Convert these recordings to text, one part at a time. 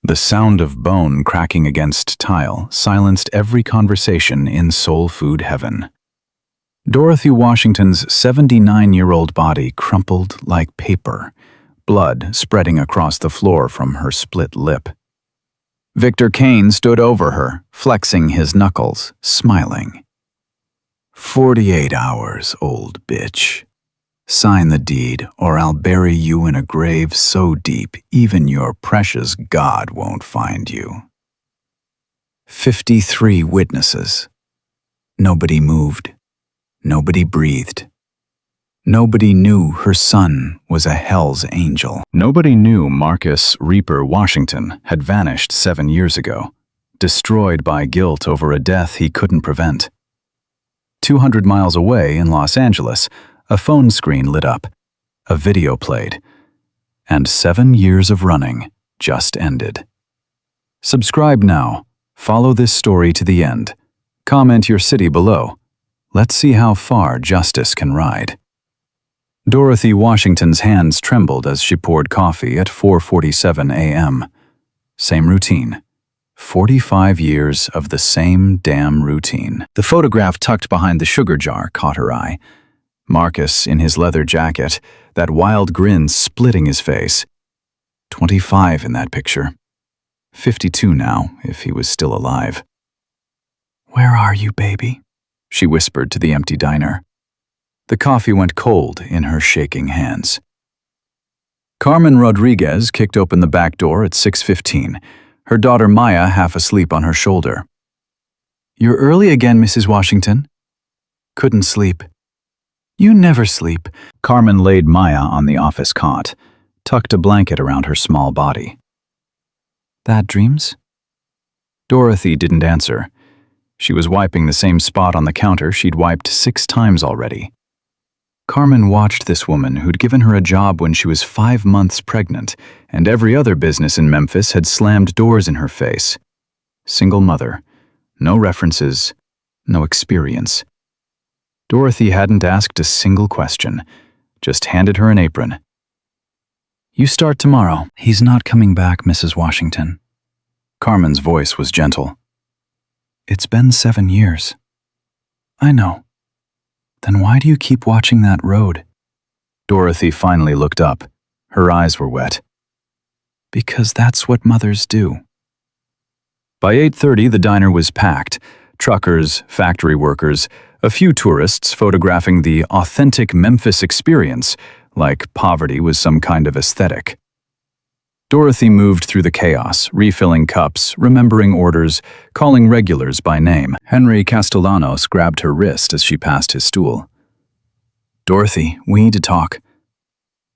The sound of bone cracking against tile silenced every conversation in soul food heaven. Dorothy Washington's 79-year-old body crumpled like paper, blood spreading across the floor from her split lip. Victor Kane stood over her, flexing his knuckles, smiling. 48 hours, old bitch. Sign the deed, or I'll bury you in a grave so deep even your precious God won't find you. 53 witnesses. Nobody moved. Nobody breathed. Nobody knew her son was a Hell's Angel. Nobody knew Marcus Reaper Washington had vanished 7 years ago, destroyed by guilt over a death he couldn't prevent. 200 miles away in Los Angeles, a phone screen lit up, a video played, and 7 years of running just ended. Subscribe now. Follow this story to the end. Comment your city below. Let's see how far justice can ride. Dorothy Washington's hands trembled as she poured coffee at 4:47 a.m. Same routine. 45 years of the same damn routine. The photograph tucked behind the sugar jar caught her eye. Marcus in his leather jacket, that wild grin splitting his face. 25 in that picture. 52 now, if he was still alive. "Where are you, baby?" she whispered to the empty diner. The coffee went cold in her shaking hands. Carmen Rodriguez kicked open the back door at 6:15, her daughter Maya half asleep on her shoulder. "You're early again, Mrs. Washington." "Couldn't sleep." "You never sleep." Carmen laid Maya on the office cot, tucked a blanket around her small body. "Bad dreams?" Dorothy didn't answer. She was wiping the same spot on the counter she'd wiped 6 times already. Carmen watched this woman who'd given her a job when she was 5 months pregnant, and every other business in Memphis had slammed doors in her face. Single mother. No references. No experience. Dorothy hadn't asked a single question, just handed her an apron. "You start tomorrow." "He's not coming back, Mrs. Washington." Carmen's voice was gentle. "It's been 7 years." "I know. Then why do you keep watching that road?" Dorothy finally looked up. Her eyes were wet. "Because that's what mothers do." By 8:30, the diner was packed. Truckers, factory workers, a few tourists photographing the authentic Memphis experience, like poverty was some kind of aesthetic. Dorothy moved through the chaos, refilling cups, remembering orders, calling regulars by name. Henry Castellanos grabbed her wrist as she passed his stool. "Dorothy, we need to talk."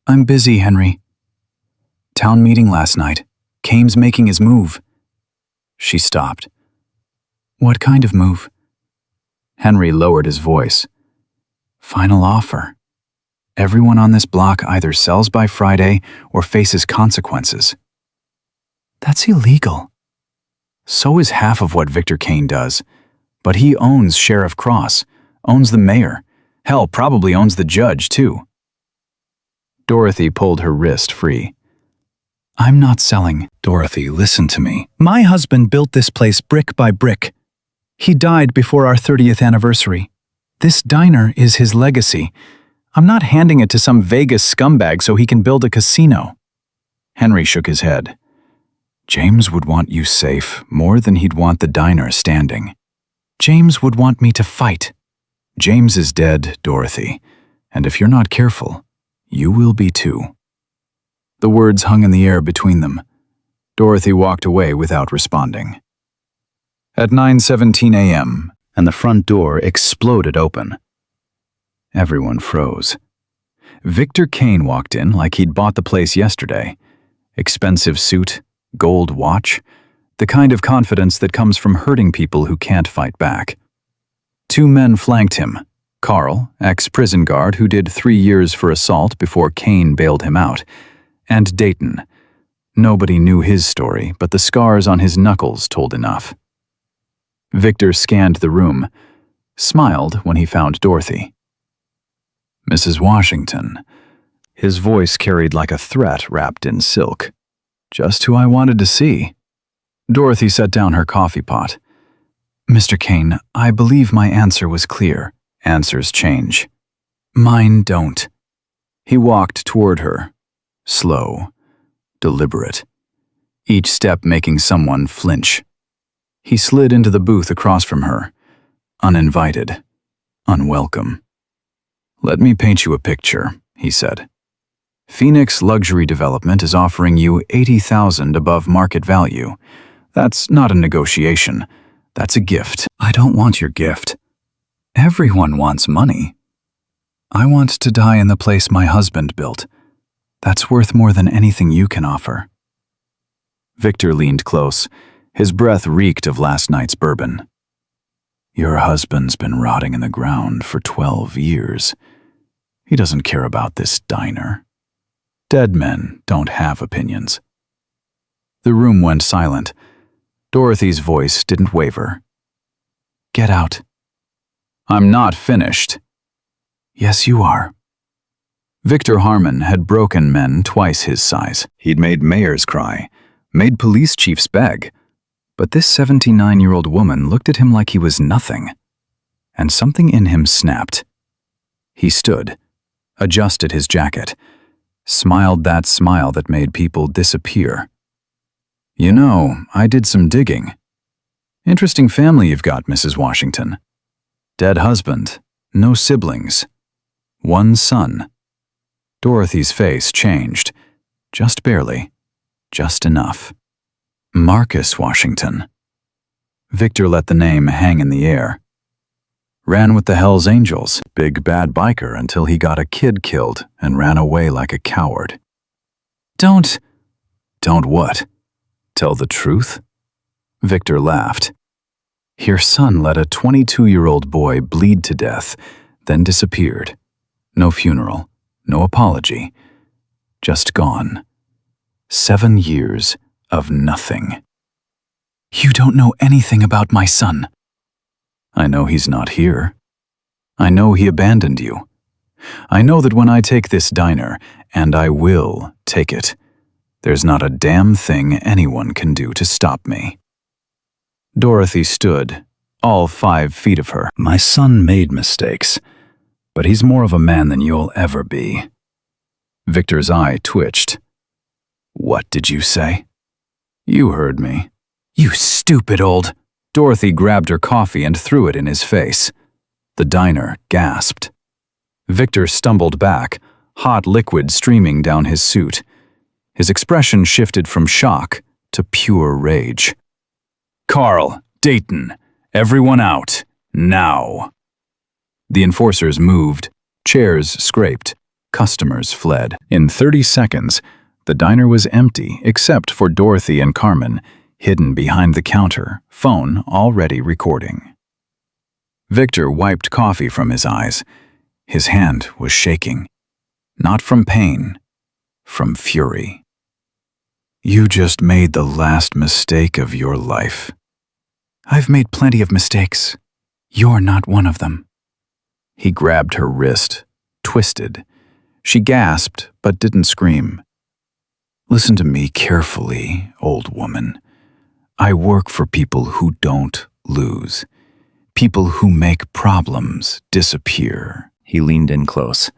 "I'm busy, Henry." "Town meeting last night. Kame's making his move." She stopped. "What kind of move?" Henry lowered his voice. "Final offer. Everyone on this block either sells by Friday or faces consequences." "That's illegal." "So is half of what Victor Kane does. But he owns Sheriff Cross, owns the mayor, hell, probably owns the judge, too." Dorothy pulled her wrist free. "I'm not selling." "Dorothy, listen to me. My husband built this place brick by brick. He died before our 30th anniversary. This diner is his legacy. I'm not handing it to some Vegas scumbag so he can build a casino." Henry shook his head. "James would want you safe more than he'd want the diner standing." "James would want me to fight." "James is dead, Dorothy, and if you're not careful, you will be too." The words hung in the air between them. Dorothy walked away without responding. At 9:17 a.m., and the front door exploded open. Everyone froze. Victor Kane walked in like he'd bought the place yesterday. Expensive suit, gold watch, the kind of confidence that comes from hurting people who can't fight back. 2 men flanked him. Carl, ex-prison guard who did 3 years for assault before Kane bailed him out, and Dayton. Nobody knew his story, but the scars on his knuckles told enough. Victor scanned the room, smiled when he found Dorothy. "Mrs. Washington." His voice carried like a threat wrapped in silk. "Just who I wanted to see." Dorothy set down her coffee pot. Mr. Kane, I believe my answer was clear. Answers change. Mine don't. He walked toward her, slow, deliberate, each step making someone flinch. He slid into the booth across from her, uninvited, unwelcome. Let me paint you a picture, he said. Phoenix Luxury Development is offering you $80,000 above market value. That's not a negotiation. That's a gift. I don't want your gift. Everyone wants money. I want to die in the place my husband built. That's worth more than anything you can offer. Victor leaned close. His breath reeked of last night's bourbon. Your husband's been rotting in the ground for 12 years. He doesn't care about this diner. Dead men don't have opinions. The room went silent. Dorothy's voice didn't waver. Get out. I'm not finished. Yes, you are. Victor Harmon had broken men twice his size. He'd made mayors cry, made police chiefs beg. But this 79-year-old woman looked at him like he was nothing. And something in him snapped. He stood, adjusted his jacket, smiled that smile that made people disappear. You know, I did some digging. Interesting family you've got, Mrs. Washington. Dead husband, no siblings, one son. Dorothy's face changed, just barely, just enough. Marcus Washington. Victor let the name hang in the air. Ran with the Hells Angels, big bad biker until he got a kid killed and ran away like a coward. Don't what? Tell the truth? Victor laughed. Your son let a 22-year-old boy bleed to death, then disappeared. No funeral, no apology. Just gone. 7 years of nothing. You don't know anything about my son. I know he's not here. I know he abandoned you. I know that when I take this diner, and I will take it, there's not a damn thing anyone can do to stop me. Dorothy stood, all 5 feet of her. My son made mistakes, but he's more of a man than you'll ever be. Victor's eye twitched. What did you say? You heard me. You stupid old... Dorothy grabbed her coffee and threw it in his face. The diner gasped. Victor stumbled back, hot liquid streaming down his suit. His expression shifted from shock to pure rage. Carl, Dayton, everyone out, now. The enforcers moved, chairs scraped, customers fled. In 30 seconds, the diner was empty except for Dorothy and Carmen, hidden behind the counter, phone already recording. Victor wiped coffee from his eyes. His hand was shaking. Not from pain, from fury. You just made the last mistake of your life. I've made plenty of mistakes. You're not one of them. He grabbed her wrist, twisted. She gasped, but didn't scream. Listen to me carefully, old woman. I work for people who don't lose. People who make problems disappear. He leaned in close.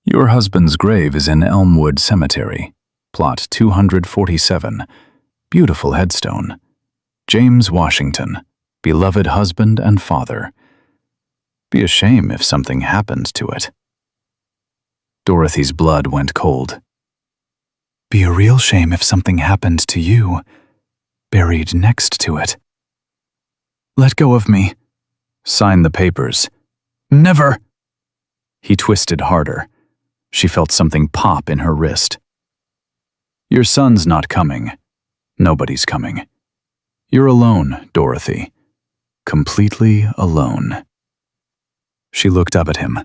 Your husband's grave is in Elmwood Cemetery, plot 247. Beautiful headstone. James Washington, beloved husband and father. Be a shame if something happened to it. Dorothy's blood went cold. Be a real shame if something happened to you. Buried next to it. Let go of me. Sign the papers. Never! He twisted harder. She felt something pop in her wrist. Your son's not coming. Nobody's coming. You're alone, Dorothy. Completely alone. She looked up at him.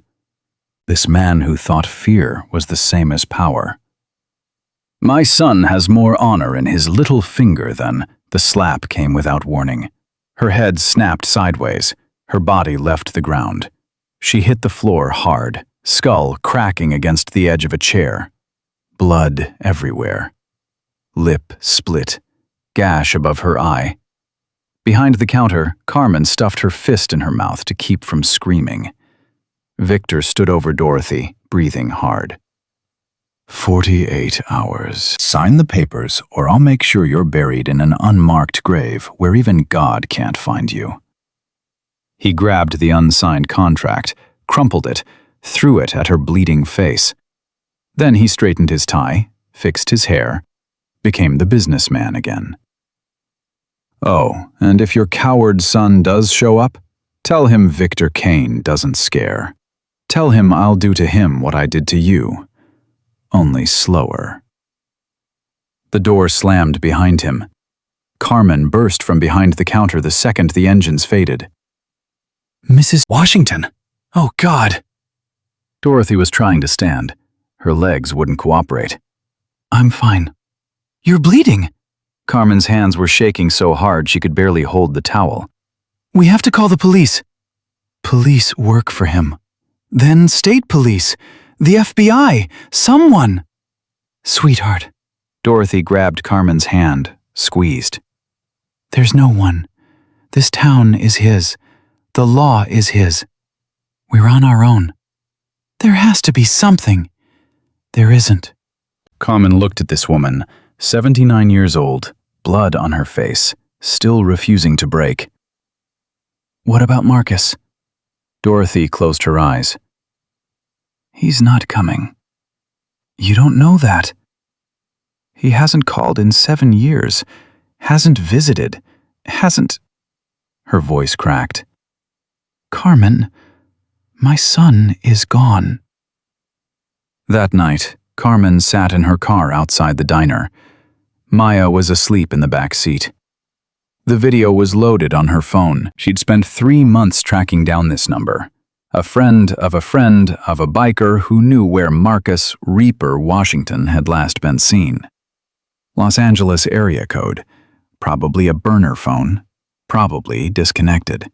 This man who thought fear was the same as power. My son has more honor in his little finger than... The slap came without warning. Her head snapped sideways. Her body left the ground. She hit the floor hard, skull cracking against the edge of a chair. Blood everywhere. Lip split. gash above her eye. Behind the counter, Carmen stuffed her fist in her mouth to keep from screaming. Victor stood over Dorothy, breathing hard. 48 hours. Sign the papers, or I'll make sure you're buried in an unmarked grave where even God can't find you. He grabbed the unsigned contract, crumpled it, threw it at her bleeding face. Then he straightened his tie, fixed his hair, became the businessman again. Oh, and if your coward son does show up, tell him Victor Kane doesn't scare. Tell him I'll do to him what I did to you, only slower. The door slammed behind him. Carmen burst from behind the counter the second the engines faded. Mrs. Washington! Oh, God! Dorothy was trying to stand. Her legs wouldn't cooperate. I'm fine. You're bleeding! Carmen's hands were shaking so hard she could barely hold the towel. We have to call the police. Police work for him. Then state police. The FBI. Someone. Sweetheart. Dorothy grabbed Carmen's hand, squeezed. There's no one. This town is his. The law is his. We're on our own. There has to be something. There isn't. Carmen looked at this woman, 79 years old, blood on her face, still refusing to break. What about Marcus? Dorothy closed her eyes. He's not coming. You don't know that. He hasn't called in 7 years, hasn't visited, hasn't... Her voice cracked. Carmen, my son is gone. That night, Carmen sat in her car outside the diner. Maya was asleep in the back seat. The video was loaded on her phone. She'd spent 3 months tracking down this number. A friend of a friend of a biker who knew where Marcus Reaper Washington had last been seen. Los Angeles area code. Probably a burner phone. Probably disconnected.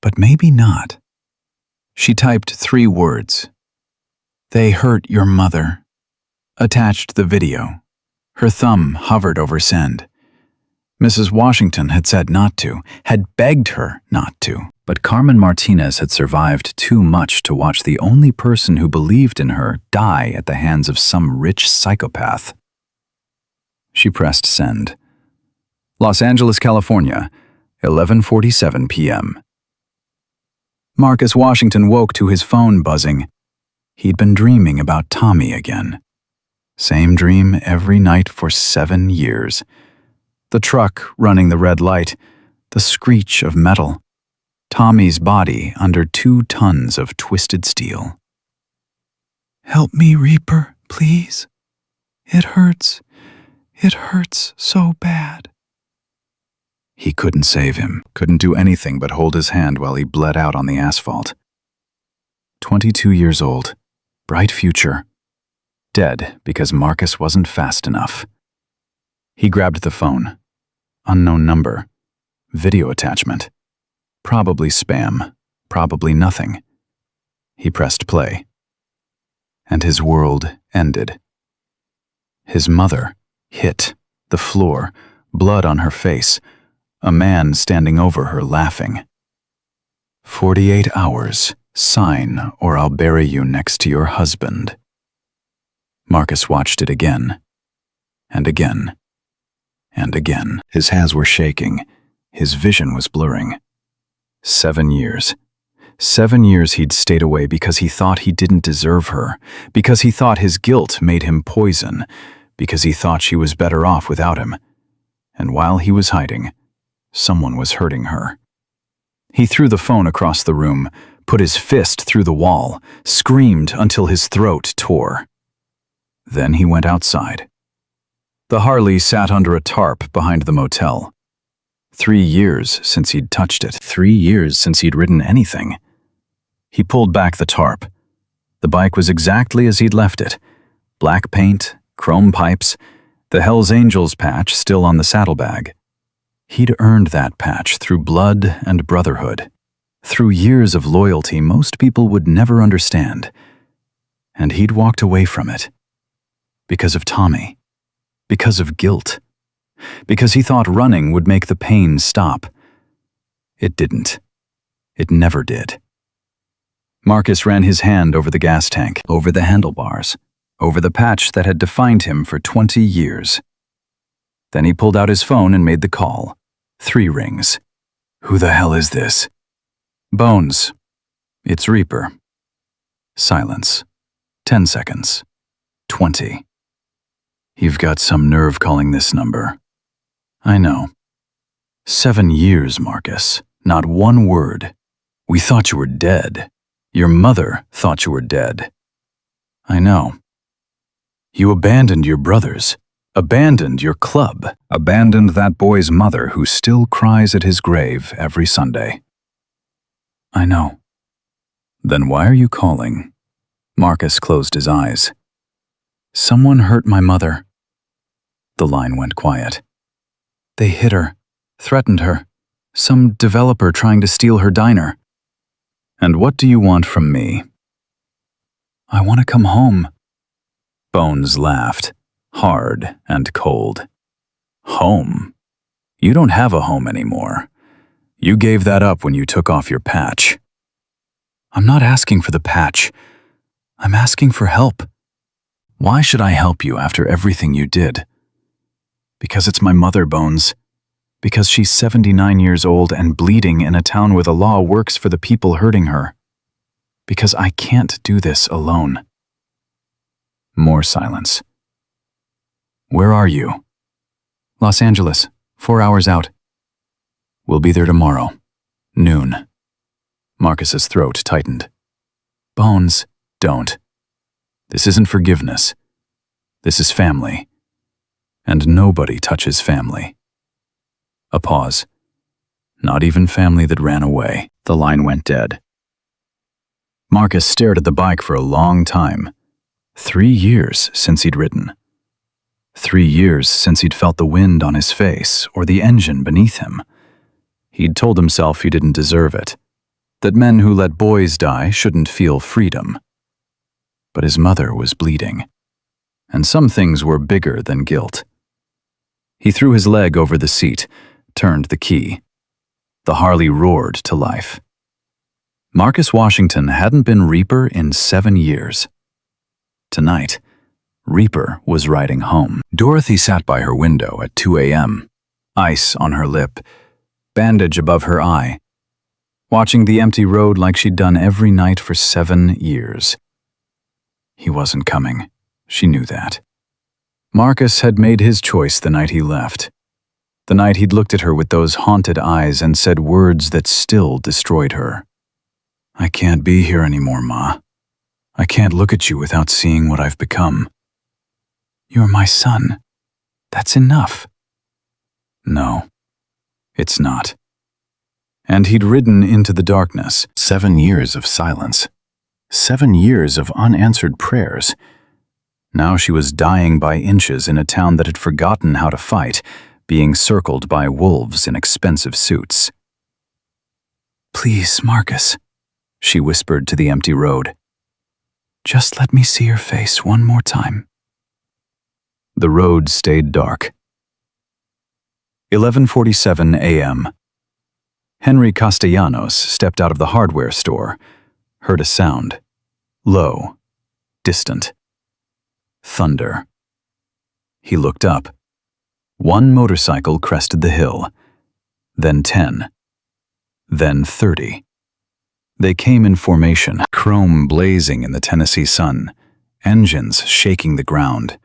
But maybe not. She typed 3 words. They hurt your mother. Attached the video. Her thumb hovered over send. Mrs. Washington had said not to, had begged her not to. But Carmen Martinez had survived too much to watch the only person who believed in her die at the hands of some rich psychopath. She pressed send. Los Angeles, California, 11:47 p.m. Marcus Washington woke to his phone buzzing. He'd been dreaming about Tommy again. Same dream every night for 7 years. The truck running the red light, the screech of metal. Tommy's body under 2 tons of twisted steel. Help me, Reaper, please. It hurts. It hurts so bad. He couldn't save him, couldn't do anything but hold his hand while he bled out on the asphalt. 22 years old, bright future. Dead because Marcus wasn't fast enough. He grabbed the phone. Unknown number. Video attachment. Probably spam. Probably nothing. He pressed play. And his world ended. His mother hit the floor, blood on her face, a man standing over her laughing. 48 hours. Sign, or I'll bury you next to your husband. Marcus watched it again, and again, and again. His hands were shaking. His vision was blurring. 7 years. 7 years he'd stayed away because he thought he didn't deserve her, because he thought his guilt made him poison, because he thought she was better off without him. And while he was hiding, someone was hurting her. He threw the phone across the room, put his fist through the wall, screamed until his throat tore. Then he went outside. The Harley sat under a tarp behind the motel. 3 years since he'd touched it. 3 years since he'd ridden anything. He pulled back the tarp. The bike was exactly as he'd left it. Black paint, chrome pipes, the Hells Angels patch still on the saddlebag. He'd earned that patch through blood and brotherhood, through years of loyalty most people would never understand. And he'd walked away from it. Because of Tommy. Because of guilt. because he thought running would make the pain stop. It didn't. It never did. Marcus ran his hand over the gas tank, over the handlebars, over the patch that had defined him for 20 years. Then he pulled out his phone and made the call. 3 rings. Who the hell is this? Bones. It's Reaper. Silence. 10 seconds. 20. You've got some nerve calling this number. I know. 7 years, Marcus. Not one word. We thought you were dead. Your mother thought you were dead. I know. You abandoned your brothers, abandoned your club, abandoned that boy's mother who still cries at his grave every Sunday. I know. Then why are you calling? Marcus closed his eyes. Someone hurt my mother. The line went quiet. They hit her, threatened her. Some developer trying to steal her diner. And what do you want from me? I want to come home. Bones laughed, hard and cold. Home? You don't have a home anymore. You gave that up when you took off your patch. I'm not asking for the patch. I'm asking for help. Why should I help you after everything you did? Because it's my mother, Bones. Because she's 79 years old and bleeding in a town where the law works for the people hurting her. Because I can't do this alone. More silence. Where are you? Los Angeles, 4 hours out. We'll be there tomorrow. Noon. Marcus's throat tightened. Bones, don't. This isn't forgiveness. This is family. And nobody touches family. A pause. Not even family that ran away. The line went dead. Marcus stared at the bike for a long time. 3 years since he'd ridden. 3 years since he'd felt the wind on his face or the engine beneath him. He'd told himself he didn't deserve it, that men who let boys die shouldn't feel freedom. But his mother was bleeding, and some things were bigger than guilt. He threw his leg over the seat, turned the key. The Harley roared to life. Marcus Washington hadn't been Reaper in 7 years. Tonight, Reaper was riding home. Dorothy sat by her window at 2 a.m., ice on her lip, bandage above her eye, watching the empty road like she'd done every night for 7 years. He wasn't coming. She knew that. Marcus had made his choice the night he left. The night he'd looked at her with those haunted eyes and said words that still destroyed her. I can't be here anymore, Ma. I can't look at you without seeing what I've become. You're my son. That's enough. No, it's not. And he'd ridden into the darkness. 7 years of silence. 7 years of unanswered prayers. Now she was dying by inches in a town that had forgotten how to fight, being circled by wolves in expensive suits. Please, Marcus, she whispered to the empty road. Just let me see your face one more time. The road stayed dark. 11:47 a.m. Henry Castellanos stepped out of the hardware store, heard a sound. Low, distant. Thunder. He looked up. 1 motorcycle crested the hill, then 10, then 30. They came in formation, chrome blazing in the Tennessee sun, engines shaking the ground.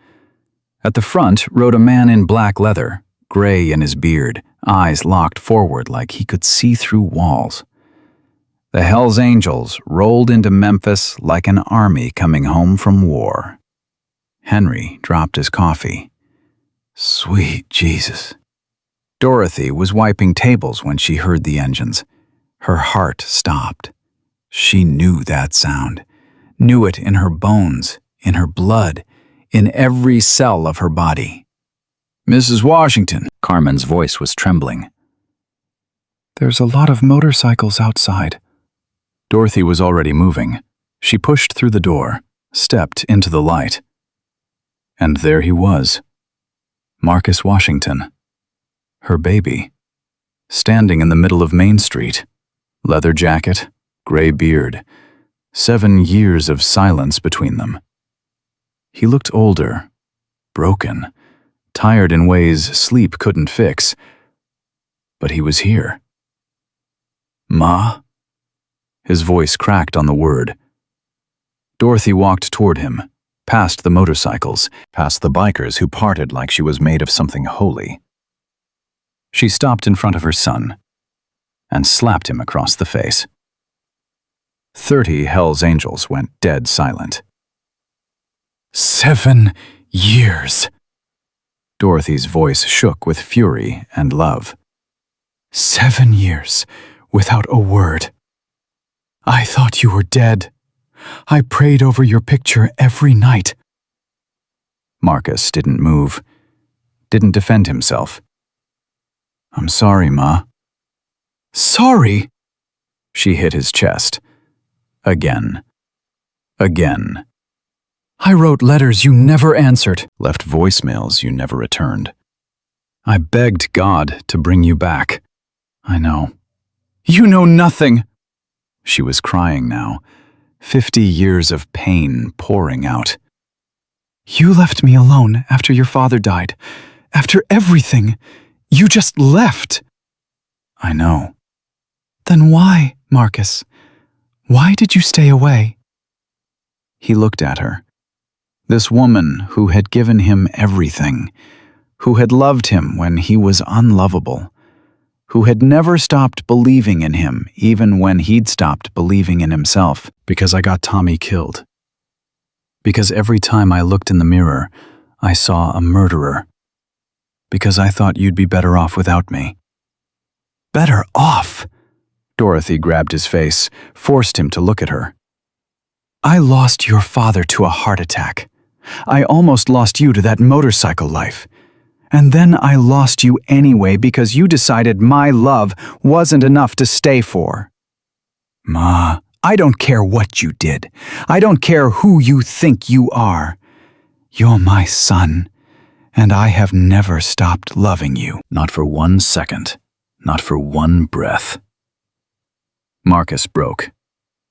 At the front rode a man in black leather, gray in his beard, eyes locked forward like he could see through walls. The Hells Angels rolled into Memphis like an army coming home from war. Henry dropped his coffee. Sweet Jesus. Dorothy was wiping tables when she heard the engines. Her heart stopped. She knew that sound, knew it in her bones, in her blood, in every cell of her body. Mrs. Washington, Carmen's voice was trembling. There's a lot of motorcycles outside. Dorothy was already moving. She pushed through the door, stepped into the light. And there he was. Marcus Washington, her baby, standing in the middle of Main Street. Leather jacket, gray beard, 7 years of silence between them. He looked older, broken, tired in ways sleep couldn't fix. But he was here. Ma? His voice cracked on the word. Dorothy walked toward him, past the motorcycles, past the bikers who parted like she was made of something holy. She stopped in front of her son and slapped him across the face. 30 Hell's Angels went dead silent. 7 years! Dorothy's voice shook with fury and love. 7 years, without a word. I thought you were dead. I prayed over your picture every night. Marcus didn't move, didn't defend himself. I'm sorry, Ma. Sorry? She hit his chest. Again. Again. I wrote letters you never answered, left voicemails you never returned. I begged God to bring you back. I know. You know nothing! She was crying now, 50 years of pain pouring out. You left me alone after your father died. After everything. You just left. I know. Then why, Marcus? Why did you stay away? He looked at her. This woman who had given him everything, who had loved him when he was unlovable, who had never stopped believing in him even when he'd stopped believing in himself. Because I got Tommy killed. Because every time I looked in the mirror, I saw a murderer. Because I thought you'd be better off without me. Better off? Dorothy grabbed his face, forced him to look at her. I lost your father to a heart attack. I almost lost you to that motorcycle life. And then I lost you anyway because you decided my love wasn't enough to stay for. Ma, I don't care what you did. I don't care who you think you are. You're my son, and I have never stopped loving you. Not for 1 second. Not for 1 breath. Marcus broke.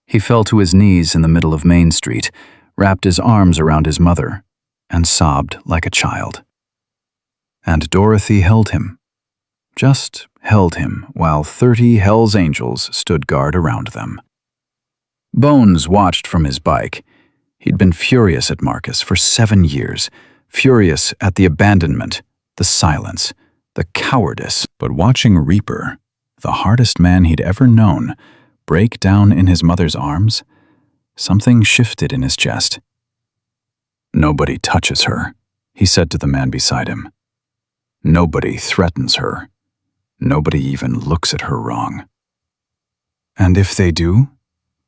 He fell to his knees in the middle of Main Street, wrapped his arms around his mother, and sobbed like a child. And Dorothy held him. Just held him while 30 Hell's Angels stood guard around them. Bones watched from his bike. He'd been furious at Marcus for 7 years, furious at the abandonment, the silence, the cowardice. But watching Reaper, the hardest man he'd ever known, break down in his mother's arms, something shifted in his chest. Nobody touches her, he said to the man beside him. Nobody threatens her. Nobody even looks at her wrong. And if they do?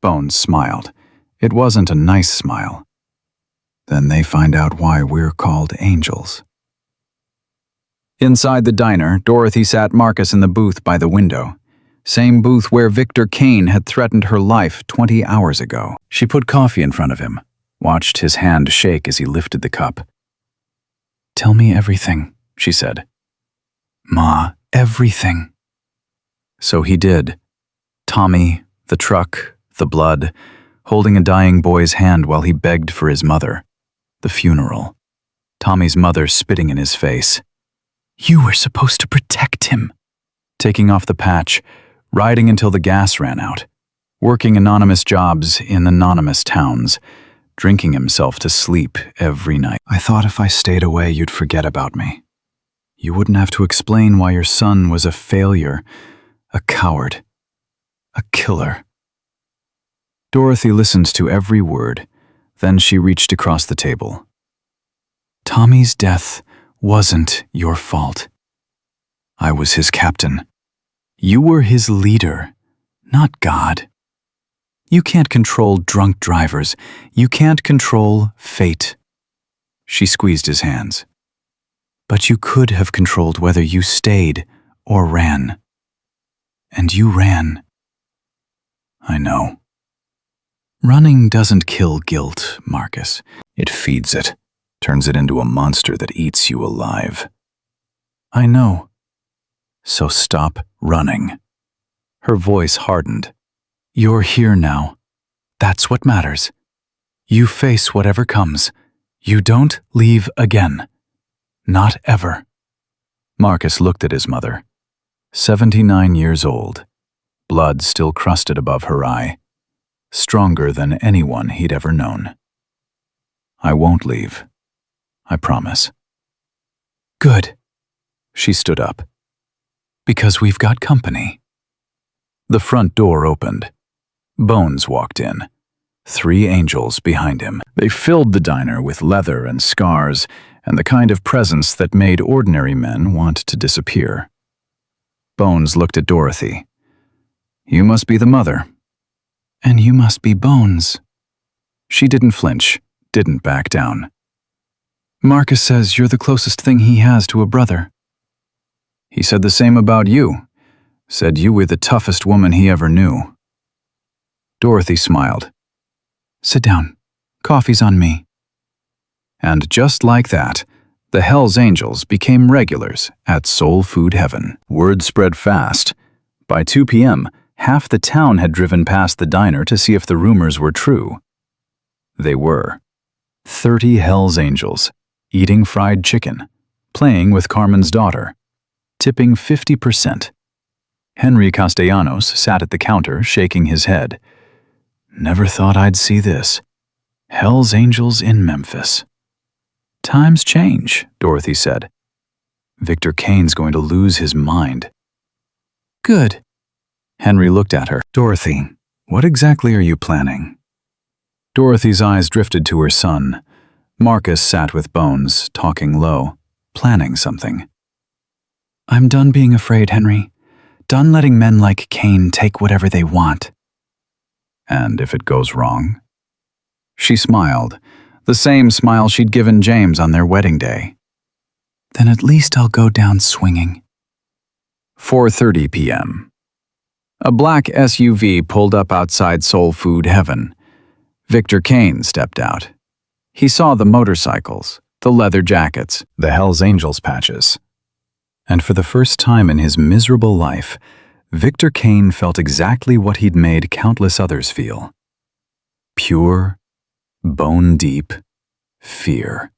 Bones smiled. It wasn't a nice smile. Then they find out why we're called angels. Inside the diner, Dorothy sat Marcus in the booth by the window. Same booth where Victor Kane had threatened her life 20 hours ago. She put coffee in front of him, watched his hand shake as he lifted the cup. Tell me everything, she said. Ma, everything. So he did. Tommy, the truck, the blood, holding a dying boy's hand while he begged for his mother. The funeral. Tommy's mother spitting in his face. You were supposed to protect him. Taking off the patch, riding until the gas ran out, working anonymous jobs in anonymous towns, drinking himself to sleep every night. I thought if I stayed away, you'd forget about me. You wouldn't have to explain why your son was a failure, a coward, a killer. Dorothy listened to every word, then she reached across the table. Tommy's death wasn't your fault. I was his captain. You were his leader, not God. You can't control drunk drivers. You can't control fate. She squeezed his hands. But you could have controlled whether you stayed or ran. And you ran. I know. Running doesn't kill guilt, Marcus. It feeds it, turns it into a monster that eats you alive. I know. So stop running. Her voice hardened. You're here now. That's what matters. You face whatever comes. You don't leave again. Not ever. Marcus looked at his mother. 79 years old. Blood still crusted above her eye. Stronger than anyone he'd ever known. I won't leave. I promise. Good. She stood up. Because we've got company. The front door opened. Bones walked in. 3 angels behind him. They filled the diner with leather and scars and the kind of presence that made ordinary men want to disappear. Bones looked at Dorothy. You must be the mother. And you must be Bones. She didn't flinch, didn't back down. Marcus says you're the closest thing he has to a brother. He said the same about you. Said you were the toughest woman he ever knew. Dorothy smiled. Sit down. Coffee's on me. And just like that, the Hells Angels became regulars at Soul Food Heaven. Word spread fast. By 2 p.m., half the town had driven past the diner to see if the rumors were true. They were. 30 Hells Angels, eating fried chicken, playing with Carmen's daughter, tipping 50%. Henry Castellanos sat at the counter shaking his head. Never thought I'd see this. Hells Angels in Memphis. Times change, Dorothy said. Victor Kane's going to lose his mind. Good. Henry looked at her. Dorothy, what exactly are you planning? Dorothy's eyes drifted to her son. Marcus sat with Bones, talking low, planning something. I'm done being afraid, Henry. Done letting men like Kane take whatever they want. And if it goes wrong? She smiled, the same smile she'd given James on their wedding day. Then at least I'll go down swinging. 4:30 p.m. A black SUV pulled up outside Soul Food Heaven. Victor Kane stepped out. He saw the motorcycles, the leather jackets, the Hells Angels patches. And for the first time in his miserable life, Victor Kane felt exactly what he'd made countless others feel. Pure, bone-deep fear.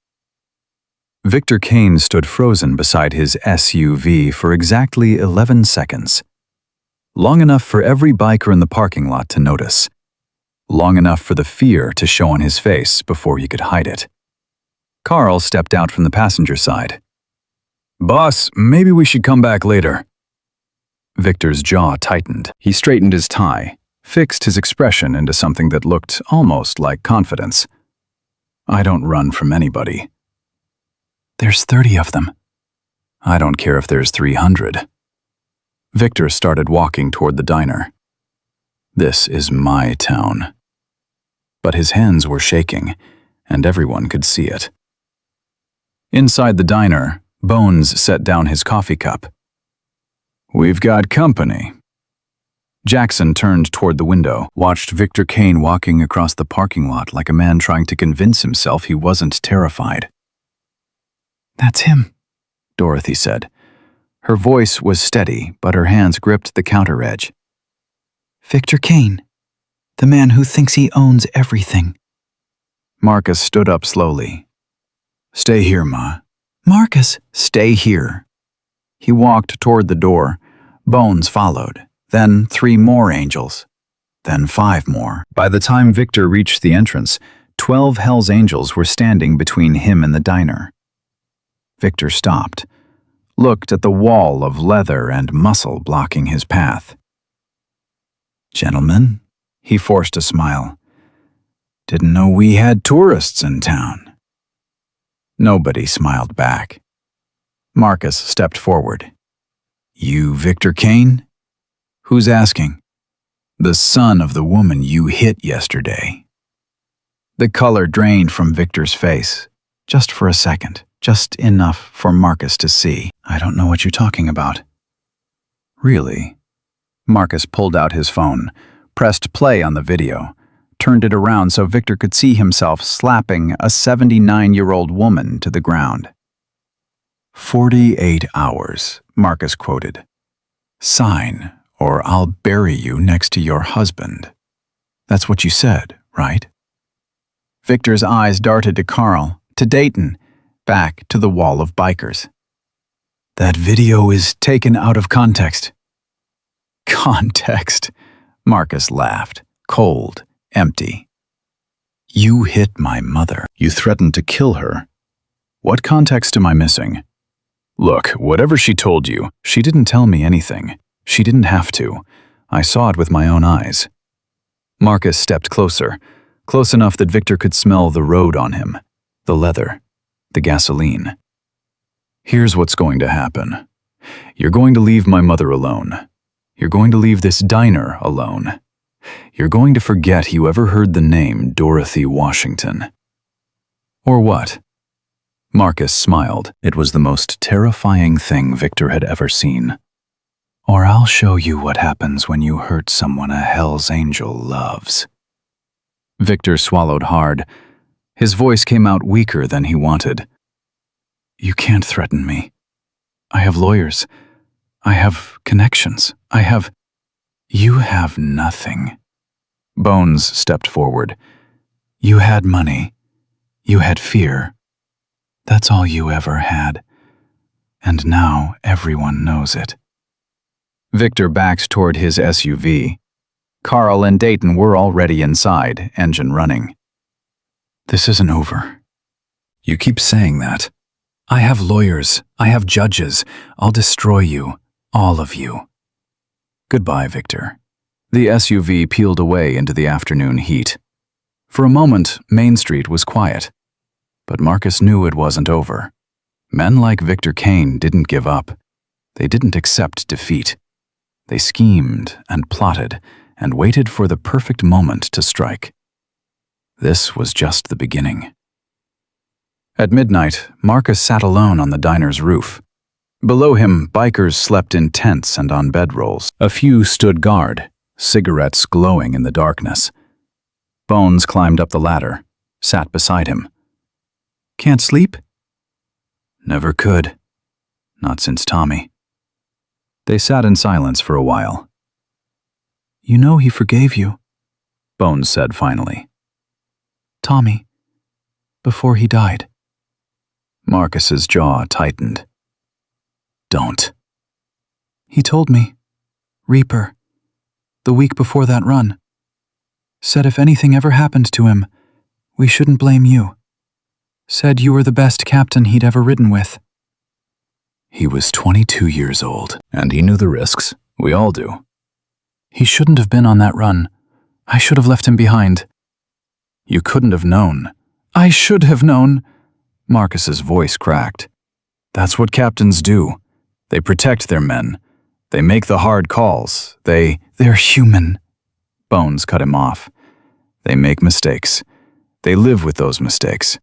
Victor Kane stood frozen beside his SUV for exactly 11 seconds. Long enough for every biker in the parking lot to notice. Long enough for the fear to show on his face before he could hide it. Carl stepped out from the passenger side. Boss, maybe we should come back later. Victor's jaw tightened. He straightened his tie, fixed his expression into something that looked almost like confidence. I don't run from anybody. There's 30 of them. I don't care if there's 300. Victor started walking toward the diner. This is my town. But his hands were shaking, and everyone could see it. Inside the diner, Bones set down his coffee cup. We've got company. Jackson turned toward the window, watched Victor Kane walking across the parking lot like a man trying to convince himself he wasn't terrified. That's him, Dorothy said. Her voice was steady, but her hands gripped the counter edge. Victor Kane, the man who thinks he owns everything. Marcus stood up slowly. Stay here, Ma. Marcus, stay here. He walked toward the door. Bones followed, then 3 more angels, then 5 more. By the time Victor reached the entrance, 12 Hells Angels were standing between him and the diner. Victor stopped, looked at the wall of leather and muscle blocking his path. Gentlemen, he forced a smile. Didn't know we had tourists in town. Nobody smiled back. Marcus stepped forward. You Victor Kane? Who's asking? The son of the woman you hit yesterday. The color drained from Victor's face, just for a second, just enough for Marcus to see. I don't know what you're talking about. Really? Marcus pulled out his phone, pressed play on the video, turned it around so Victor could see himself slapping a 79-year-old woman to the ground. 48 hours, Marcus quoted. Sign, or I'll bury you next to your husband. That's what you said, right? Victor's eyes darted to Carl, to Dayton, back to the wall of bikers. That video is taken out of context. Context? Marcus laughed, cold, empty. You hit my mother. You threatened to kill her. What context am I missing? Look, whatever she told you, she didn't tell me anything. She didn't have to. I saw it with my own eyes. Marcus stepped closer, close enough that Victor could smell the road on him, the leather, the gasoline. Here's what's going to happen. You're going to leave my mother alone. You're going to leave this diner alone. You're going to forget you ever heard the name Dorothy Washington. Or what? Marcus smiled. It was the most terrifying thing Victor had ever seen. Or I'll show you what happens when you hurt someone a Hell's Angel loves. Victor swallowed hard. His voice came out weaker than he wanted. You can't threaten me. I have lawyers. I have connections. You have nothing. Bones stepped forward. You had money. You had fear. That's all you ever had. And now everyone knows it. Victor backed toward his SUV. Carl and Dayton were already inside, engine running. This isn't over. You keep saying that. I have lawyers. I have judges. I'll destroy you. All of you. Goodbye, Victor. The SUV peeled away into the afternoon heat. For a moment, Main Street was quiet. But Marcus knew it wasn't over. Men like Victor Kane didn't give up. They didn't accept defeat. They schemed and plotted and waited for the perfect moment to strike. This was just the beginning. At midnight, Marcus sat alone on the diner's roof. Below him, bikers slept in tents and on bedrolls. A few stood guard, cigarettes glowing in the darkness. Bones climbed up the ladder, sat beside him. Can't sleep? Never could. Not since Tommy. They sat in silence for a while. You know he forgave you, Bones said finally. Tommy, before he died. Marcus's jaw tightened. Don't. He told me. Reaper. The week before that run. Said if anything ever happened to him, we shouldn't blame you. Said you were the best captain he'd ever ridden with. He was 22 years old, and he knew the risks. We all do. He shouldn't have been on that run. I should have left him behind. You couldn't have known. I should have known. Marcus's voice cracked. That's what captains do. They protect their men. They make the hard calls. They're human. Bones cut him off. They make mistakes. They live with those mistakes.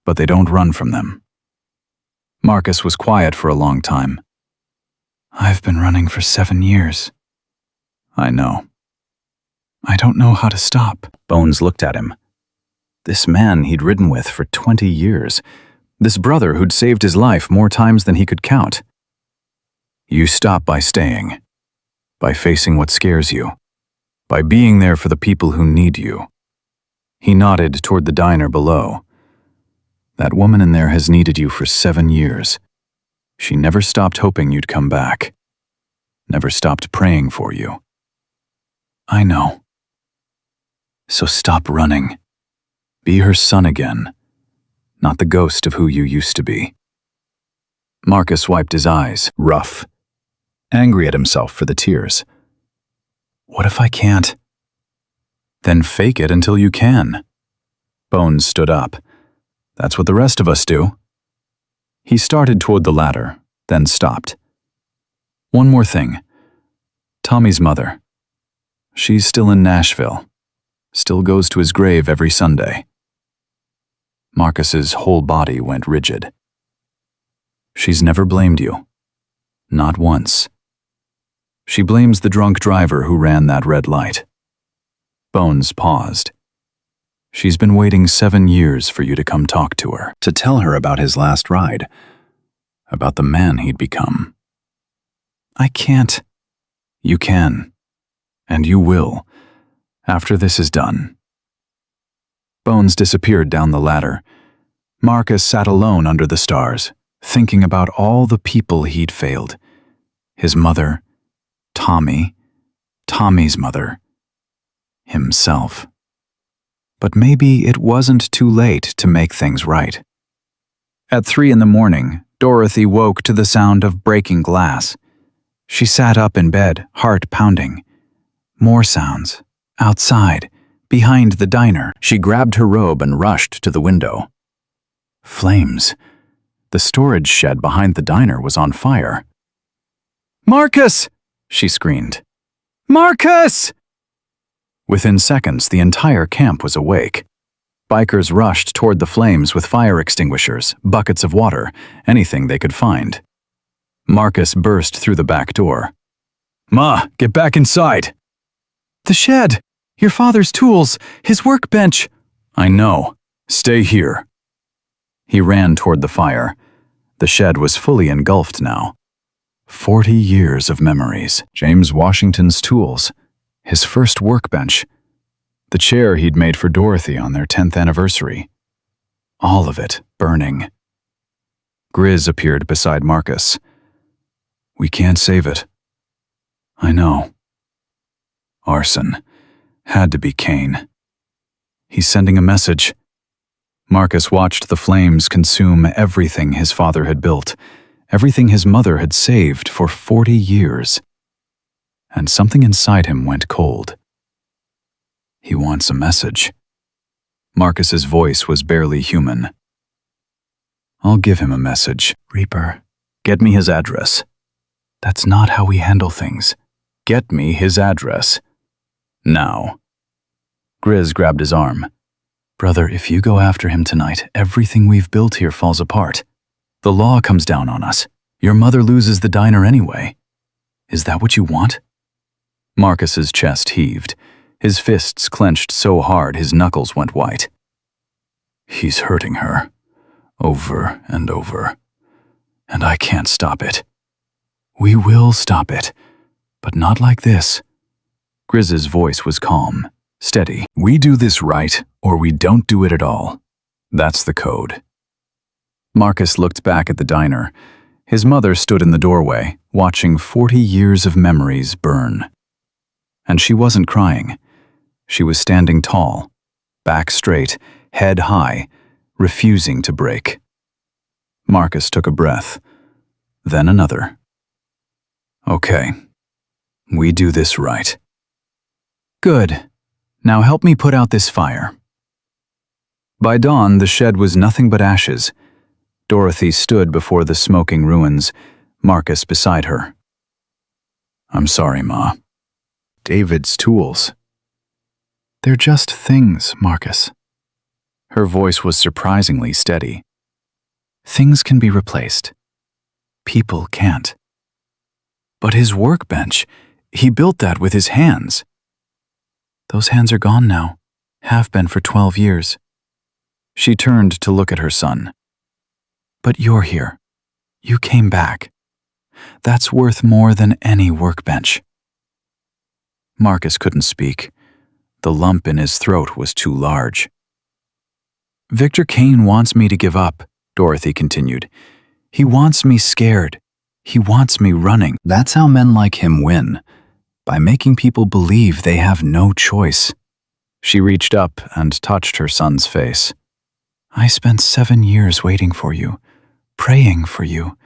But they don't run from them. Marcus was quiet for a long time. I've been running for 7 years. I know. I don't know how to stop. Bones looked at him. This man he'd ridden with for 20 years. This brother who'd saved his life more times than he could count. You stop by staying. By facing what scares you. By being there for the people who need you. He nodded toward the diner below. That woman in there has needed you for 7 years. She never stopped hoping you'd come back. Never stopped praying for you. I know. So stop running. Be her son again, not the ghost of who you used to be. Marcus wiped his eyes, rough, angry at himself for the tears. What if I can't? Then fake it until you can. Bones stood up. That's what the rest of us do. He started toward the ladder, then stopped. One more thing. Tommy's mother. She's still in Nashville. Still goes to his grave every Sunday. Marcus's whole body went rigid. She's never blamed you. Not once. She blames the drunk driver who ran that red light. Bones paused. She's been waiting 7 years for you to come talk to her, to tell her about his last ride, about the man he'd become. I can't. You can. And you will, after this is done. Bones disappeared down the ladder. Marcus sat alone under the stars, thinking about all the people he'd failed. His mother, Tommy, Tommy's mother, himself. But maybe it wasn't too late to make things right. At 3 a.m, Dorothy woke to the sound of breaking glass. She sat up in bed, heart pounding. More sounds. Outside, behind the diner. She grabbed her robe and rushed to the window. Flames. The storage shed behind the diner was on fire. "Marcus!" she screamed. "Marcus!" Within seconds, the entire camp was awake. Bikers rushed toward the flames with fire extinguishers, buckets of water, anything they could find. Marcus burst through the back door. "Ma, get back inside!" "The shed! Your father's tools! His workbench!" "I know. Stay here." He ran toward the fire. The shed was fully engulfed now. 40 years of memories. James Washington's tools. His first workbench. The chair he'd made for Dorothy on their 10th anniversary. All of it burning. Grizz appeared beside Marcus. "We can't save it." "I know." Arson. Had to be Kane. He's sending a message. Marcus watched the flames consume everything his father had built, everything his mother had saved for 40 years. And something inside him went cold. He wants a message. Marcus's voice was barely human. "I'll give him a message. Reaper, get me his address." "That's not how we handle things." "Get me his address. Now." Grizz grabbed his arm. "Brother, if you go after him tonight, everything we've built here falls apart. The law comes down on us. Your mother loses the diner anyway. Is that what you want?" Marcus's chest heaved. His fists clenched so hard his knuckles went white. "He's hurting her. Over and over. And I can't stop it." "We will stop it. But not like this." Grizz's voice was calm, steady. "We do this right, or we don't do it at all. That's the code." Marcus looked back at the diner. His mother stood in the doorway, watching 40 years of memories burn. And she wasn't crying. She was standing tall, back straight, head high, refusing to break. Marcus took a breath, then another. "Okay, we do this right." "Good. Now help me put out this fire." By dawn, the shed was nothing but ashes. Dorothy stood before the smoking ruins, Marcus beside her. "I'm sorry, Ma. David's tools." "They're just things, Marcus." Her voice was surprisingly steady. "Things can be replaced. People can't." "But his workbench, he built that with his hands." "Those hands are gone now, have been for 12 years. She turned to look at her son. "But you're here. You came back. That's worth more than any workbench." Marcus couldn't speak. The lump in his throat was too large. "Victor Kane wants me to give up," Dorothy continued. "He wants me scared. He wants me running." That's how men like him win, by making people believe they have no choice. She reached up and touched her son's face. "I spent 7 years waiting for you, praying for you,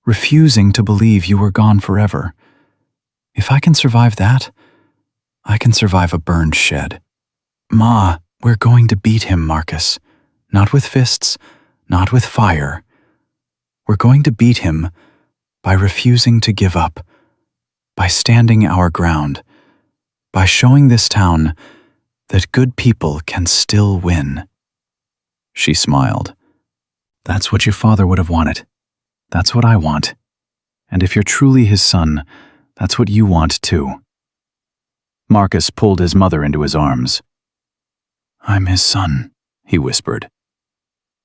refusing to believe you were gone forever. If I can survive that, I can survive a burned shed." "Ma, we're going to beat him, Marcus. Not with fists, not with fire. We're going to beat him by refusing to give up, by standing our ground, by showing this town that good people can still win." She smiled. "That's what your father would have wanted. That's what I want. And if you're truly his son, that's what you want too." Marcus pulled his mother into his arms. "I'm his son," he whispered.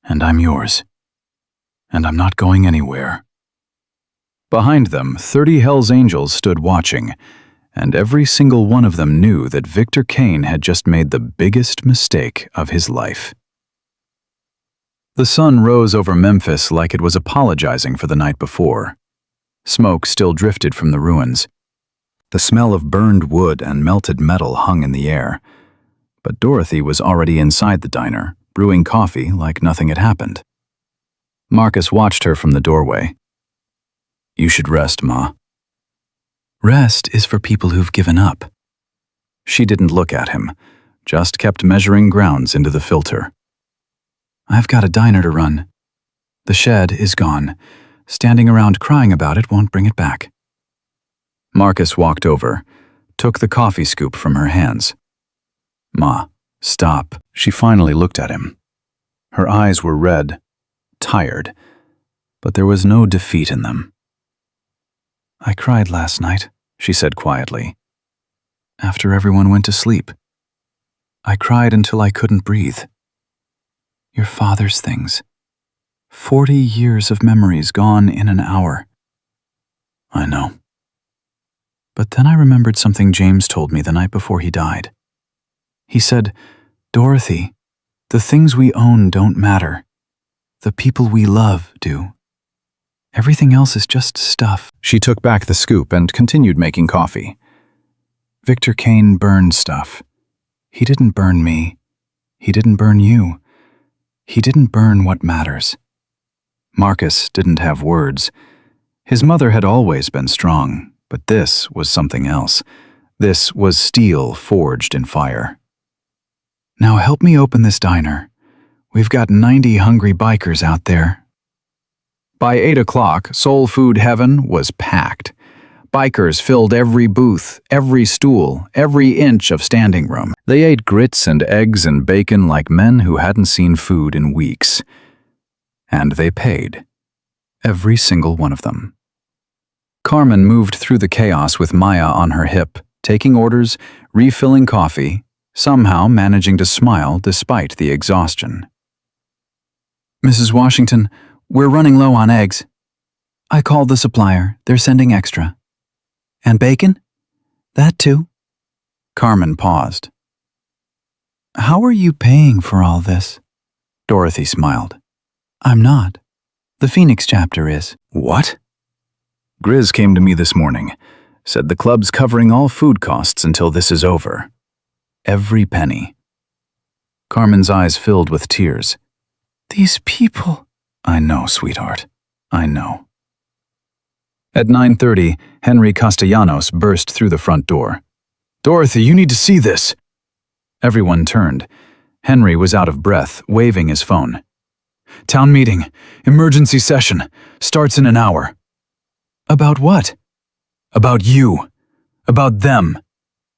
"And I'm yours. And I'm not going anywhere." Behind them, 30 Hell's Angels stood watching. and every single one of them knew that Victor Kane had just made the biggest mistake of his life. The sun rose over Memphis like it was apologizing for the night before. Smoke still drifted from the ruins. The smell of burned wood and melted metal hung in the air. But Dorothy was already inside the diner, brewing coffee like nothing had happened. Marcus watched her from the doorway. "You should rest, Ma." "Rest is for people who've given up." She didn't look at him, just kept measuring grounds into the filter. "I've got a diner to run. The shed is gone. Standing around crying about it won't bring it back." Marcus walked over, took the coffee scoop from her hands. "Ma, stop." She finally looked at him. Her eyes were red, tired, but there was no defeat in them. "I cried last night," she said quietly. "After everyone went to sleep. I cried until I couldn't breathe. Your father's things. 40 years of memories gone in an hour." "I know." But then I remembered something James told me the night before he died. He said, "Dorothy, the things we own don't matter. The people we love do. Everything else is just stuff." She took back the scoop and continued making coffee. "Victor Kane burned stuff. He didn't burn me. He didn't burn you. He didn't burn what matters." Marcus didn't have words. His mother had always been strong, but this was something else. This was steel forged in fire. "Now help me open this diner. We've got 90 hungry bikers out there." By 8 o'clock, Soul Food Heaven was packed. Bikers filled every booth, every stool, every inch of standing room. They ate grits and eggs and bacon like men who hadn't seen food in weeks. And they paid. Every single one of them. Carmen moved through the chaos with Maya on her hip, taking orders, refilling coffee, somehow managing to smile despite the exhaustion. "Mrs. Washington, we're running low on eggs. I called the supplier. They're sending extra. And bacon? That too." Carmen paused. "How are you paying for all this?" Dorothy smiled. "I'm not. The Phoenix chapter is." "What?" "Grizz came to me this morning. Said the club's covering all food costs until this is over. Every penny." Carmen's eyes filled with tears. "These people—" "I know, sweetheart. I know." At 9:30, Henry Castellanos burst through the front door. "Dorothy, you need to see this." Everyone turned. Henry was out of breath, waving his phone. "Town meeting. Emergency session. Starts in an hour." "About what?" "About you. About them."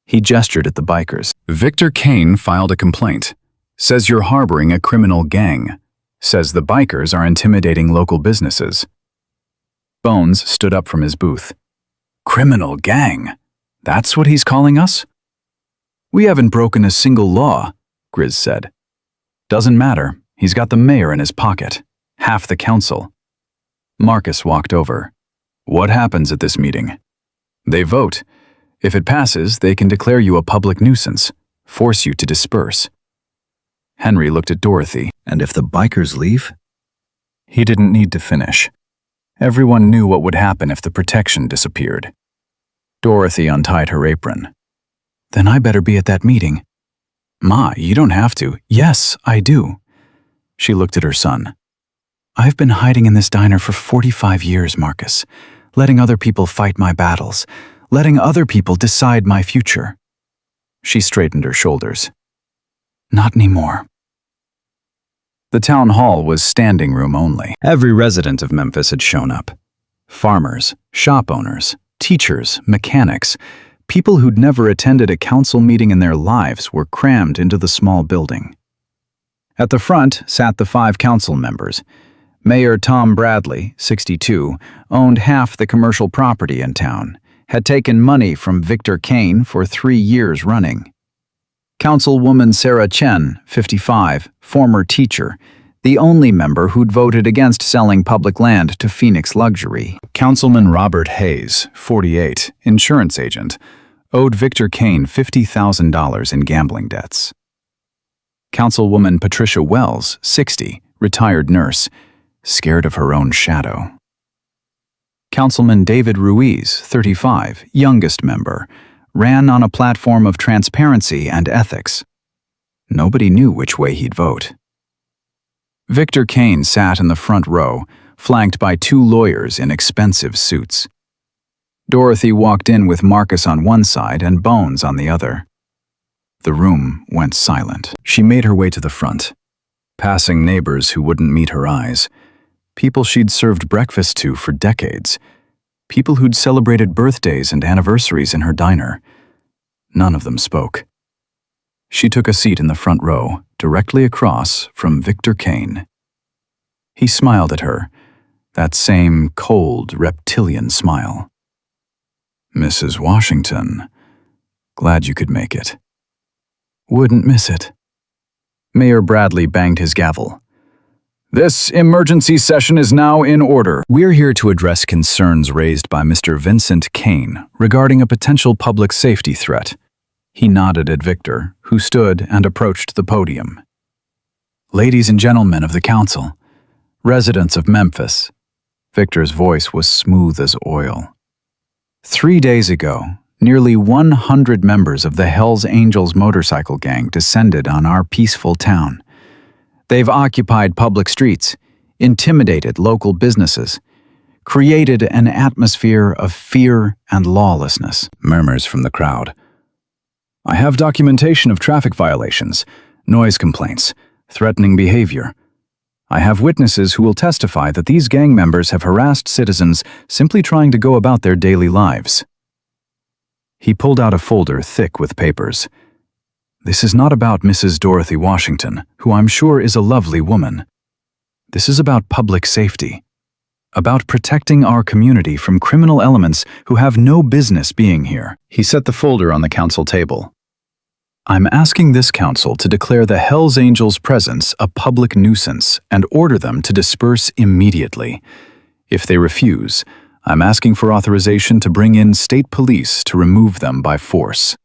He gestured at the bikers. "Victor Kane filed a complaint. Says you're harboring a criminal gang. Says the bikers are intimidating local businesses." Bones stood up from his booth. "Criminal gang? That's what he's calling us?" "We haven't broken a single law," Grizz said. "Doesn't matter. He's got the mayor in his pocket. Half the council." Marcus walked over. "What happens at this meeting?" "They vote. If it passes, they can declare you a public nuisance, force you to disperse." Henry looked at Dorothy. "And if the bikers leave?" He didn't need to finish. Everyone knew what would happen if the protection disappeared. Dorothy untied her apron. "Then I better be at that meeting." "Ma, you don't have to." "Yes, I do." She looked at her son. "I've been hiding in this diner for 45 years, Marcus, letting other people fight my battles, letting other people decide my future." She straightened her shoulders. "Not anymore." The town hall was standing room only. Every resident of Memphis had shown up. Farmers, shop owners, teachers, mechanics, people who'd never attended a council meeting in their lives were crammed into the small building. At the front sat the 5 council members. Mayor Tom Bradley, 62, owned half the commercial property in town, had taken money from Victor Kane for 3 years running. Councilwoman Sarah Chen, 55, former teacher, the only member who'd voted against selling public land to Phoenix Luxury. Councilman Robert Hayes, 48, insurance agent, owed Victor Kane $50,000 in gambling debts. Councilwoman Patricia Wells, 60, retired nurse, scared of her own shadow. Councilman David Ruiz, 35, youngest member, ran on a platform of transparency and ethics. Nobody knew which way he'd vote. Victor Kane sat in the front row, flanked by two lawyers in expensive suits. Dorothy walked in with Marcus on one side and Bones on the other. The room went silent. She made her way to the front, passing neighbors who wouldn't meet her eyes, people she'd served breakfast to for decades, people who'd celebrated birthdays and anniversaries in her diner. None of them spoke. She took a seat in the front row, directly across from Victor Kane. He smiled at her, that same cold, reptilian smile. "Mrs. Washington, glad you could make it. Wouldn't miss it." Mayor Bradley banged his gavel. "This emergency session is now in order. We're here to address concerns raised by Mr. Vincent Kane regarding a potential public safety threat." He nodded at Victor, who stood and approached the podium. "Ladies and gentlemen of the council, residents of Memphis." Victor's voice was smooth as oil. 3 days ago, nearly 100 members of the Hells Angels motorcycle gang descended on our peaceful town. They've occupied public streets, intimidated local businesses, created an atmosphere of fear and lawlessness. Murmurs from the crowd. "I have documentation of traffic violations, noise complaints, threatening behavior. I have witnesses who will testify that these gang members have harassed citizens simply trying to go about their daily lives." He pulled out a folder thick with papers. "This is not about Mrs. Dorothy Washington, who I'm sure is a lovely woman. This is about public safety, about protecting our community from criminal elements who have no business being here." He set the folder on the council table. "I'm asking this council to declare the Hells Angels' presence a public nuisance and order them to disperse immediately. If they refuse, I'm asking for authorization to bring in state police to remove them by force."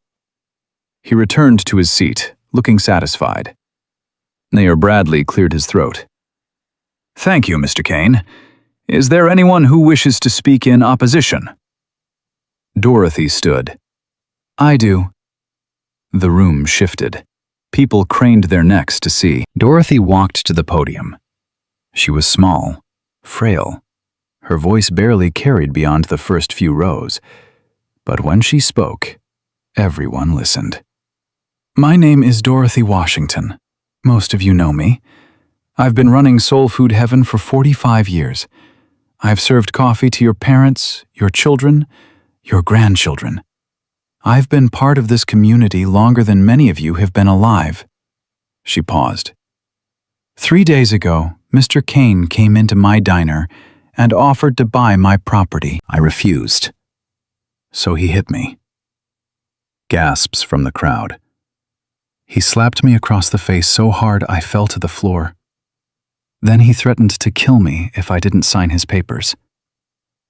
He returned to his seat, looking satisfied. Mayor Bradley cleared his throat. "Thank you, Mr. Kane. Is there anyone who wishes to speak in opposition?" Dorothy stood. "I do." The room shifted. People craned their necks to see. Dorothy walked to the podium. She was small, frail. Her voice barely carried beyond the first few rows. But when she spoke, everyone listened. "My name is Dorothy Washington. Most of you know me. I've been running Soul Food Heaven for 45 years. I've served coffee to your parents, your children, your grandchildren. I've been part of this community longer than many of you have been alive." She paused. 3 days ago, Mr. Kane came into my diner and offered to buy my property. I refused. So he hit me. Gasps from the crowd. He slapped me across the face so hard I fell to the floor. Then he threatened to kill me if I didn't sign his papers.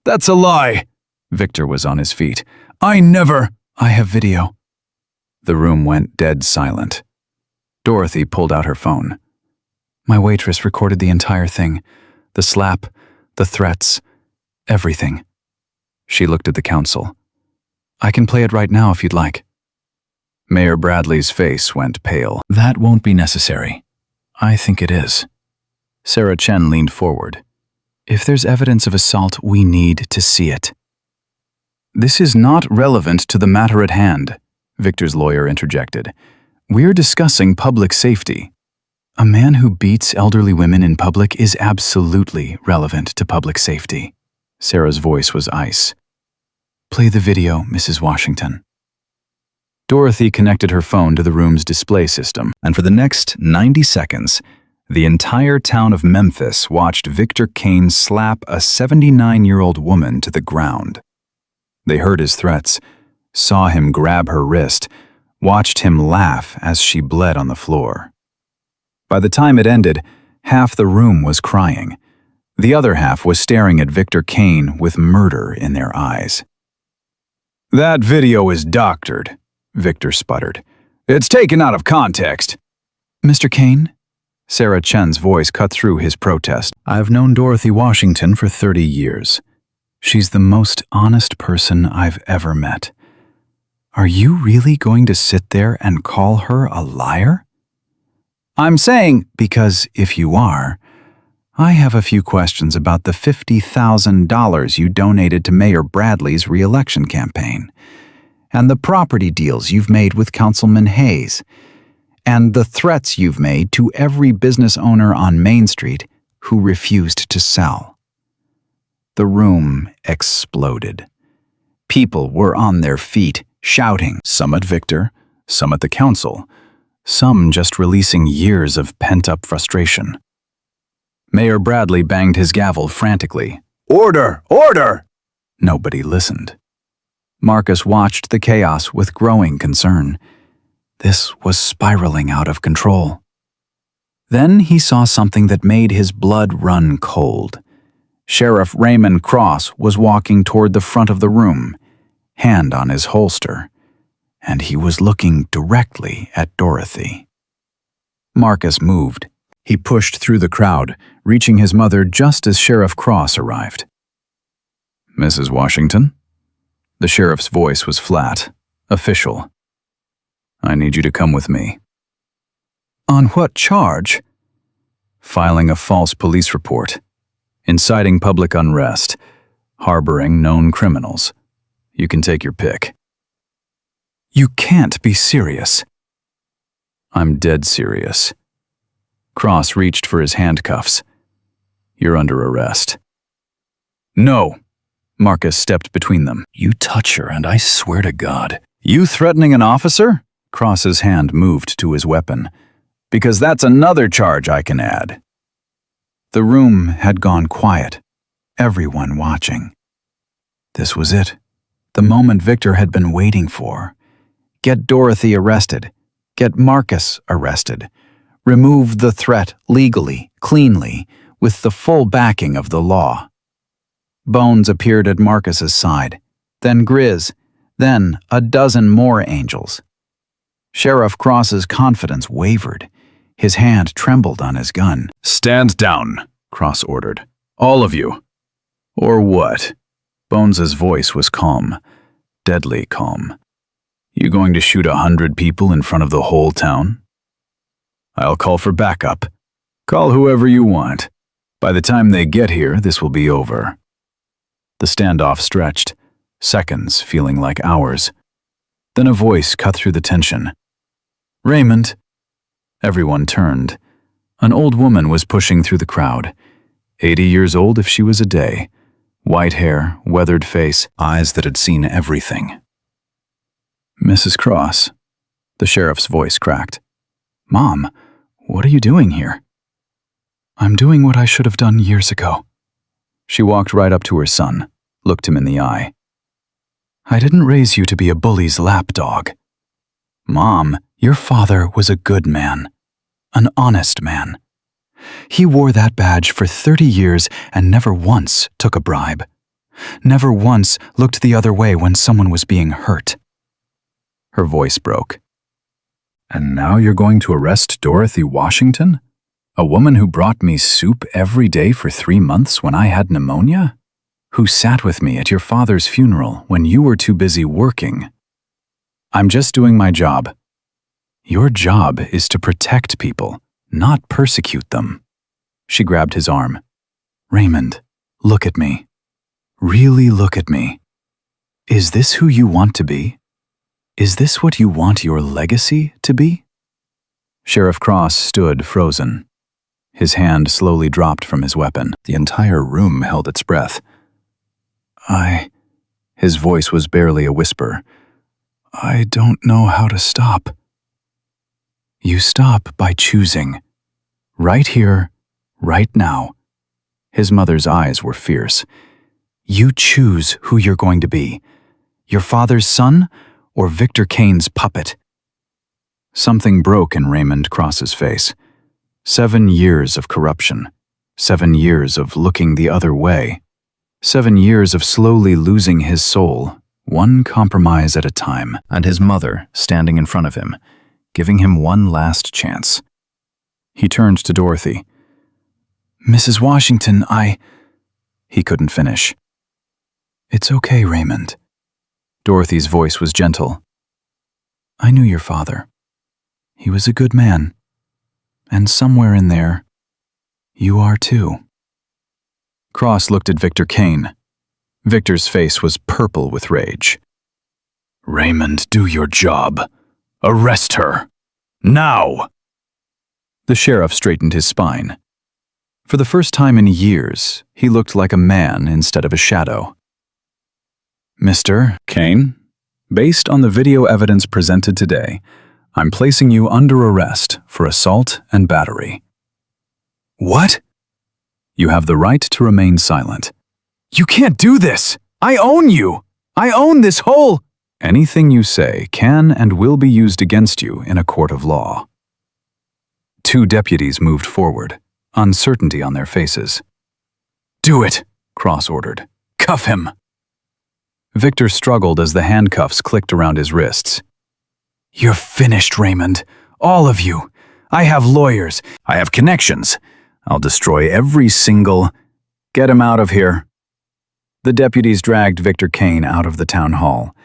"That's a lie!" Victor was on his feet. "I never—" "I have video." The room went dead silent. Dorothy pulled out her phone. My waitress recorded the entire thing. The slap, the threats, everything. She looked at the council. "I can play it right now if you'd like." Mayor Bradley's face went pale. "That won't be necessary. I think it is." Sarah Chen leaned forward. "If there's evidence of assault, we need to see it." "This is not relevant to the matter at hand," Victor's lawyer interjected. "We're discussing public safety." "A man who beats elderly women in public is absolutely relevant to public safety." Sarah's voice was ice. "Play the video, Mrs. Washington." Dorothy connected her phone to the room's display system, and for the next 90 seconds, the entire town of Memphis watched Victor Kane slap a 79-year-old woman to the ground. They heard his threats, saw him grab her wrist, watched him laugh as she bled on the floor. By the time it ended, half the room was crying. The other half was staring at Victor Kane with murder in their eyes. That video is doctored, Victor sputtered. It's taken out of context. Mr. Kane? Sarah Chen's voice cut through his protest. I've known Dorothy Washington for 30 years. She's the most honest person I've ever met. Are you really going to sit there and call her a liar? I'm saying, because if you are, I have a few questions about the $50,000 you donated to Mayor Bradley's re-election campaign, and the property deals you've made with Councilman Hayes, and the threats you've made to every business owner on Main Street who refused to sell. The room exploded. People were on their feet, shouting, some at Victor, some at the council, some just releasing years of pent-up frustration. Mayor Bradley banged his gavel frantically. Order! Order! Nobody listened. Marcus watched the chaos with growing concern. This was spiraling out of control. Then he saw something that made his blood run cold. Sheriff Raymond Cross was walking toward the front of the room, hand on his holster, and he was looking directly at Dorothy. Marcus moved. He pushed through the crowd, reaching his mother just as Sheriff Cross arrived. Mrs. Washington? The sheriff's voice was flat, official. I need you to come with me. On what charge? Filing a false police report, inciting public unrest, harboring known criminals. You can take your pick. You can't be serious. I'm dead serious. Cross reached for his handcuffs. You're under arrest. No! Marcus stepped between them. You touch her, and I swear to God. You threatening an officer? Cross's hand moved to his weapon. Because that's another charge I can add. The room had gone quiet, everyone watching. This was it, the moment Victor had been waiting for. Get Dorothy arrested. Get Marcus arrested. Remove the threat legally, cleanly, with the full backing of the law. Bones appeared at Marcus's side, then Grizz, then a dozen more angels. Sheriff Cross's confidence wavered. His hand trembled on his gun. Stand down, Cross ordered. All of you. Or what? Bones's voice was calm, deadly calm. You going to shoot 100 people in front of the whole town? I'll call for backup. Call whoever you want. By the time they get here, this will be over. The standoff stretched, seconds feeling like hours. Then a voice cut through the tension. Raymond. Everyone turned. An old woman was pushing through the crowd. 80 years old if she was a day. White hair, weathered face, eyes that had seen everything. Mrs. Cross. The sheriff's voice cracked. Mom, what are you doing here? I'm doing what I should have done years ago. She walked right up to her son, looked him in the eye. I didn't raise you to be a bully's lapdog. Mom, your father was a good man, an honest man. He wore that badge for 30 years and never once took a bribe. Never once looked the other way when someone was being hurt. Her voice broke. And now you're going to arrest Dorothy Washington? A woman who brought me soup every day for 3 months when I had pneumonia? Who sat with me at your father's funeral when you were too busy working? I'm just doing my job. Your job is to protect people, not persecute them. She grabbed his arm. Raymond, look at me. Really look at me. Is this who you want to be? Is this what you want your legacy to be? Sheriff Cross stood frozen. His hand slowly dropped from his weapon. The entire room held its breath. His voice was barely a whisper. I don't know how to stop. You stop by choosing. Right here, right now. His mother's eyes were fierce. You choose who you're going to be. Your father's son or Victor Kane's puppet. Something broke in Raymond Cross's face. 7 years of corruption. 7 years of looking the other way. 7 years of slowly losing his soul, one compromise at a time, and his mother standing in front of him, giving him one last chance. He turned to Dorothy. "Mrs. Washington, He couldn't finish. "It's okay, Raymond." Dorothy's voice was gentle. "I knew your father. He was a good man. And somewhere in there, you are too." Cross looked at Victor Kane. Victor's face was purple with rage. "Raymond, do your job. Arrest her. Now!" The sheriff straightened his spine. For the first time in years, he looked like a man instead of a shadow. "Mr. Kane, based on the video evidence presented today, I'm placing you under arrest for assault and battery." "What?" "You have the right to remain silent." "You can't do this! I own you! I own this whole—" "Anything you say can and will be used against you in a court of law." Two deputies moved forward, uncertainty on their faces. "Do it," Cross ordered. "Cuff him." Victor struggled as the handcuffs clicked around his wrists. "You're finished, Raymond. All of you. I have lawyers. I have connections. I'll destroy every single—" "Get him out of here." The deputies dragged Victor Kane out of the town hall.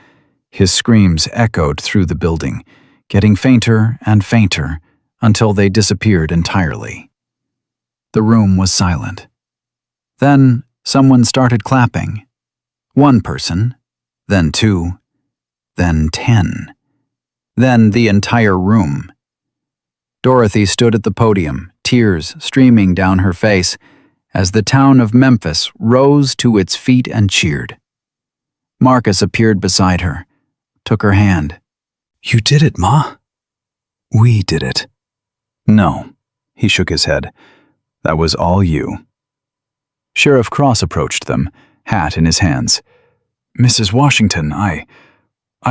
His screams echoed through the building, getting fainter and fainter until they disappeared entirely. The room was silent. Then someone started clapping. One person, then two, then 10. Then the entire room. Dorothy stood at the podium, tears streaming down her face, as the town of Memphis rose to its feet and cheered. Marcus appeared beside her, took her hand. "You did it, Ma." "We did it." "No," he shook his head. "That was all you." Sheriff Cross approached them, hat in his hands. "Mrs. Washington, I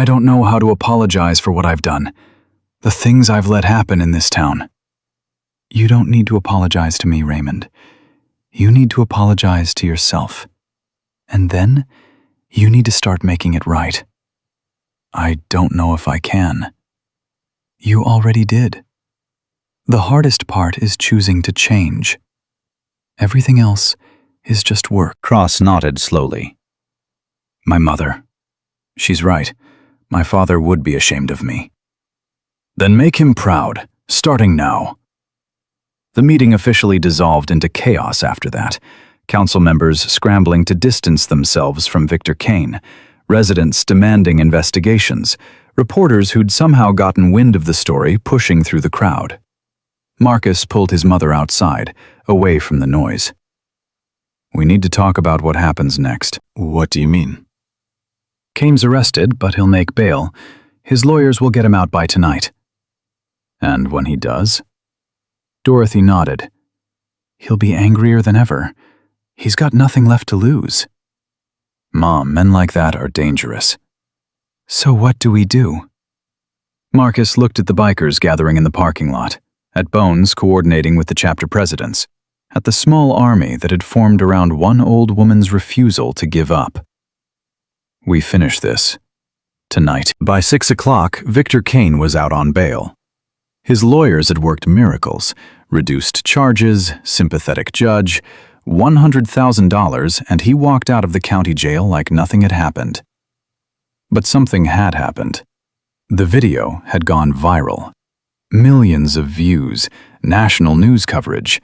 don't know how to apologize for what I've done. The things I've let happen in this town." "You don't need to apologize to me, Raymond. You need to apologize to yourself. And then, you need to start making it right." "I don't know if I can." "You already did. The hardest part is choosing to change. Everything else is just work." Cross nodded slowly. "My mother. She's right. My father would be ashamed of me." "Then make him proud, starting now." The meeting officially dissolved into chaos after that, council members scrambling to distance themselves from Victor Kane, residents demanding investigations, reporters who'd somehow gotten wind of the story pushing through the crowd. Marcus pulled his mother outside, away from the noise. "We need to talk about what happens next." "What do you mean?" "Kane's arrested, but he'll make bail. His lawyers will get him out by tonight." "And when he does?" Dorothy nodded. "He'll be angrier than ever. He's got nothing left to lose." "Mom, men like that are dangerous." "So what do we do?" Marcus looked at the bikers gathering in the parking lot, at Bones coordinating with the chapter presidents, at the small army that had formed around one old woman's refusal to give up. "We finish this. Tonight." By 6 o'clock, Victor Kane was out on bail. His lawyers had worked miracles, reduced charges, sympathetic judge, $100,000, and he walked out of the county jail like nothing had happened. But something had happened. The video had gone viral. Millions of views, national news coverage.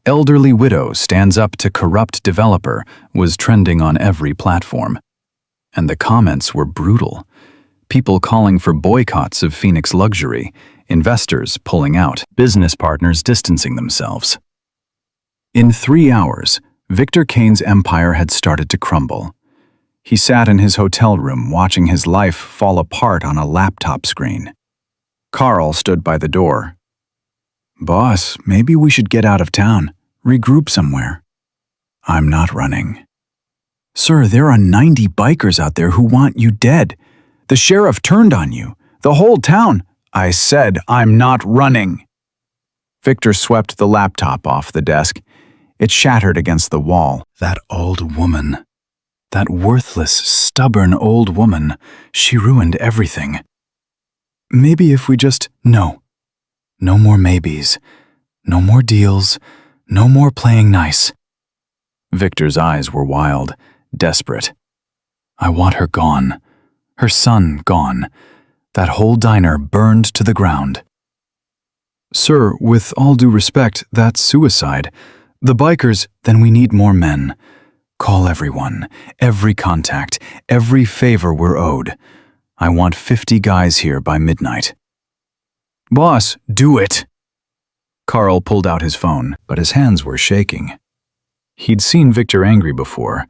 "Elderly widow stands up to corrupt developer" was trending on every platform. And the comments were brutal. People calling for boycotts of Phoenix luxury, investors pulling out, business partners distancing themselves. In 3 hours, Victor Kane's empire had started to crumble. He sat in his hotel room watching his life fall apart on a laptop screen. Carl stood by the door. "Boss, maybe we should get out of town, regroup somewhere." "I'm not running." "Sir, there are 90 bikers out there who want you dead. The sheriff turned on you. The whole town—" "I said I'm not running." Victor swept the laptop off the desk. It shattered against the wall. That old woman. That worthless, stubborn old woman, she ruined everything. Maybe if we just... No. No more maybes. No more deals. No more playing nice. Victor's eyes were wild, desperate. I want her gone. Her son gone. That whole diner burned to the ground. Sir, with all due respect, that's suicide. The bikers, then we need more men. Call everyone, every contact, every favor we're owed. I want 50 guys here by midnight. Boss, do it! Carl pulled out his phone, but his hands were shaking. He'd seen Victor angry before.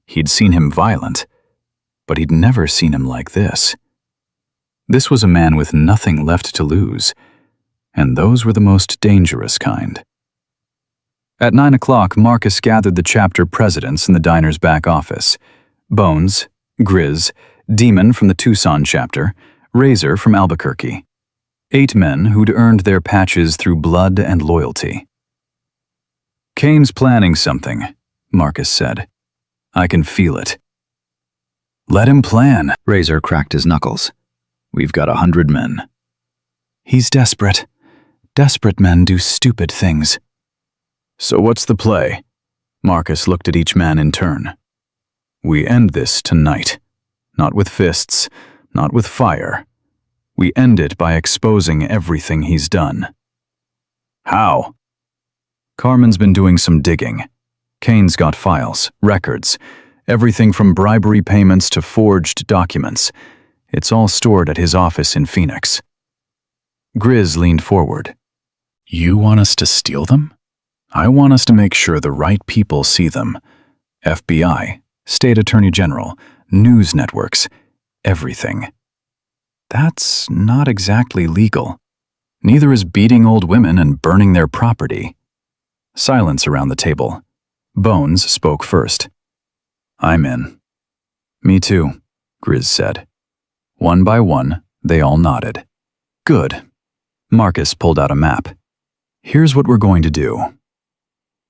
He'd seen him violent. But he'd never seen him like this. This was a man with nothing left to lose, and those were the most dangerous kind. At 9 o'clock, Marcus gathered the chapter presidents in the diner's back office. Bones, Grizz, Demon from the Tucson chapter, Razor from Albuquerque. 8 men who'd earned their patches through blood and loyalty. Kane's planning something, Marcus said. I can feel it. Let him plan, Razor cracked his knuckles. We've got 100 men. He's desperate. Desperate men do stupid things. So what's the play? Marcus looked at each man in turn. We end this tonight. Not with fists, not with fire. We end it by exposing everything he's done. How? Carmen's been doing some digging. Kane's got files, records, everything from bribery payments to forged documents. It's all stored at his office in Phoenix. Grizz leaned forward. You want us to steal them? I want us to make sure the right people see them. FBI, State Attorney General, news networks, everything. That's not exactly legal. Neither is beating old women and burning their property. Silence around the table. Bones spoke first. I'm in. Me too, Grizz said. One by one, they all nodded. Good. Marcus pulled out a map. Here's what we're going to do.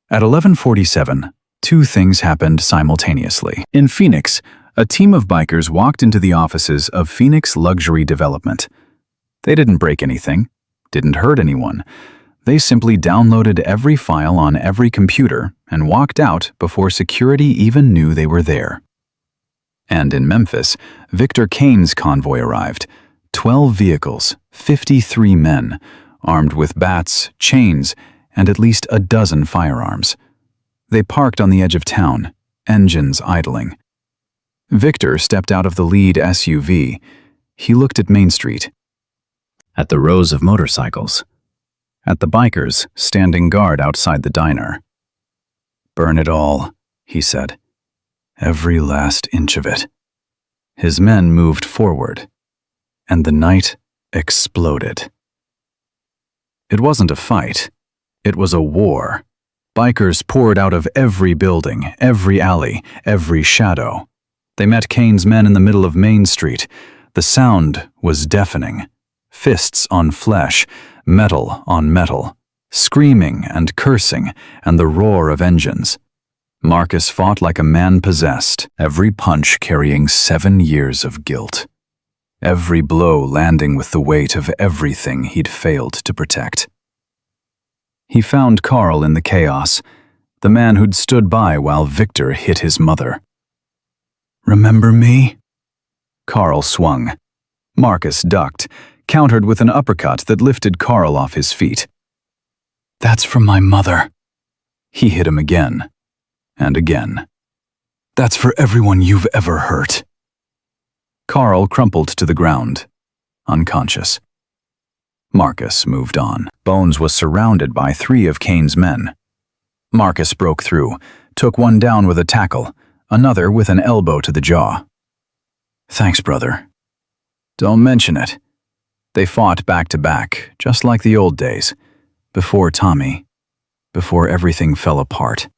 At 11:47, 2 things happened simultaneously. In Phoenix, a team of bikers walked into the offices of Phoenix Luxury Development. They didn't break anything, didn't hurt anyone. They simply downloaded every file on every computer and walked out before security even knew they were there. And in Memphis, Victor Kane's convoy arrived. 12 vehicles, 53 men, armed with bats, chains, and at least a dozen firearms. They parked on the edge of town, engines idling. Victor stepped out of the lead SUV. He looked at Main Street. At the rows of motorcycles. At the bikers standing guard outside the diner. Burn it all, he said. Every last inch of it. His men moved forward, and the night exploded. It wasn't a fight. It was a war. Bikers poured out of every building, every alley, every shadow. They met Kane's men in the middle of Main Street. The sound was deafening. Fists on flesh, metal on metal, screaming and cursing, and the roar of engines. Marcus fought like a man possessed, every punch carrying 7 years of guilt. Every blow landing with the weight of everything he'd failed to protect. He found Carl in the chaos, the man who'd stood by while Victor hit his mother. Remember me? Carl swung. Marcus ducked, countered with an uppercut that lifted Carl off his feet. That's from my mother. He hit him again, and again. That's for everyone you've ever hurt. Carl crumpled to the ground, unconscious. Marcus moved on. Bones was surrounded by 3 of Kane's men. Marcus broke through, took one down with a tackle, another with an elbow to the jaw. Thanks, brother. Don't mention it. They fought back to back, just like the old days, before Tommy, before everything fell apart.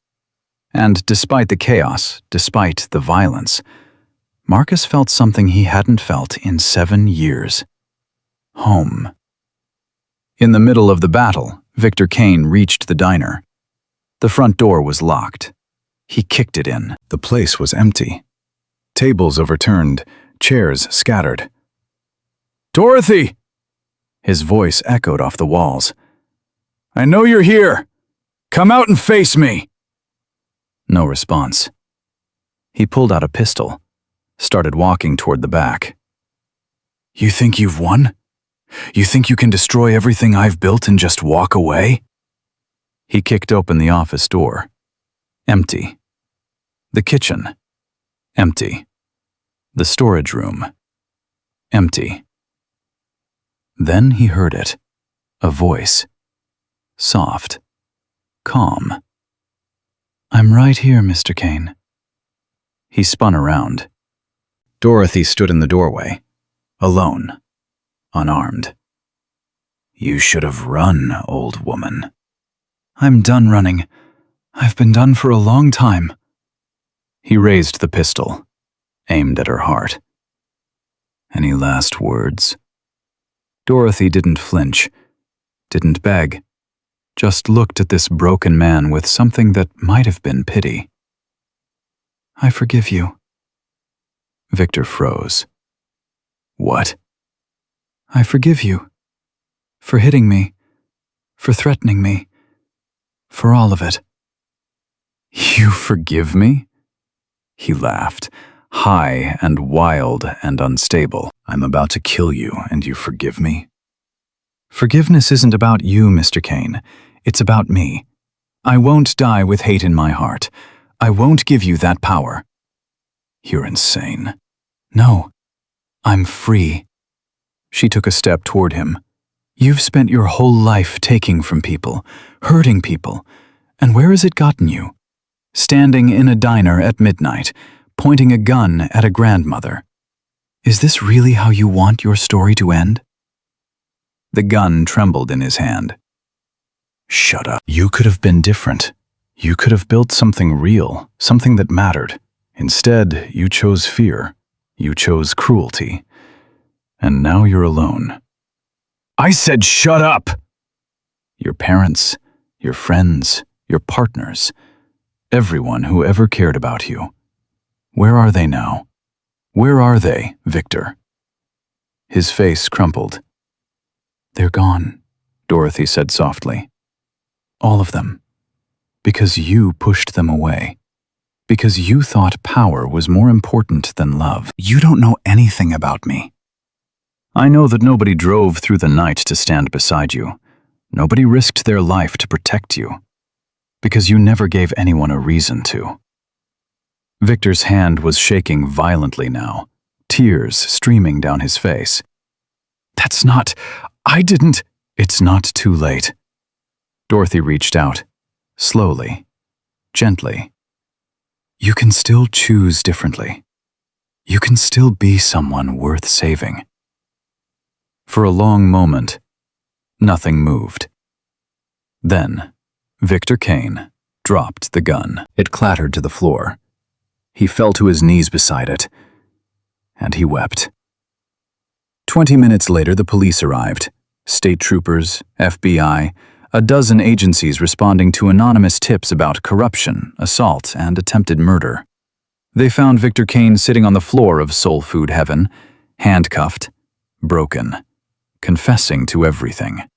And despite the chaos, despite the violence, Marcus felt something he hadn't felt in 7 years. Home. In the middle of the battle, Victor Kane reached the diner. The front door was locked. He kicked it in. The place was empty. Tables overturned, chairs scattered. "Dorothy!" His voice echoed off the walls. "I know you're here! Come out and face me!" No response. He pulled out a pistol, started walking toward the back. "You think you've won? You think you can destroy everything I've built and just walk away?" He kicked open the office door. Empty. The kitchen. Empty. The storage room. Empty. Then he heard it. A voice. Soft. Calm. "I'm right here, Mr. Kane." He spun around. Dorothy stood in the doorway, alone, unarmed. "You should have run, old woman." "I'm done running. I've been done for a long time." He raised the pistol, aimed at her heart. "Any last words?" Dorothy didn't flinch, didn't beg, just looked at this broken man with something that might have been pity. "I forgive you." Victor froze. "What?" "I forgive you. For hitting me. For threatening me. For all of it." "You forgive me?" He laughed, high and wild and unstable. "I'm about to kill you, and you forgive me?" "Forgiveness isn't about you, Mr. Kane. It's about me. I won't die with hate in my heart. I won't give you that power." "You're insane." "No, I'm free." She took a step toward him. "You've spent your whole life taking from people, hurting people, and where has it gotten you? Standing in a diner at midnight, pointing a gun at a grandmother. Is this really how you want your story to end?" The gun trembled in his hand. "Shut up. You could have been different. You could have built something real, something that mattered. Instead, you chose fear. You chose cruelty. And now you're alone." "I said shut up!" Your parents, your friends, your partners, everyone who ever cared about you. Where are they now? Where are they, Victor? His face crumpled. "They're gone," Dorothy said softly. "All of them. Because you pushed them away. Because you thought power was more important than love. You don't know anything about me. I know that nobody drove through the night to stand beside you. Nobody risked their life to protect you. Because you never gave anyone a reason to." Victor's hand was shaking violently now, tears streaming down his face. "That's not... I didn't..." "It's not too late." Dorothy reached out, slowly, gently. "You can still choose differently. You can still be someone worth saving." For a long moment, nothing moved. Then, Victor Kane dropped the gun. It clattered to the floor. He fell to his knees beside it, and he wept. 20 minutes later, the police arrived. State troopers, FBI, a dozen agencies responding to anonymous tips about corruption, assault, and attempted murder. They found Victor Kane sitting on the floor of Soul Food Heaven, handcuffed, broken, confessing to everything.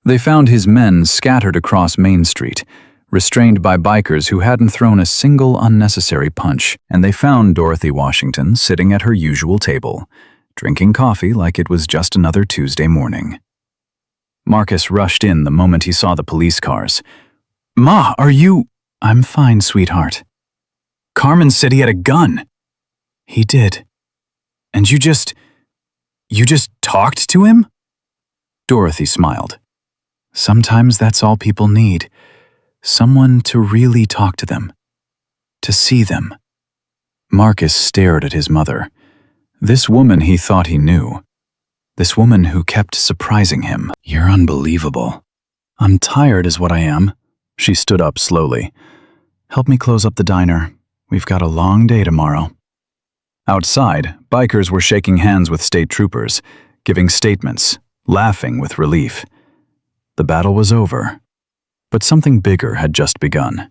They found his men scattered across Main Street, restrained by bikers who hadn't thrown a single unnecessary punch, and they found Dorothy Washington sitting at her usual table, drinking coffee like it was just another Tuesday morning. Marcus rushed in the moment he saw the police cars. "Ma, are you—" "I'm fine, sweetheart." "Carmen said he had a gun." "He did." "And you just talked to him?" Dorothy smiled. "Sometimes that's all people need. Someone to really talk to them. To see them." Marcus stared at his mother. This woman he thought he knew. This woman who kept surprising him. "You're unbelievable." "I'm tired is what I am." She stood up slowly. "Help me close up the diner. We've got a long day tomorrow." Outside, bikers were shaking hands with state troopers, giving statements, laughing with relief. The battle was over, but something bigger had just begun.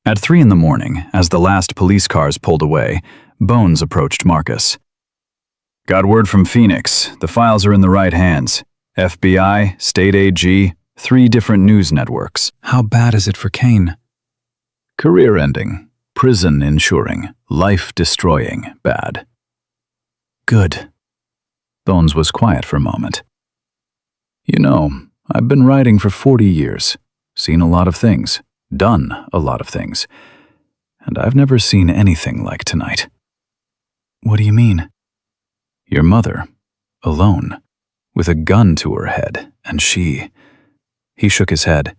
At 3 in the morning, as the last police cars pulled away, Bones approached Marcus. Got word from Phoenix. The files are in the right hands. FBI, State AG, 3 different news networks. How bad is it for Kane? Career-ending, prison-insuring, life-destroying bad. Good. Bones was quiet for a moment. You know, I've been writing for 40 years, seen a lot of things, done a lot of things, and I've never seen anything like tonight. What do you mean? Your mother, alone, with a gun to her head, and she... He shook his head.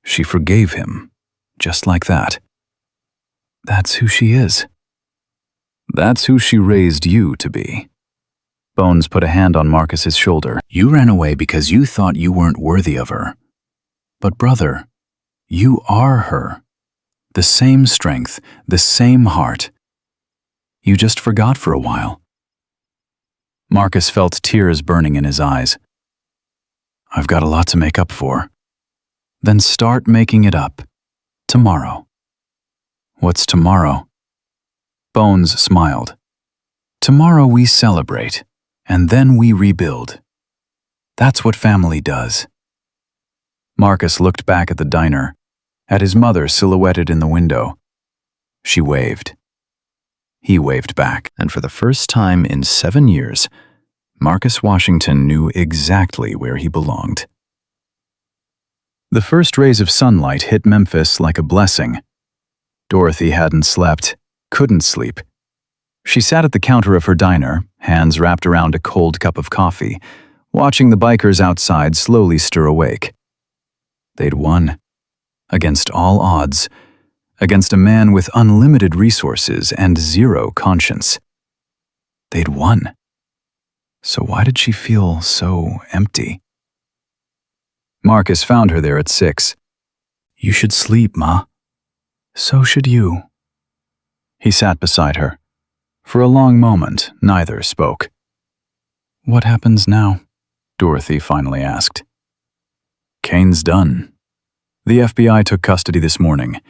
She forgave him, just like that. That's who she is. That's who she raised you to be. Bones put a hand on Marcus's shoulder. You ran away because you thought you weren't worthy of her. But brother, you are her. The same strength, the same heart. You just forgot for a while. Marcus felt tears burning in his eyes. I've got a lot to make up for. Then start making it up. Tomorrow. What's tomorrow? Bones smiled. Tomorrow we celebrate, and then we rebuild. That's what family does. Marcus looked back at the diner, at his mother silhouetted in the window. She waved. He waved back, and for the first time in 7 years, Marcus Washington knew exactly where he belonged. The first rays of sunlight hit Memphis like a blessing. Dorothy hadn't slept, couldn't sleep. She sat at the counter of her diner, hands wrapped around a cold cup of coffee, watching the bikers outside slowly stir awake. They'd won. Against all odds. Against a man with unlimited resources and zero conscience. They'd won. So why did she feel so empty? Marcus found her there at 6. You should sleep, Ma. So should you. He sat beside her. For a long moment, neither spoke. What happens now? Dorothy finally asked. Kane's done. The FBI took custody this morning.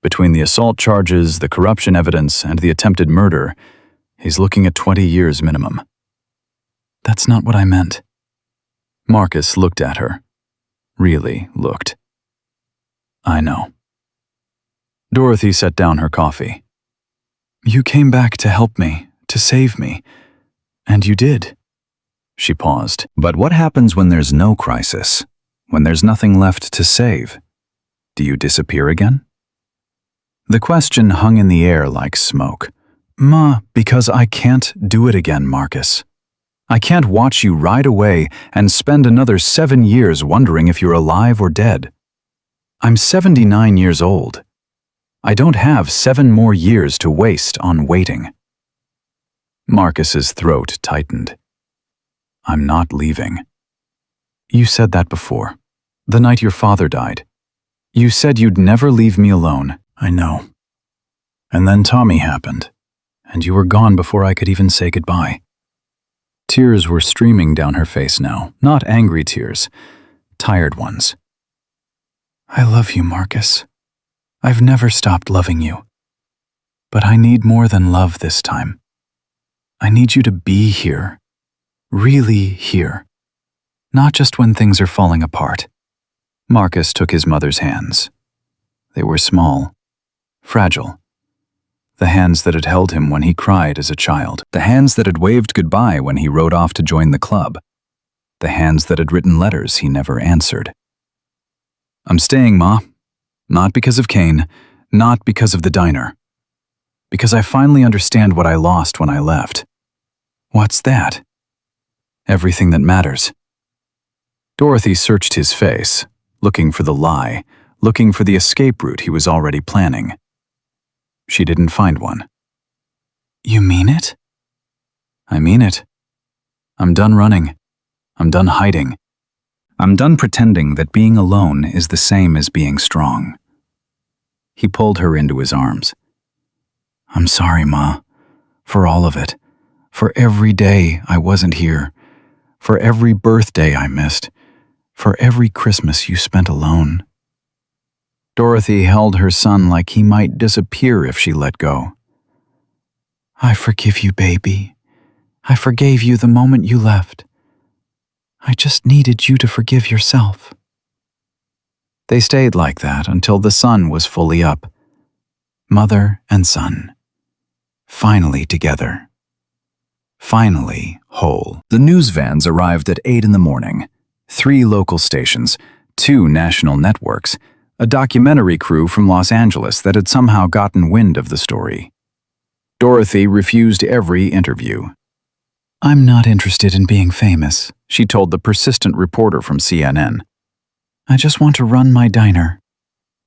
Between the assault charges, the corruption evidence, and the attempted murder, he's looking at 20 years minimum. That's not what I meant. Marcus looked at her. Really looked. I know. Dorothy set down her coffee. You came back to help me, to save me. And you did. She paused. But what happens when there's no crisis? When there's nothing left to save? Do you disappear again? The question hung in the air like smoke. Ma, because I can't do it again, Marcus. I can't watch you ride away and spend another 7 years wondering if you're alive or dead. I'm 79 years old. I don't have 7 more years to waste on waiting. Marcus's throat tightened. I'm not leaving. You said that before, the night your father died. You said you'd never leave me alone. I know. And then Tommy happened, and you were gone before I could even say goodbye. Tears were streaming down her face now, not angry tears, tired ones. I love you, Marcus. I've never stopped loving you. But I need more than love this time. I need you to be here. Really here. Not just when things are falling apart. Marcus took his mother's hands. They were small, fragile. The hands that had held him when he cried as a child. The hands that had waved goodbye when he rode off to join the club. The hands that had written letters he never answered. I'm staying, Ma. Not because of Kane, not because of the diner. Because I finally understand what I lost when I left. What's that? Everything that matters. Dorothy searched his face, looking for the lie, looking for the escape route he was already planning. She didn't find one. You mean it? I mean it. I'm done running. I'm done hiding. I'm done pretending that being alone is the same as being strong. He pulled her into his arms. I'm sorry, Ma, for all of it, for every day I wasn't here, for every birthday I missed, for every Christmas you spent alone. Dorothy held her son like he might disappear if she let go. I forgive you, baby. I forgave you the moment you left. I just needed you to forgive yourself. They stayed like that until the sun was fully up. Mother and son. Finally together. Finally whole. The news vans arrived at 8 in the morning. 3 local stations, 2 national networks, a documentary crew from Los Angeles that had somehow gotten wind of the story. Dorothy refused every interview. I'm not interested in being famous, she told the persistent reporter from CNN. I just want to run my diner.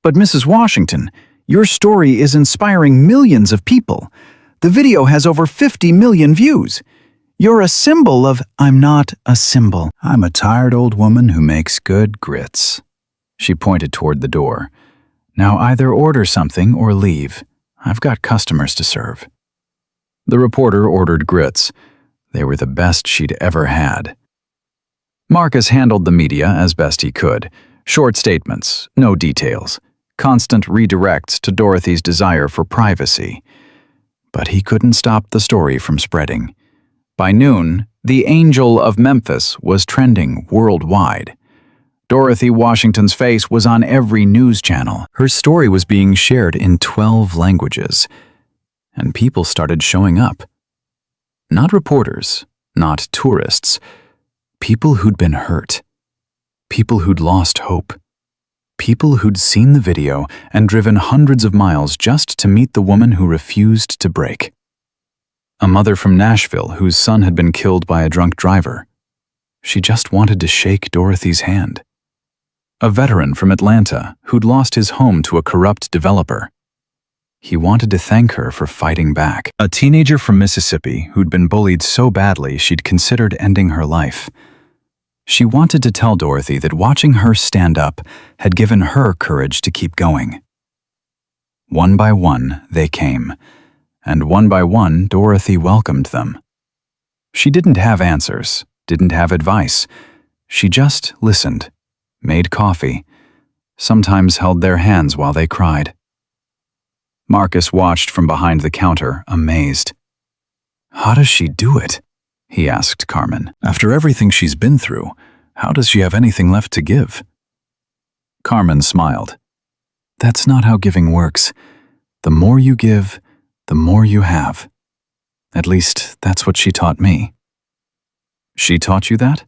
But Mrs. Washington, your story is inspiring millions of people. The video has over 50 million views. You're a symbol of... I'm not a symbol. I'm a tired old woman who makes good grits. She pointed toward the door. Now either order something or leave. I've got customers to serve. The reporter ordered grits. They were the best she'd ever had. Marcus handled the media as best he could. Short statements, no details, constant redirects to Dorothy's desire for privacy. But he couldn't stop the story from spreading. By noon, the Angel of Memphis was trending worldwide. Dorothy Washington's face was on every news channel. Her story was being shared in 12 languages. And people started showing up. Not reporters, not tourists. People who'd been hurt. People who'd lost hope. People who'd seen the video and driven hundreds of miles just to meet the woman who refused to break. A mother from Nashville whose son had been killed by a drunk driver. She just wanted to shake Dorothy's hand. A veteran from Atlanta who'd lost his home to a corrupt developer. He wanted to thank her for fighting back. A teenager from Mississippi who'd been bullied so badly she'd considered ending her life. She wanted to tell Dorothy that watching her stand up had given her courage to keep going. One by one, they came, and one by one, Dorothy welcomed them. She didn't have answers, didn't have advice. She just listened, made coffee, sometimes held their hands while they cried. Marcus watched from behind the counter, amazed. How does she do it? He asked Carmen. After everything she's been through, how does she have anything left to give? Carmen smiled. That's not how giving works. The more you give, the more you have. At least, that's what she taught me. She taught you that?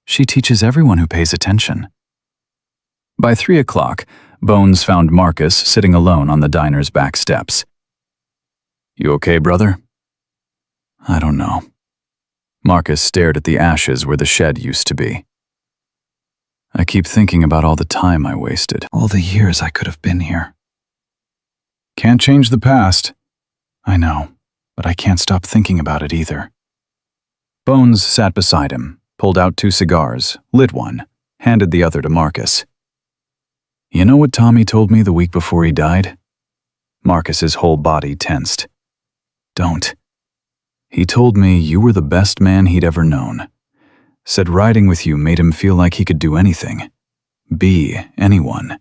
She teaches everyone who pays attention. By 3 o'clock, Bones found Marcus sitting alone on the diner's back steps. You okay, brother? I don't know. Marcus stared at the ashes where the shed used to be. I keep thinking about all the time I wasted, all the years I could have been here. Can't change the past. I know, but I can't stop thinking about it either. Bones sat beside him, pulled out 2 cigars, lit one, handed the other to Marcus. You know what Tommy told me the week before he died? Marcus's whole body tensed. Don't. He told me you were the best man he'd ever known. Said riding with you made him feel like he could do anything. Be anyone.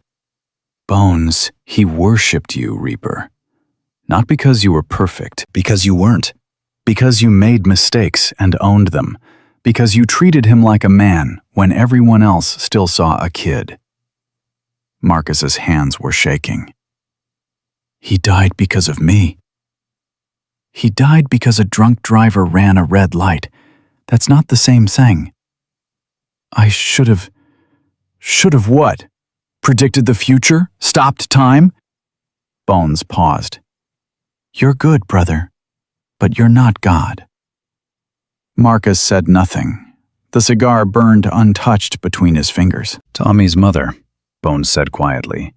Bones, he worshipped you, Reaper. Not because you were perfect, because you weren't. Because you made mistakes and owned them. Because you treated him like a man when everyone else still saw a kid. Marcus's hands were shaking. He died because of me. He died because a drunk driver ran a red light. That's not the same thing. I should have what? Predicted the future? Stopped time? Bones paused. You're good, brother, but you're not God. Marcus said nothing. The cigar burned untouched between his fingers. Tommy's mother, Bones said quietly.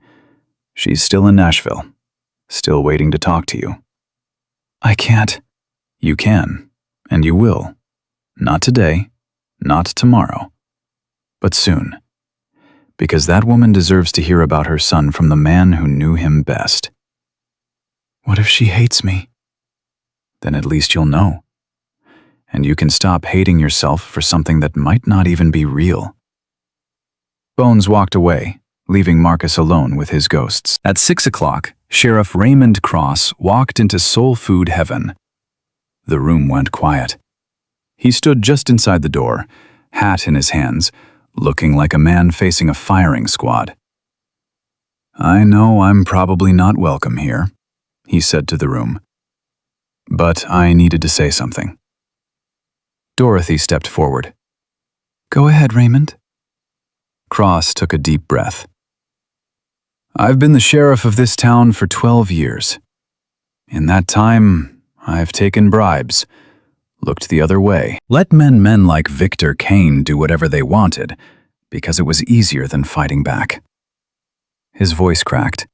She's still in Nashville, still waiting to talk to you. I can't. You can, and you will. Not today, not tomorrow, but soon. Because that woman deserves to hear about her son from the man who knew him best. What if she hates me? Then at least you'll know. And you can stop hating yourself for something that might not even be real. Bones walked away, leaving Marcus alone with his ghosts. At 6 o'clock, Sheriff Raymond Cross walked into soul food heaven. The room went quiet. He stood just inside the door, hat in his hands, looking like a man facing a firing squad. "I know I'm probably not welcome here," he said to the room. "But I needed to say something." Dorothy stepped forward. "Go ahead, Raymond." Cross took a deep breath. "I've been the sheriff of this town for 12 years. In that time, I've taken bribes, looked the other way, let men like Victor Kane do whatever they wanted, because it was easier than fighting back." His voice cracked.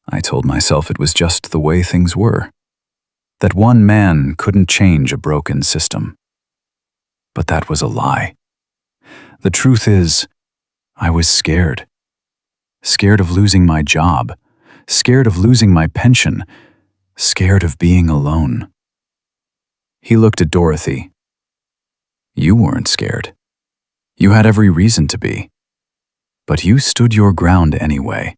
"I told myself it was just the way things were, that one man couldn't change a broken system. But that was a lie. The truth is, I was scared. Scared of losing my job, scared of losing my pension, scared of being alone." He looked at Dorothy. "You weren't scared. You had every reason to be. But you stood your ground anyway,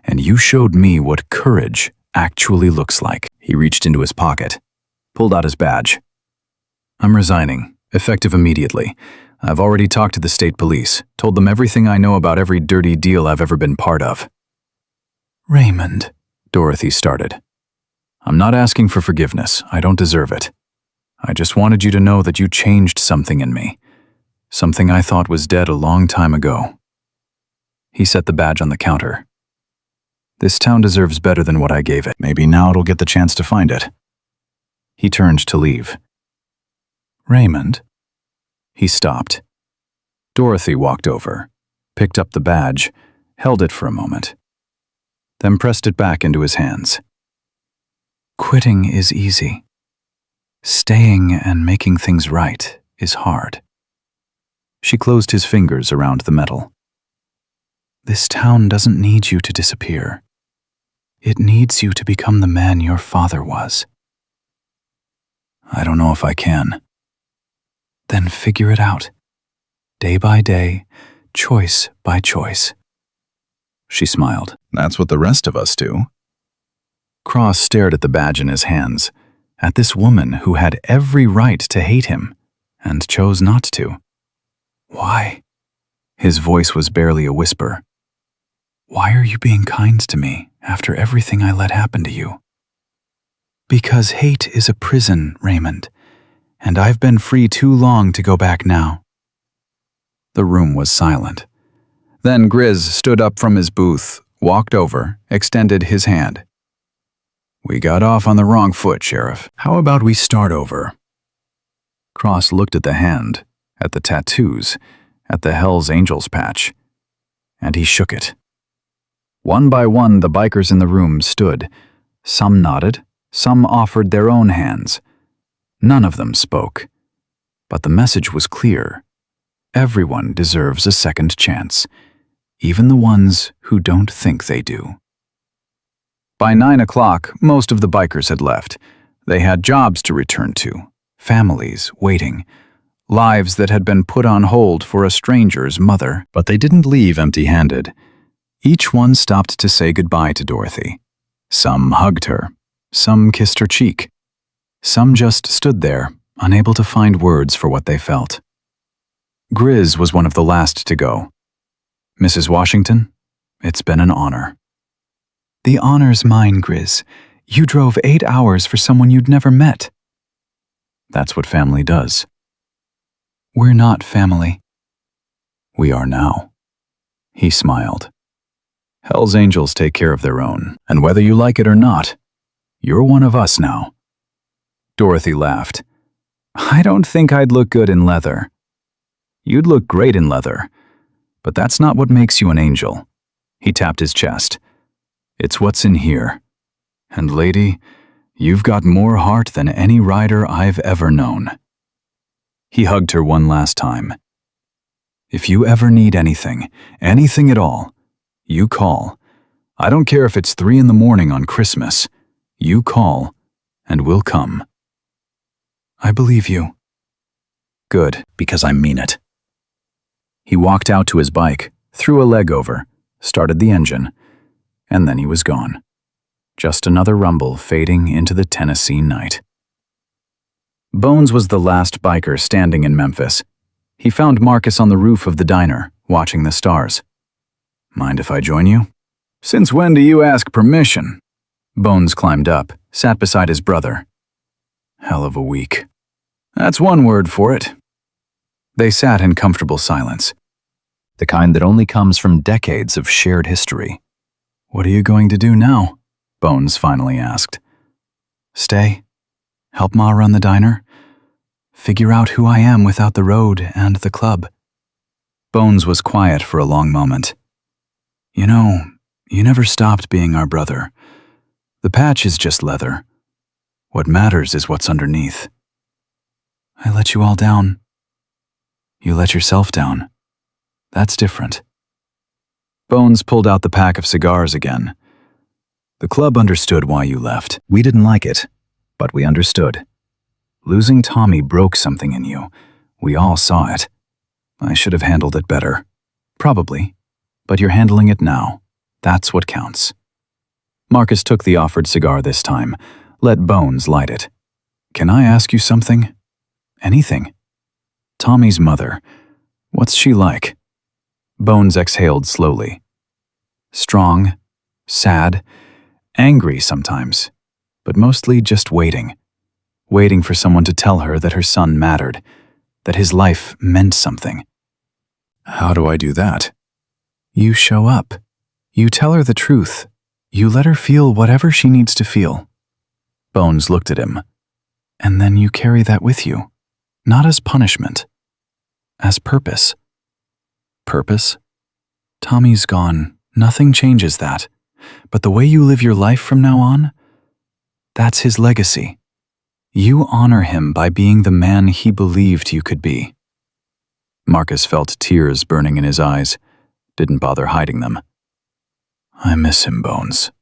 and you showed me what courage actually looks like." He reached into his pocket, pulled out his badge. "I'm resigning, effective immediately. I've already talked to the state police, told them everything I know about every dirty deal I've ever been part of." "Raymond," Dorothy started. "I'm not asking for forgiveness. I don't deserve it. I just wanted you to know that you changed something in me, something I thought was dead a long time ago." He set the badge on the counter. "This town deserves better than what I gave it. Maybe now it'll get the chance to find it." He turned to leave. "Raymond?" He stopped. Dorothy walked over, picked up the badge, held it for a moment, then pressed it back into his hands. "Quitting is easy. Staying and making things right is hard." She closed his fingers around the metal. "This town doesn't need you to disappear. It needs you to become the man your father was." "I don't know if I can." "Then figure it out. Day by day, choice by choice." She smiled. "That's what the rest of us do." Cross stared at the badge in his hands, at this woman who had every right to hate him, and chose not to. "Why?" His voice was barely a whisper. "Why are you being kind to me after everything I let happen to you?" "Because hate is a prison, Raymond, and I've been free too long to go back now." The room was silent. Then Grizz stood up from his booth, walked over, extended his hand. "We got off on the wrong foot, Sheriff. How about we start over?" Cross looked at the hand, at the tattoos, at the Hell's Angels patch, and he shook it. One by one, the bikers in the room stood. Some nodded, some offered their own hands. None of them spoke. But the message was clear. Everyone deserves a second chance, even the ones who don't think they do. By 9 o'clock, most of the bikers had left. They had jobs to return to, families waiting, lives that had been put on hold for a stranger's mother. But they didn't leave empty-handed. Each one stopped to say goodbye to Dorothy. Some hugged her. Some kissed her cheek. Some just stood there, unable to find words for what they felt. Grizz was one of the last to go. "Mrs. Washington, it's been an honor." "The honor's mine, Grizz. You drove 8 hours for someone you'd never met." "That's what family does." "We're not family." "We are now." He smiled. "Hell's Angels take care of their own, and whether you like it or not, you're one of us now." Dorothy laughed. "I don't think I'd look good in leather." "You'd look great in leather, but that's not what makes you an angel." He tapped his chest. "It's what's in here. And lady, you've got more heart than any rider I've ever known." He hugged her one last time. "If you ever need anything, anything at all, you call. I don't care if it's 3 in the morning on Christmas. You call, and we'll come." "I believe you." "Good, because I mean it." He walked out to his bike, threw a leg over, started the engine. and then he was gone. Just another rumble fading into the Tennessee night. Bones was the last biker standing in Memphis. He found Marcus on the roof of the diner, watching the stars. "Mind if I join you?" "Since when do you ask permission?" Bones climbed up, sat beside his brother. "Hell of a week." "That's one word for it." They sat in comfortable silence, the kind that only comes from decades of shared history. "What are you going to do now?" Bones finally asked. "Stay? Help Ma run the diner? Figure out who I am without the road and the club?" Bones was quiet for a long moment. "You know, you never stopped being our brother. The patch is just leather. What matters is what's underneath." "I let you all down." "You let yourself down. That's different." Bones pulled out the pack of cigars again. "The club understood why you left. We didn't like it, but we understood. Losing Tommy broke something in you. We all saw it. I should have handled it better. Probably. But you're handling it now. That's what counts." Marcus took the offered cigar this time, let Bones light it. "Can I ask you something?" "Anything." "Tommy's mother. What's she like?" Bones exhaled slowly. "Strong, sad, angry sometimes, but mostly just waiting. Waiting for someone to tell her that her son mattered, that his life meant something." "How do I do that?" "You show up. You tell her the truth. You let her feel whatever she needs to feel." Bones looked at him. "And then you carry that with you, not as punishment, as purpose." "Purpose?" "Tommy's gone. Nothing changes that. But the way you live your life from now on, that's his legacy. You honor him by being the man he believed you could be." Marcus felt tears burning in his eyes, didn't bother hiding them. "I miss him, Bones.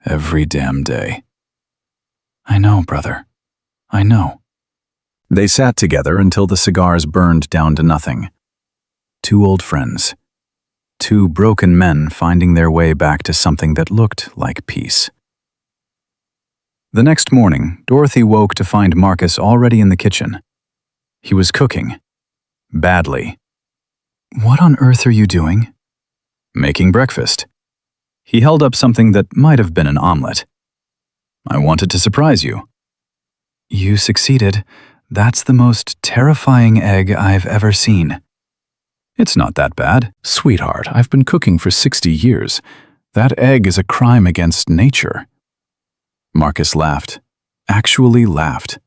Every damn day." "I know, brother. I know." They sat together until the cigars burned down to nothing. Two old friends. Two broken men finding their way back to something that looked like peace. The next morning, Dorothy woke to find Marcus already in the kitchen. He was cooking. Badly. "What on earth are you doing?" "Making breakfast." He held up something that might have been an omelet. "I wanted to surprise you." "You succeeded. That's the most terrifying egg I've ever seen." "It's not that bad." "Sweetheart, I've been cooking for 60 years. That egg is a crime against nature." Marcus laughed. Actually laughed.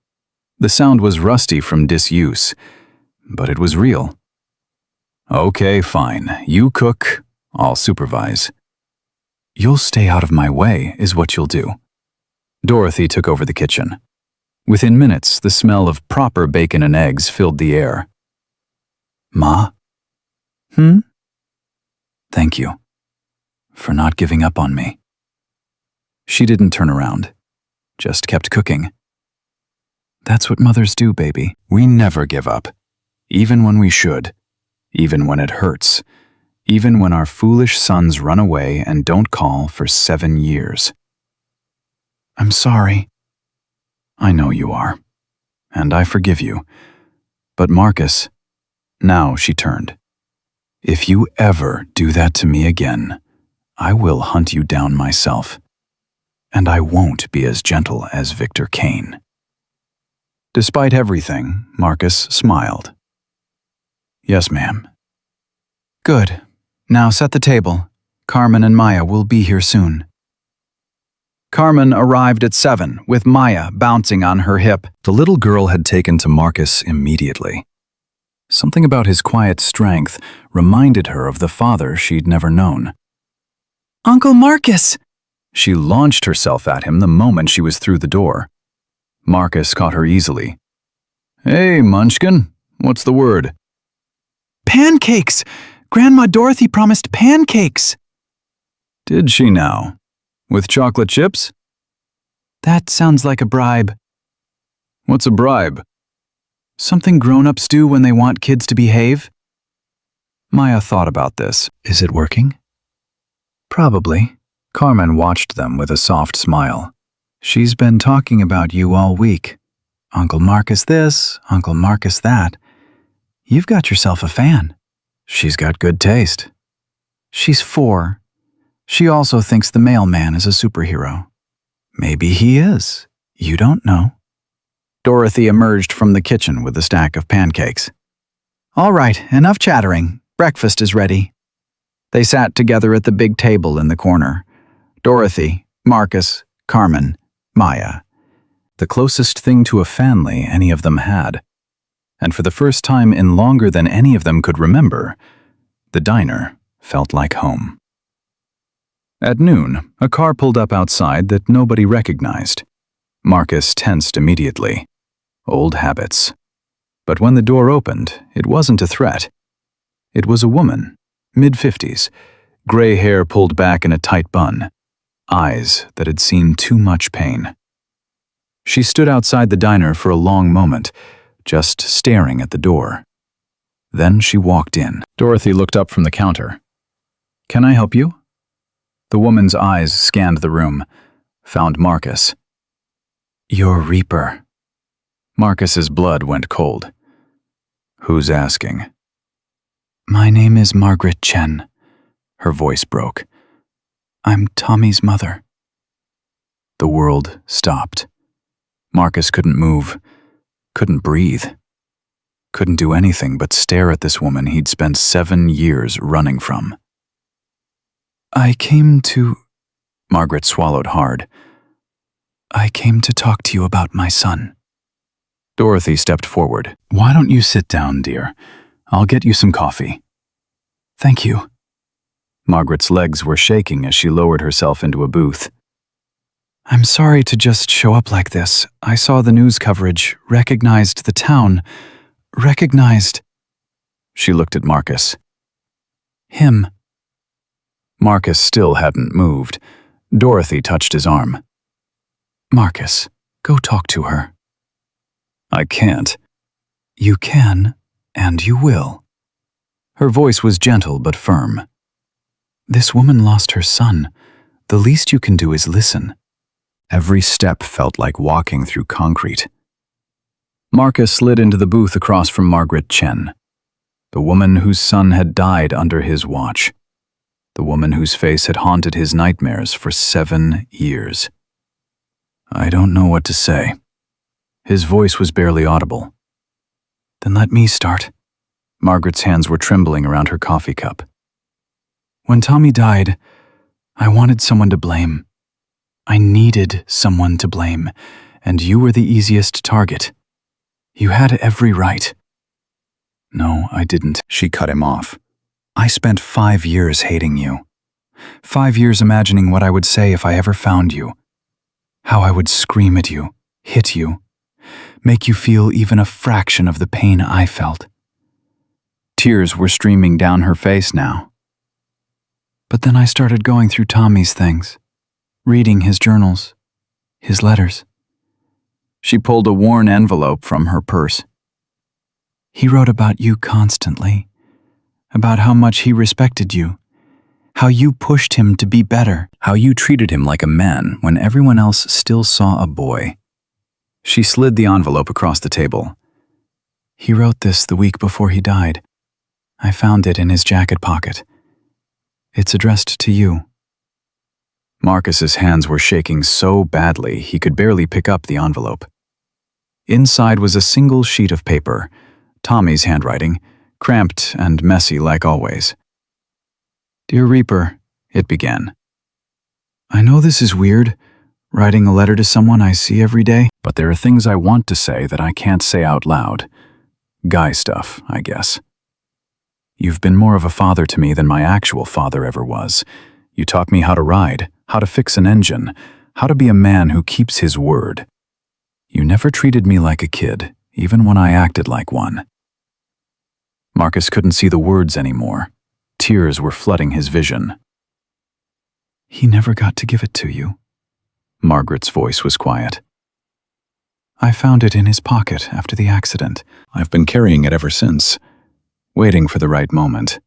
The sound was rusty from disuse, but it was real. "Okay, fine. You cook. I'll supervise." "You'll stay out of my way, is what you'll do." Dorothy took over the kitchen. Within minutes, the smell of proper bacon and eggs filled the air. "Ma?" "Thank you. For not giving up on me." She didn't turn around. Just kept cooking. "That's what mothers do, baby. We never give up. Even when we should. Even when it hurts. Even when our foolish sons run away and don't call for 7 years." "I'm sorry." "I know you are. And I forgive you. But Marcus," now she turned, "if you ever do that to me again, I will hunt you down myself. And I won't be as gentle as Victor Kane." Despite everything, Marcus smiled. "Yes, ma'am." "Good. Now set the table. Carmen and Maya will be here soon." Carmen arrived at 7, with Maya bouncing on her hip. The little girl had taken to Marcus immediately. Something about his quiet strength reminded her of the father she'd never known. "Uncle Marcus!" She launched herself at him the moment she was through the door. Marcus caught her easily. "Hey, Munchkin, what's the word?" "Pancakes! Grandma Dorothy promised pancakes." "Did she now? With chocolate chips?" "That sounds like a bribe." "What's a bribe?" "Something grown-ups do when they want kids to behave." Maya thought about this. Is it working? Probably. Carmen watched them with a soft smile. She's been talking about you all week. Uncle Marcus this, Uncle Marcus that. You've got yourself a fan. She's got good taste. She's 4. She also thinks the mailman is a superhero. Maybe he is. You don't know. Dorothy emerged from the kitchen with a stack of pancakes. All right, enough chattering. Breakfast is ready. They sat together at the big table in the corner. Dorothy, Marcus, Carmen, Maya. The closest thing to a family any of them had. And for the first time in longer than any of them could remember, the diner felt like home. At noon, a car pulled up outside that nobody recognized. Marcus tensed immediately. Old habits. But when the door opened, it wasn't a threat. It was a woman, mid-50s, gray hair pulled back in a tight bun, eyes that had seen too much pain. She stood outside the diner for a long moment, just staring at the door. Then she walked in. Dorothy looked up from the counter. Can I help you? The woman's eyes scanned the room, found Marcus. You're Reaper. Marcus's blood went cold. Who's asking? My name is Margaret Chen. Her voice broke. I'm Tommy's mother. The world stopped. Marcus couldn't move, couldn't breathe, couldn't do anything but stare at this woman he'd spent 7 years running from. I came to... Margaret swallowed hard. I came to talk to you about my son. Dorothy stepped forward. Why don't you sit down, dear? I'll get you some coffee. Thank you. Margaret's legs were shaking as she lowered herself into a booth. I'm sorry to just show up like this. I saw the news coverage, recognized the town, recognized... She looked at Marcus. Him. Marcus still hadn't moved. Dorothy touched his arm. Marcus, go talk to her. I can't. You can, and you will. Her voice was gentle but firm. This woman lost her son. The least you can do is listen. Every step felt like walking through concrete. Marcus slid into the booth across from Margaret Chen, the woman whose son had died under his watch, the woman whose face had haunted his nightmares for 7 years. I don't know what to say. His voice was barely audible. Then let me start. Margaret's hands were trembling around her coffee cup. When Tommy died, I wanted someone to blame. I needed someone to blame, and you were the easiest target. You had every right. No, I didn't. She cut him off. I spent 5 years hating you. 5 years imagining what I would say if I ever found you. How I would scream at you, hit you, make you feel even a fraction of the pain I felt. Tears were streaming down her face now. But then I started going through Tommy's things, reading his journals, his letters. She pulled a worn envelope from her purse. He wrote about you constantly, about how much he respected you, how you pushed him to be better, how you treated him like a man when everyone else still saw a boy. She slid the envelope across the table. He wrote this the week before he died. I found it in his jacket pocket. It's addressed to you. Marcus's hands were shaking so badly he could barely pick up the envelope. Inside was a single sheet of paper, Tommy's handwriting, cramped and messy like always. Dear Reaper, it began. I know this is weird, writing a letter to someone I see every day, but there are things I want to say that I can't say out loud. Guy stuff, I guess. You've been more of a father to me than my actual father ever was. You taught me how to ride, how to fix an engine, how to be a man who keeps his word. You never treated me like a kid, even when I acted like one. Marcus couldn't see the words anymore. Tears were flooding his vision. He never got to give it to you. Margaret's voice was quiet. I found it in his pocket after the accident. I've been carrying it ever since, waiting for the right moment.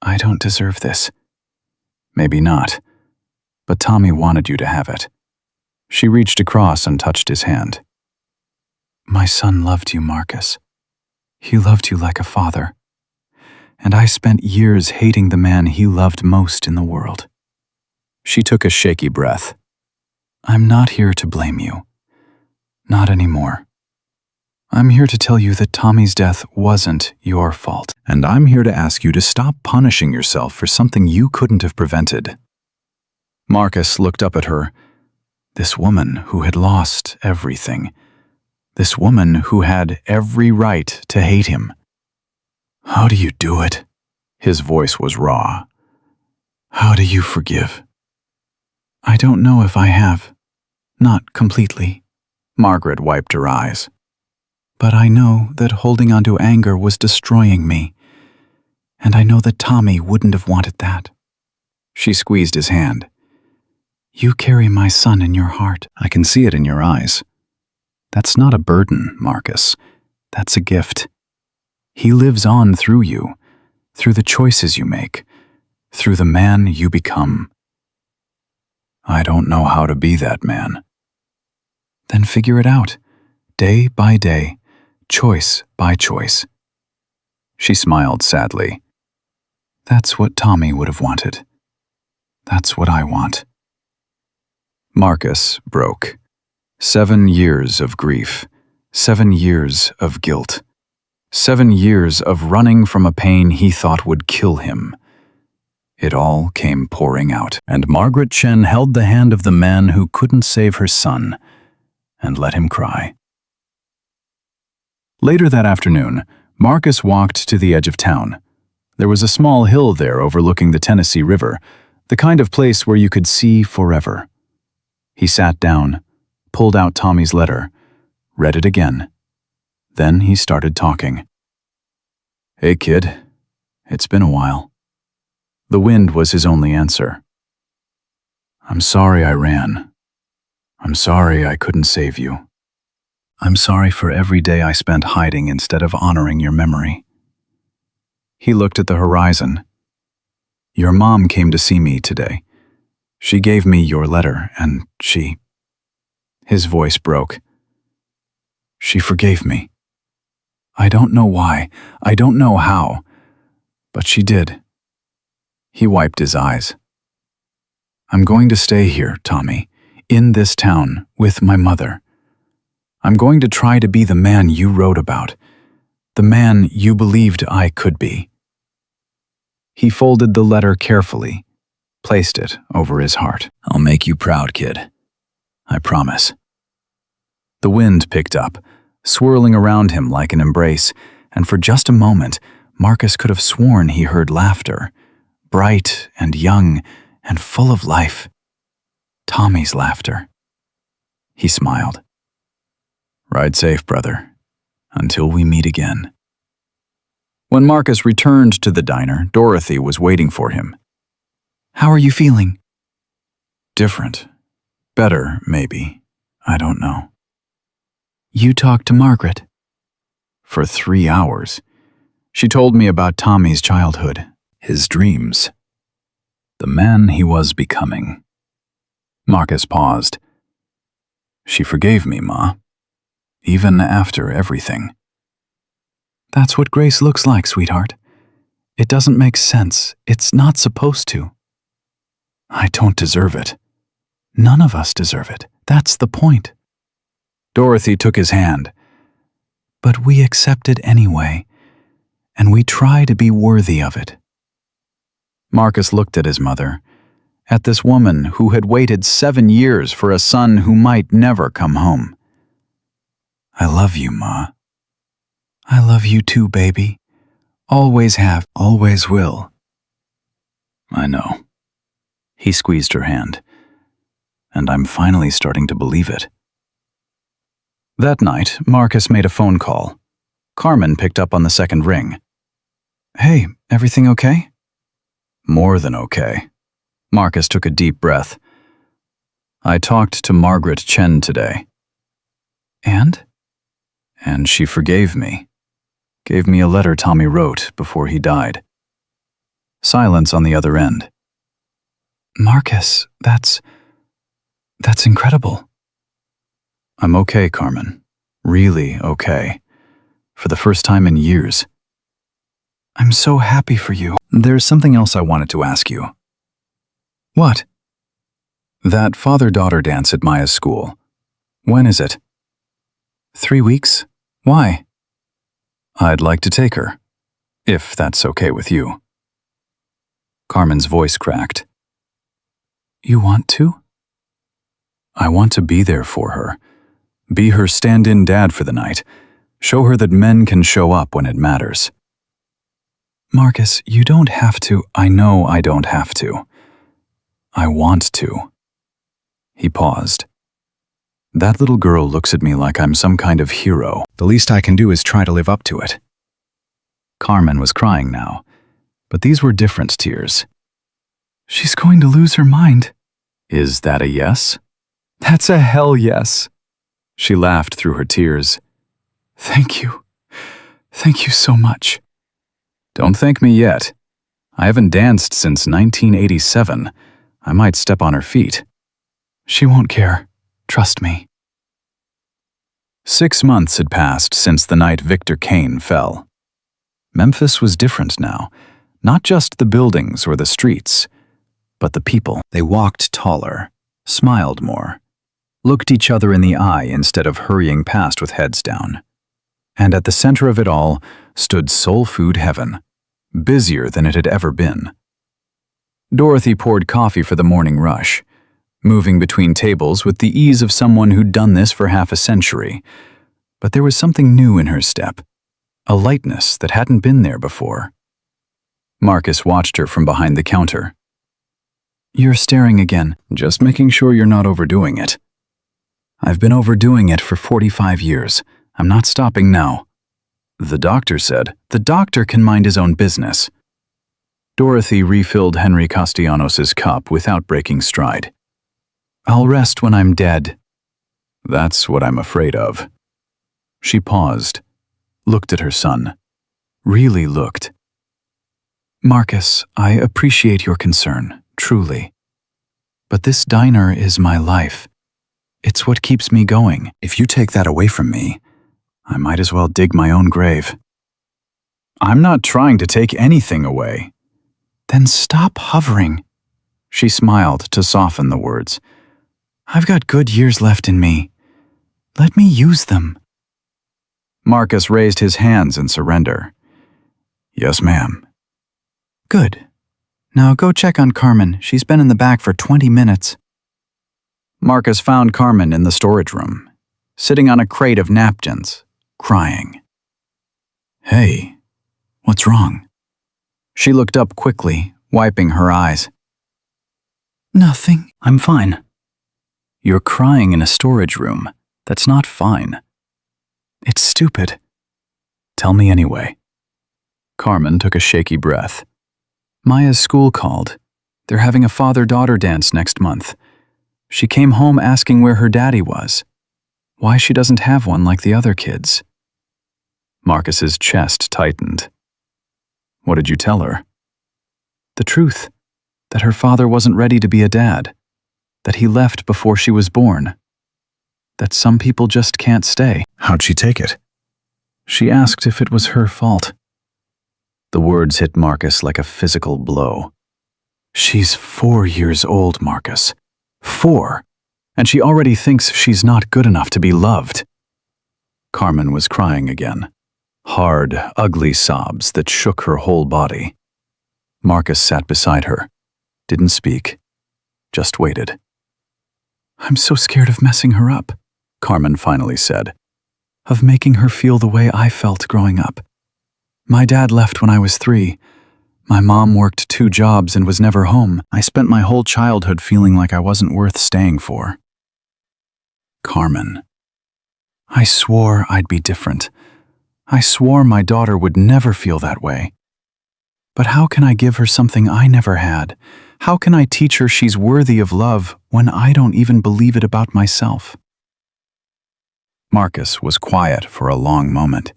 I don't deserve this. Maybe not, but Tommy wanted you to have it. She reached across and touched his hand. My son loved you, Marcus. He loved you like a father. And I spent years hating the man he loved most in the world. She took a shaky breath. I'm not here to blame you. Not anymore. I'm here to tell you that Tommy's death wasn't your fault. And I'm here to ask you to stop punishing yourself for something you couldn't have prevented. Marcus looked up at her. This woman who had lost everything. This woman who had every right to hate him. How do you do it? His voice was raw. How do you forgive? I don't know if I have. Not completely. Margaret wiped her eyes. But I know that holding on to anger was destroying me. And I know that Tommy wouldn't have wanted that. She squeezed his hand. You carry my son in your heart. I can see it in your eyes. That's not a burden, Marcus. That's a gift. He lives on through you, through the choices you make, through the man you become. I don't know how to be that man. Then figure it out, day by day, choice by choice. She smiled sadly. That's what Tommy would have wanted. That's what I want. Marcus broke. 7 years of grief, 7 years of guilt, 7 years of running from a pain he thought would kill him. It all came pouring out, and Margaret Chen held the hand of the man who couldn't save her son and let him cry. Later that afternoon, Marcus walked to the edge of town. There was a small hill there overlooking the Tennessee River, the kind of place where you could see forever. He sat down, pulled out Tommy's letter, read it again. Then he started talking. Hey kid, it's been a while. The wind was his only answer. I'm sorry I ran. I'm sorry I couldn't save you. I'm sorry for every day I spent hiding instead of honoring your memory. He looked at the horizon. Your mom came to see me today. She gave me your letter, and she... His voice broke. She forgave me. I don't know why, I don't know how, but she did. He wiped his eyes. I'm going to stay here, Tommy, in this town, with my mother. I'm going to try to be the man you wrote about, the man you believed I could be. He folded the letter carefully, placed it over his heart. I'll make you proud, kid. I promise. The wind picked up, swirling around him like an embrace, and for just a moment, Marcus could have sworn he heard laughter, bright and young and full of life. Tommy's laughter. He smiled. Ride safe, brother, until we meet again. When Marcus returned to the diner, Dorothy was waiting for him. How are you feeling? Different. Better, maybe. I don't know. You talked to Margaret? For 3 hours. She told me about Tommy's childhood, his dreams, the man he was becoming. Marcus paused. She forgave me, Ma, even after everything. That's what grace looks like, sweetheart. It doesn't make sense. It's not supposed to. I don't deserve it. None of us deserve it. That's the point. Dorothy took his hand. But we accept it anyway, and we try to be worthy of it. Marcus looked at his mother, at this woman who had waited 7 years for a son who might never come home. I love you, Ma. I love you too, baby. Always have, always will. I know. He squeezed her hand, and I'm finally starting to believe it. That night, Marcus made a phone call. Carmen picked up on the second ring. Hey, everything okay? More than okay. Marcus took a deep breath. I talked to Margaret Chen today. And? And she forgave me. Gave me a letter Tommy wrote before he died. Silence on the other end. Marcus, that's incredible. I'm okay, Carmen. Really okay. For the first time in years. I'm so happy for you. There's something else I wanted to ask you. What? That father-daughter dance at Maya's school. When is it? 3 weeks? Why? I'd like to take her, if that's okay with you. Carmen's voice cracked. You want to? I want to be there for her. Be her stand-in dad for the night. Show her that men can show up when it matters. Marcus, you don't have to. I know I don't have to. I want to. He paused. That little girl looks at me like I'm some kind of hero. The least I can do is try to live up to it. Carmen was crying now, but these were different tears. She's going to lose her mind. Is that a yes? That's a hell yes. She laughed through her tears. Thank you. Thank you so much. Don't thank me yet. I haven't danced since 1987. I might step on her feet. She won't care. Trust me. 6 months had passed since the night Victor Kane fell. Memphis was different now. Not just the buildings or the streets, but the people. They walked taller, smiled more, looked each other in the eye instead of hurrying past with heads down. And at the center of it all stood soul food heaven, busier than it had ever been. Dorothy poured coffee for the morning rush, moving between tables with the ease of someone who'd done this for half a century. But there was something new in her step, a lightness that hadn't been there before. Marcus watched her from behind the counter. You're staring again. Just making sure you're not overdoing it. I've been overdoing it for 45 years. I'm not stopping now. The doctor said. The doctor can mind his own business. Dorothy refilled Henry Castellanos' cup without breaking stride. I'll rest when I'm dead. That's what I'm afraid of. She paused, looked at her son. Really looked. Marcus, I appreciate your concern, truly. But this diner is my life. It's what keeps me going. If you take that away from me, I might as well dig my own grave. I'm not trying to take anything away. Then stop hovering. She smiled to soften the words. I've got good years left in me. Let me use them. Marcus raised his hands in surrender. Yes, ma'am. Good. Now go check on Carmen. She's been in the back for 20 minutes. Marcus found Carmen in the storage room, sitting on a crate of napkins, crying. Hey, what's wrong? She looked up quickly, wiping her eyes. Nothing. I'm fine. You're crying in a storage room. That's not fine. It's stupid. Tell me anyway. Carmen took a shaky breath. Maya's school called. They're having a father-daughter dance next month. She came home asking where her daddy was. Why she doesn't have one like the other kids. Marcus's chest tightened. What did you tell her? The truth. That her father wasn't ready to be a dad. That he left before she was born. That some people just can't stay. How'd she take it? She asked if it was her fault. The words hit Marcus like a physical blow. She's 4 years old, Marcus. 4. And she already thinks she's not good enough to be loved. Carmen was crying again. Hard, ugly sobs that shook her whole body. Marcus sat beside her. Didn't speak. Just waited. I'm so scared of messing her up, Carmen finally said. Of making her feel the way I felt growing up. My dad left when I was 3. My mom worked 2 jobs and was never home. I spent my whole childhood feeling like I wasn't worth staying for. Carmen. I swore I'd be different. I swore my daughter would never feel that way. But how can I give her something I never had? How can I teach her she's worthy of love when I don't even believe it about myself? Marcus was quiet for a long moment.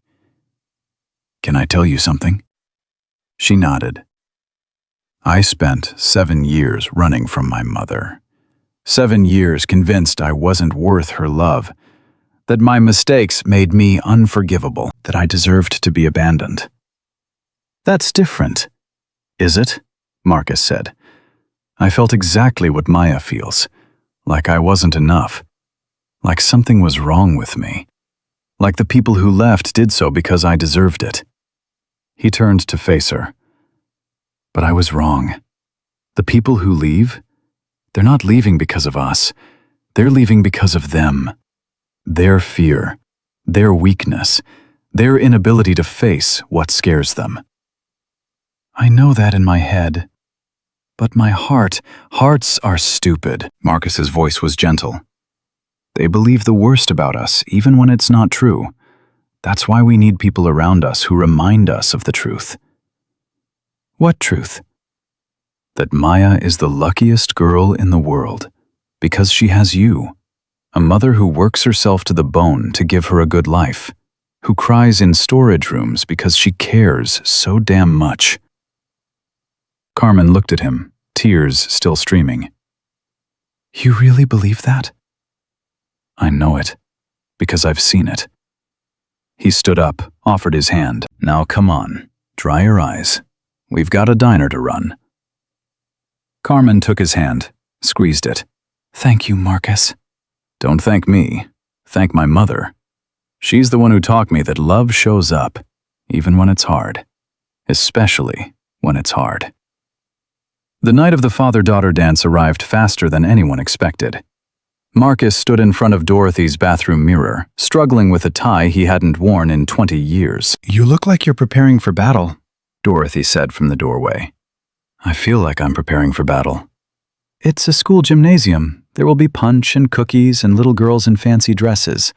Can I tell you something? She nodded. I spent 7 years running from my mother. 7 years convinced I wasn't worth her love, that my mistakes made me unforgivable, that I deserved to be abandoned. That's different, is it? Marcus said. I felt exactly what Maya feels, like I wasn't enough, like something was wrong with me, like the people who left did so because I deserved it. He turned to face her. But I was wrong. The people who leave, they're not leaving because of us. They're leaving because of them. Their fear, their weakness, their inability to face what scares them. I know that in my head. But my hearts are stupid. Marcus's voice was gentle. They believe the worst about us, even when it's not true. That's why we need people around us who remind us of the truth. What truth? That Maya is the luckiest girl in the world, because she has you, a mother who works herself to the bone to give her a good life, who cries in storage rooms because she cares so damn much. Carmen looked at him, tears still streaming. You really believe that? I know it, because I've seen it. He stood up, offered his hand. Now come on, dry your eyes. We've got a diner to run. Carmen took his hand, squeezed it. Thank you, Marcus. Don't thank me. Thank my mother. She's the one who taught me that love shows up, even when it's hard. Especially when it's hard. The night of the father-daughter dance arrived faster than anyone expected. Marcus stood in front of Dorothy's bathroom mirror, struggling with a tie he hadn't worn in 20 years. You look like you're preparing for battle, Dorothy said from the doorway. I feel like I'm preparing for battle. It's a school gymnasium. There will be punch and cookies and little girls in fancy dresses.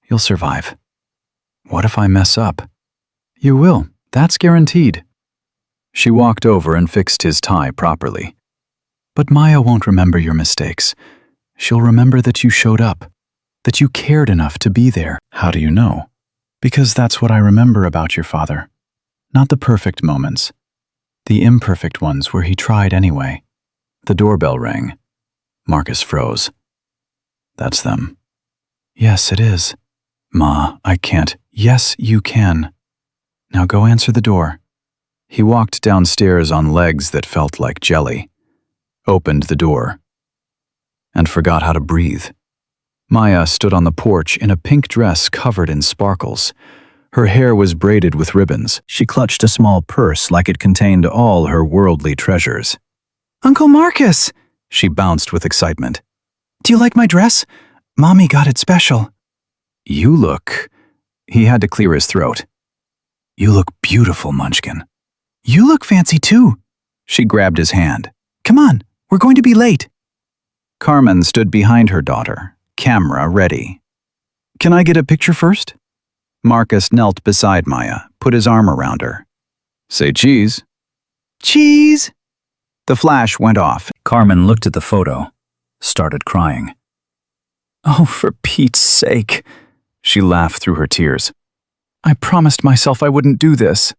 You'll survive. What if I mess up? You will. That's guaranteed. She walked over and fixed his tie properly. But Maya won't remember your mistakes. She'll remember that you showed up, that you cared enough to be there. How do you know? Because that's what I remember about your father. Not the perfect moments. The imperfect ones where he tried anyway. The doorbell rang. Marcus froze. That's them. Yes, it is. Ma, I can't. Yes, you can. Now go answer the door. He walked downstairs on legs that felt like jelly, opened the door, and forgot how to breathe. Maya stood on the porch in a pink dress covered in sparkles. Her hair was braided with ribbons. She clutched a small purse like it contained all her worldly treasures. Uncle Marcus! She bounced with excitement. Do you like my dress? Mommy got it special. You look... He had to clear his throat. You look beautiful, Munchkin. You look fancy too. She grabbed his hand. Come on, we're going to be late. Carmen stood behind her daughter, camera ready. Can I get a picture first? Marcus knelt beside Maya, put his arm around her. Say cheese. Cheese! The flash went off. Carmen looked at the photo, started crying. Oh, for Pete's sake, she laughed through her tears. I promised myself I wouldn't do this.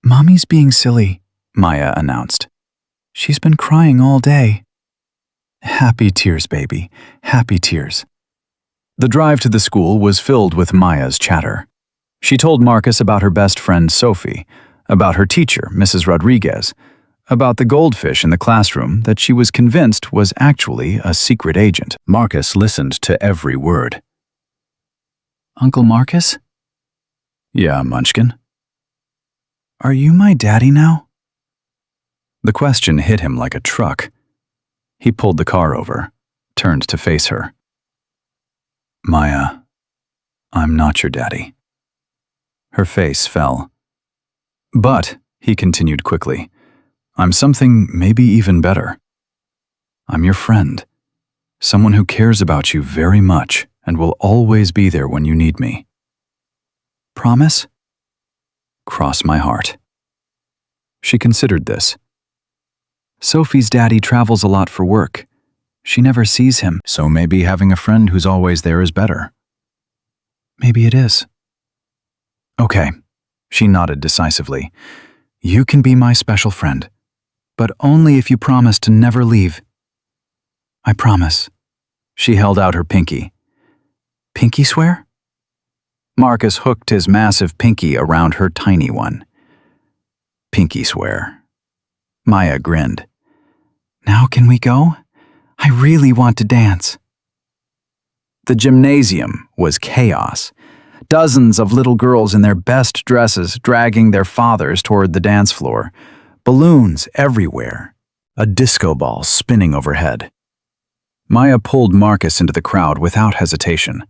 Mommy's being silly, Maya announced. She's been crying all day. Happy tears, baby, happy tears. The drive to the school was filled with Maya's chatter. She told Marcus about her best friend Sophie, about her teacher, Mrs. Rodriguez, about the goldfish in the classroom that she was convinced was actually a secret agent. Marcus listened to every word. Uncle Marcus? Yeah, Munchkin. Are you my daddy now? The question hit him like a truck. He pulled the car over, turned to face her. Maya, I'm not your daddy. Her face fell. But, he continued quickly, I'm something maybe even better. I'm your friend, someone who cares about you very much and will always be there when you need me. Promise? Cross my heart. She considered this. Sophie's daddy travels a lot for work. She never sees him, so maybe having a friend who's always there is better. Maybe it is. Okay, she nodded decisively. You can be my special friend. but only if you promise to never leave." "I promise." She held out her pinky. "Pinky swear?" Marcus hooked his massive pinky around her tiny one. "Pinky swear." Maya grinned. "Now can we go? I really want to dance." The gymnasium was chaos. Dozens of little girls in their best dresses dragging their fathers toward the dance floor. Balloons everywhere. A disco ball spinning overhead. Maya pulled Marcus into the crowd without hesitation.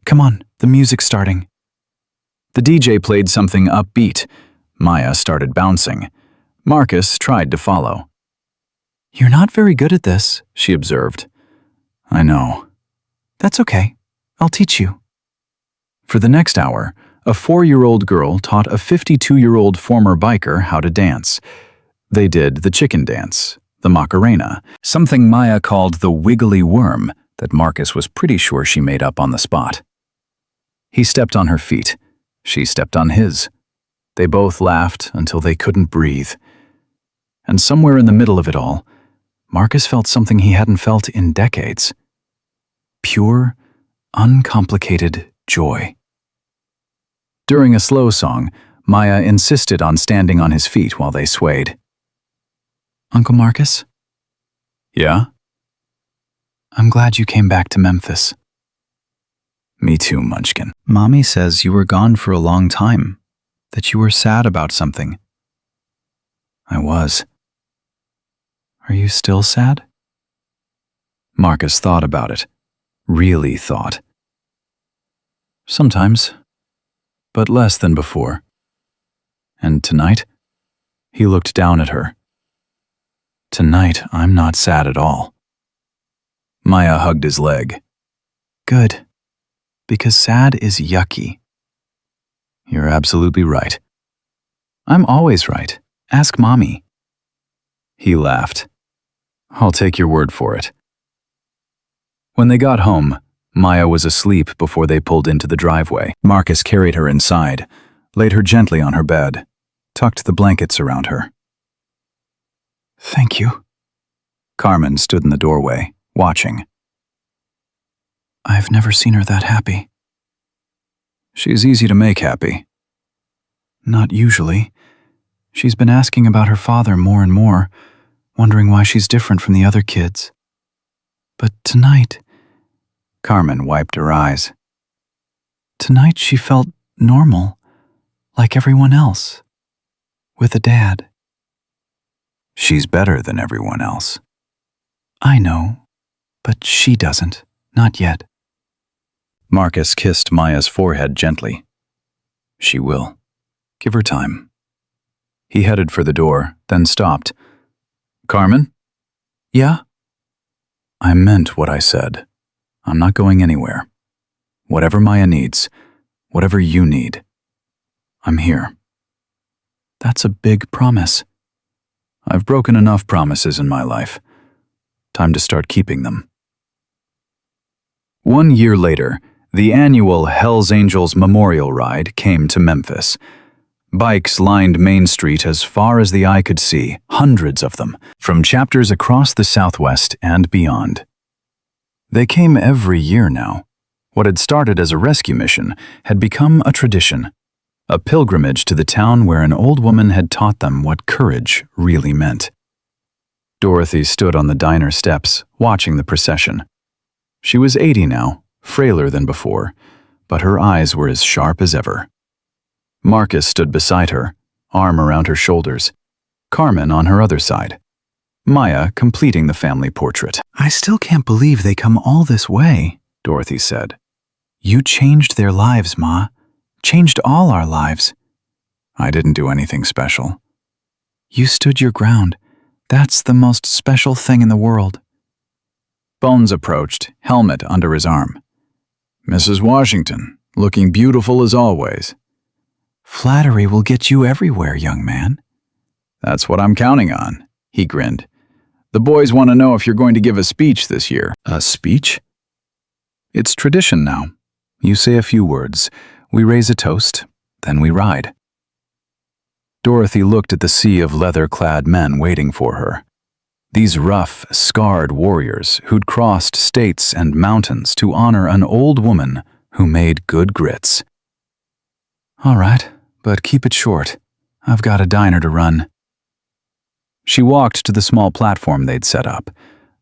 "Come on, the music's starting." The DJ played something upbeat. Maya started bouncing. Marcus tried to follow. "You're not very good at this," she observed. "I know." "That's okay. I'll teach you." For the next hour, a 4-year-old girl taught a 52-year-old former biker how to dance. They did the chicken dance, the Macarena, something Maya called the wiggly worm that Marcus was pretty sure she made up on the spot. He stepped on her feet. She stepped on his. They both laughed until they couldn't breathe. And somewhere in the middle of it all, Marcus felt something he hadn't felt in decades. Pure, uncomplicated joy. During a slow song, Maya insisted on standing on his feet while they swayed. "Uncle Marcus?" "Yeah?" "I'm glad you came back to Memphis." "Me too, Munchkin." "Mommy says you were gone for a long time, that you were sad about something." "I was." "Are you still sad?" Marcus thought about it. Really thought. "Sometimes, but less than before." "And tonight?" He looked down at her. "Tonight, I'm not sad at all." Maya hugged his leg. "Good, because sad is yucky." "You're absolutely right." "I'm always right. Ask Mommy." He laughed. "I'll take your word for it." When they got home, Maya was asleep before they pulled into the driveway. Marcus carried her inside, laid her gently on her bed, tucked the blankets around her. "Thank you." Carmen stood in the doorway, watching. "I've never seen her that happy." "She's easy to make happy." "Not usually. She's been asking about her father more and more, wondering why she's different from the other kids. But tonight..." Carmen wiped her eyes. "Tonight she felt normal, like everyone else, with a dad." "She's better than everyone else." "I know, but she doesn't, not yet." Marcus kissed Maya's forehead gently. "She will. Give her time." He headed for the door, then stopped. "Carmen?" "Yeah?" "I meant what I said. I'm not going anywhere. Whatever Maya needs, whatever you need, I'm here." "That's a big promise." "I've broken enough promises in my life. Time to start keeping them." 1 year later, the annual Hells Angels Memorial Ride came to Memphis. Bikes lined Main Street as far as the eye could see, hundreds of them, from chapters across the Southwest and beyond. They came every year now. What had started as a rescue mission had become a tradition, a pilgrimage to the town where an old woman had taught them what courage really meant. Dorothy stood on the diner steps, watching the procession. She was 80 now, frailer than before, but her eyes were as sharp as ever. Marcus stood beside her, arm around her shoulders, Carmen on her other side, Maya completing the family portrait. "I still can't believe they come all this way," Dorothy said. "You changed their lives, Ma. Changed all our lives." "I didn't do anything special." "You stood your ground. That's the most special thing in the world." Bones approached, helmet under his arm. "Mrs. Washington, looking beautiful as always." "Flattery will get you everywhere, young man." "That's what I'm counting on," he grinned. "The boys want to know if you're going to give a speech this year." "A speech?" "It's tradition now. You say a few words, we raise a toast, then we ride." Dorothy looked at the sea of leather-clad men waiting for her. These rough, scarred warriors who'd crossed states and mountains to honor an old woman who made good grits. "All right, but keep it short. I've got a diner to run." She walked to the small platform they'd set up.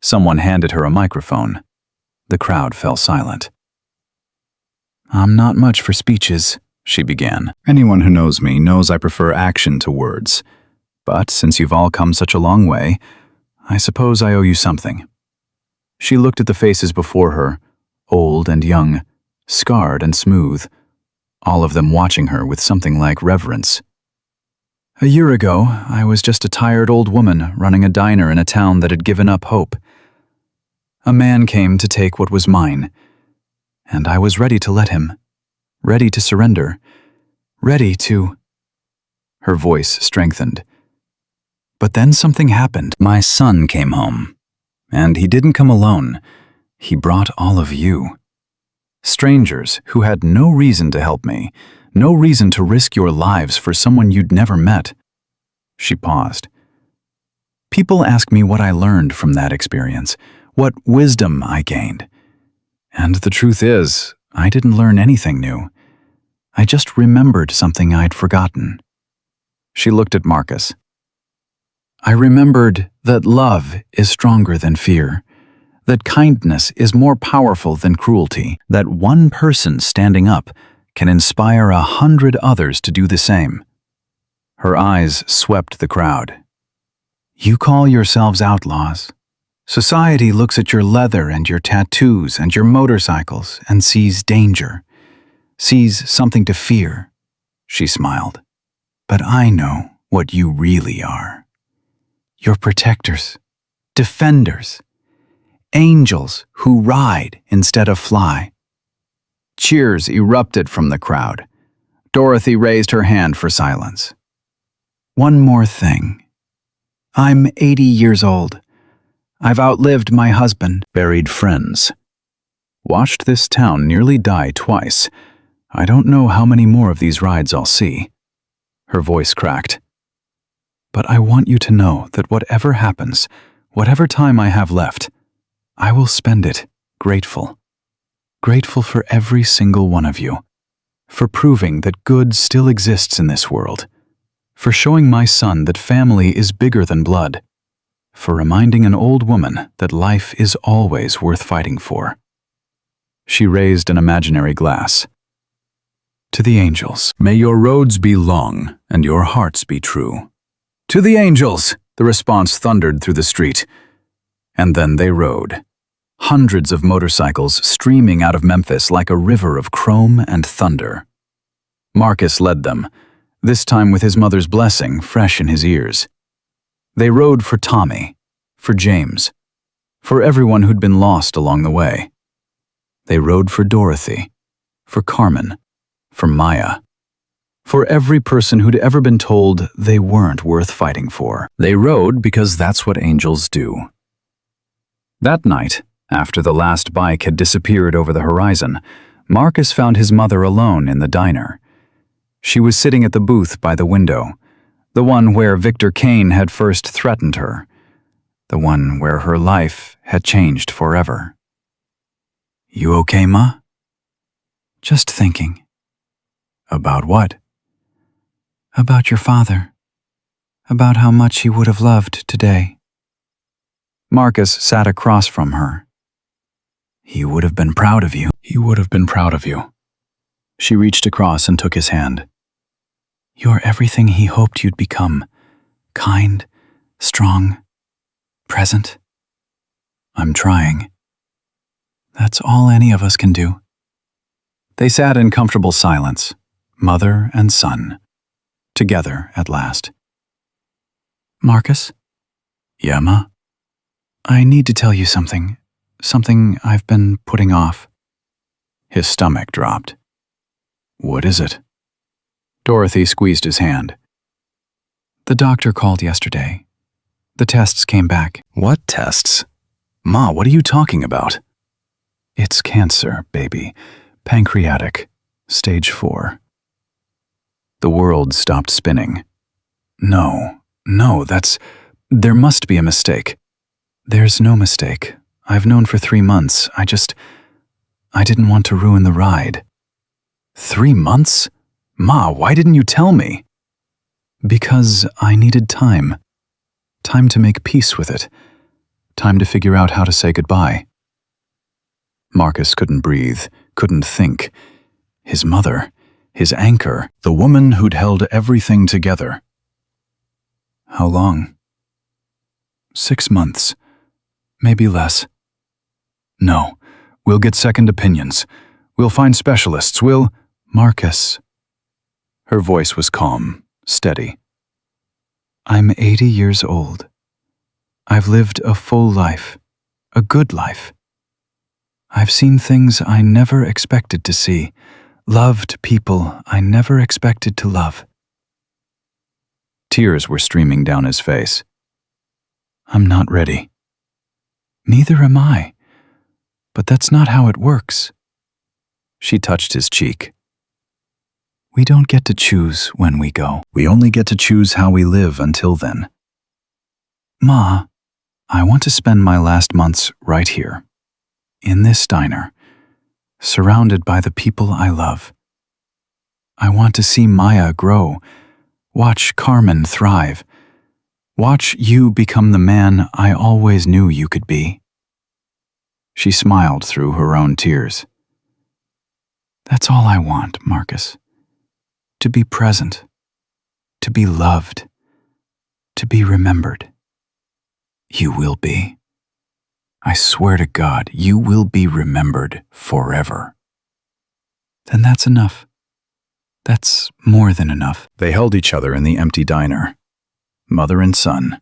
Someone handed her a microphone. The crowd fell silent. "I'm not much for speeches," she began. "Anyone who knows me knows I prefer action to words. But since you've all come such a long way, I suppose I owe you something." She looked at the faces before her, old and young, scarred and smooth, all of them watching her with something like reverence. "A year ago, I was just a tired old woman running a diner in a town that had given up hope. A man came to take what was mine, and I was ready to let him, ready to surrender, ready to—" Her voice strengthened. "But then something happened. My son came home. And he didn't come alone. He brought all of you. Strangers who had no reason to help me, no reason to risk your lives for someone you'd never met." She paused. "People ask me what I learned from that experience, what wisdom I gained. And the truth is, I didn't learn anything new. I just remembered something I'd forgotten." She looked at Marcus. "I remembered that love is stronger than fear, that kindness is more powerful than cruelty, that one person standing up can inspire 100 others to do the same." Her eyes swept the crowd. "You call yourselves outlaws. Society looks at your leather and your tattoos and your motorcycles and sees danger, sees something to fear." She smiled. "But I know what you really are. You're protectors, defenders, angels who ride instead of fly." Cheers erupted from the crowd. Dorothy raised her hand for silence. "One more thing. I'm 80 years old. I've outlived my husband, buried friends, watched this town nearly die twice. I don't know how many more of these rides I'll see." Her voice cracked. "But I want you to know that whatever happens, whatever time I have left, I will spend it grateful. Grateful for every single one of you, for proving that good still exists in this world, for showing my son that family is bigger than blood, for reminding an old woman that life is always worth fighting for." She raised an imaginary glass. "To the angels, may your roads be long and your hearts be true." "To the angels!" the response thundered through the street. And then they rode. Hundreds of motorcycles streaming out of Memphis like a river of chrome and thunder. Marcus led them, this time with his mother's blessing fresh in his ears. They rode for Tommy, for James, for everyone who'd been lost along the way. They rode for Dorothy, for Carmen, for Maya, for every person who'd ever been told they weren't worth fighting for. They rode because that's what angels do. That night, after the last bike had disappeared over the horizon, Marcus found his mother alone in the diner. She was sitting at the booth by the window, the one where Victor Kane had first threatened her, the one where her life had changed forever. "You okay, Ma?" "Just thinking." "About what?" "About your father. About how much he would have loved today." Marcus sat across from her. "He would have been proud of you. He would have been proud of you." She reached across and took his hand. "You're everything he hoped you'd become. Kind, strong, present." "I'm trying." "That's all any of us can do." They sat in comfortable silence, mother and son, together at last. "Marcus?" "Yeah, Ma?" "I need to tell you something I've been putting off." His stomach dropped. "What is it?" Dorothy squeezed his hand. "The doctor called yesterday. The tests came back." "What tests? Ma, what are you talking about?" "It's cancer, baby. Pancreatic. Stage 4. The world stopped spinning. No, no, there must be a mistake. There's no mistake. I've known for 3 months. I didn't want to ruin the ride. 3 months? Ma, why didn't you tell me? Because I needed time. Time to make peace with it. Time to figure out how to say goodbye. Marcus couldn't breathe, couldn't think. His mother, his anchor, the woman who'd held everything together. How long? 6 months. Maybe less. No, we'll get second opinions. We'll find specialists. Marcus. Her voice was calm, steady. I'm 80 years old. I've lived a full life, a good life. I've seen things I never expected to see, loved people I never expected to love. Tears were streaming down his face. I'm not ready. Neither am I. But that's not how it works. She touched his cheek. We don't get to choose when we go. We only get to choose how we live until then. Ma, I want to spend my last months right here, in this diner, surrounded by the people I love. I want to see Maya grow, watch Carmen thrive, watch you become the man I always knew you could be. She smiled through her own tears. That's all I want, Marcus. To be present, to be loved, to be remembered. You will be. I swear to God, you will be remembered forever. Then that's enough. That's more than enough. They held each other in the empty diner, mother and son,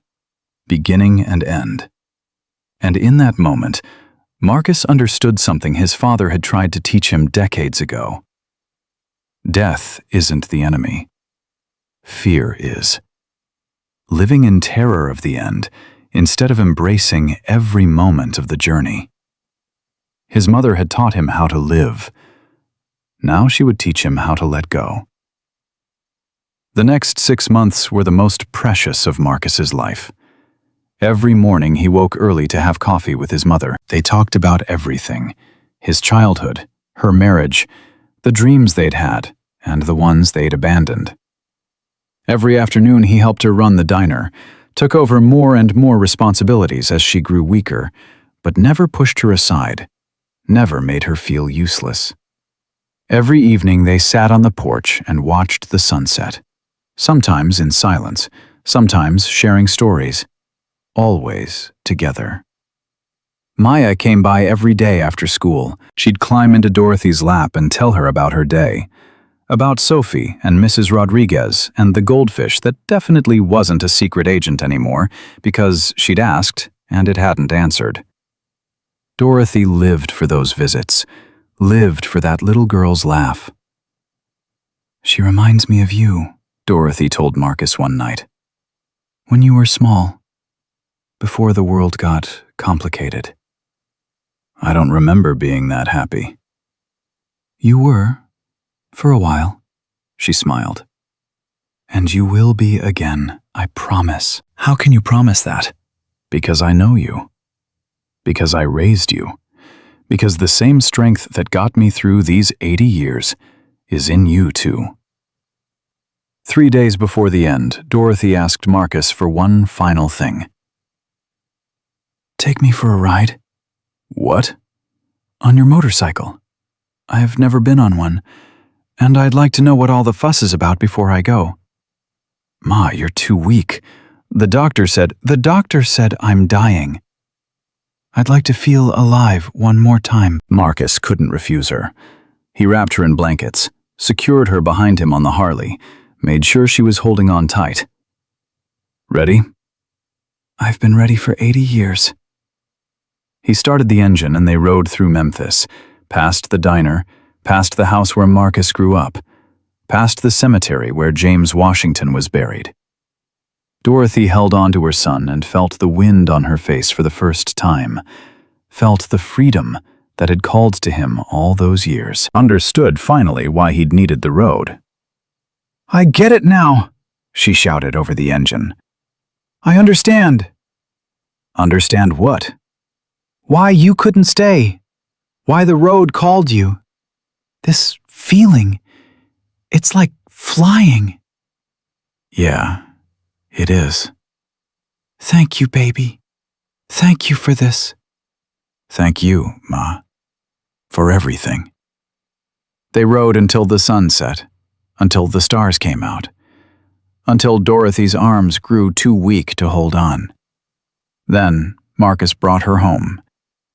beginning and end. And in that moment, Marcus understood something his father had tried to teach him decades ago. Death isn't the enemy. Fear is. Living in terror of the end, instead of embracing every moment of the journey. His mother had taught him how to live. Now she would teach him how to let go. The next 6 months were the most precious of Marcus's life. Every morning he woke early to have coffee with his mother. They talked about everything: his childhood, her marriage, the dreams they'd had, and the ones they'd abandoned. Every afternoon he helped her run the diner, took over more and more responsibilities as she grew weaker, but never pushed her aside, never made her feel useless. Every evening they sat on the porch and watched the sunset, sometimes in silence, sometimes sharing stories, always together. Maya came by every day after school. She'd climb into Dorothy's lap and tell her about her day, about Sophie and Mrs. Rodriguez and the goldfish that definitely wasn't a secret agent anymore because she'd asked and it hadn't answered. Dorothy lived for those visits, lived for that little girl's laugh. She reminds me of you, Dorothy told Marcus one night. When you were small, before the world got complicated. I don't remember being that happy. You were, for a while, she smiled. And you will be again, I promise. How can you promise that? Because I know you. Because I raised you. Because the same strength that got me through these 80 years is in you too. 3 days before the end, Dorothy asked Marcus for one final thing. Take me for a ride. What? On your motorcycle. I've never been on one, and I'd like to know what all the fuss is about before I go. Ma, you're too weak. The doctor said I'm dying. I'd like to feel alive one more time. Marcus couldn't refuse her. He wrapped her in blankets, secured her behind him on the Harley, made sure she was holding on tight. Ready? I've been ready for 80 years. He started the engine and they rode through Memphis, past the diner, past the house where Marcus grew up, past the cemetery where James Washington was buried. Dorothy held on to her son and felt the wind on her face for the first time, felt the freedom that had called to him all those years. Understood finally why he'd needed the road. I get it now, she shouted over the engine. "I understand." "Understand what?" "Why you couldn't stay. Why the road called you. This feeling, it's like flying." "Yeah, it is." "Thank you, baby. Thank you for this." "Thank you, Ma, for everything." They rode until the sun set, until the stars came out, until Dorothy's arms grew too weak to hold on. Then Marcus brought her home,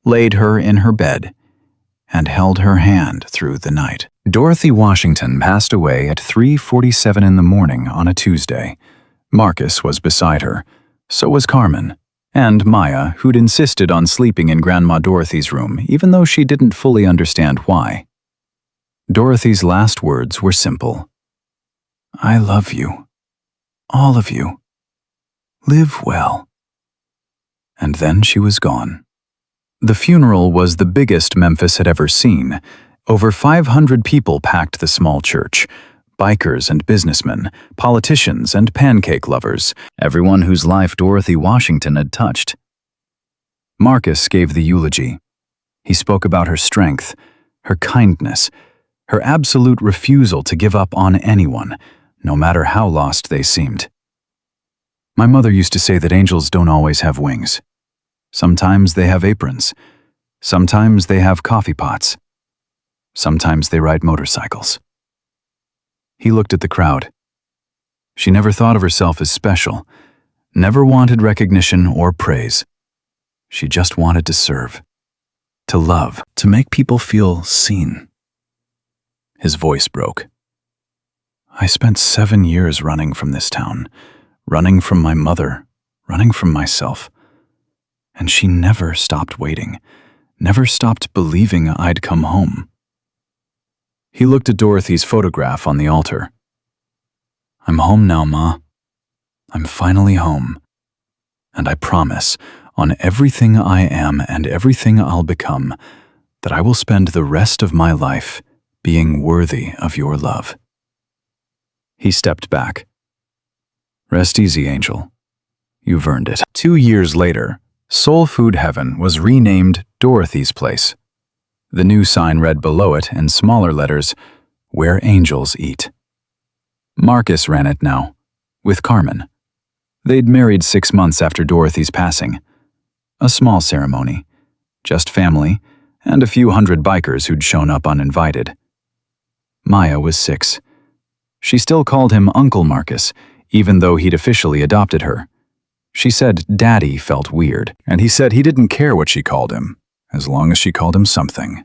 laid her in her bed, and held her hand through the night. Dorothy Washington passed away at 3:47 in the morning on a Tuesday. Marcus was beside her. So was Carmen, and Maya, who'd insisted on sleeping in Grandma Dorothy's room, even though she didn't fully understand why. Dorothy's last words were simple. "I love you. All of you. Live well." And then she was gone. The funeral was the biggest Memphis had ever seen. Over 500 people packed the small church. Bikers and businessmen, politicians and pancake lovers, everyone whose life Dorothy Washington had touched. Marcus gave the eulogy. He spoke about her strength, her kindness, her absolute refusal to give up on anyone, no matter how lost they seemed. "My mother used to say that angels don't always have wings. Sometimes they have aprons. Sometimes they have coffee pots. Sometimes they ride motorcycles." He looked at the crowd. She never thought of herself as special, never wanted recognition or praise. She just wanted to serve, to love, to make people feel seen. His voice broke. "I spent 7 years running from this town, running from my mother, running from myself. And she never stopped waiting, never stopped believing I'd come home." He looked at Dorothy's photograph on the altar. "I'm home now, Ma. I'm finally home. And I promise, on everything I am and everything I'll become, that I will spend the rest of my life being worthy of your love." He stepped back. "Rest easy, Angel. You've earned it." 2 years later, Soul Food Heaven was renamed Dorothy's Place. The new sign read below it in smaller letters, "Where Angels Eat." Marcus ran it now, with Carmen. They'd married 6 months after Dorothy's passing. A small ceremony, just family, and a few hundred bikers who'd shown up uninvited. Maya was 6. She still called him Uncle Marcus, even though he'd officially adopted her. She said Daddy felt weird, and he said he didn't care what she called him, as long as she called him something.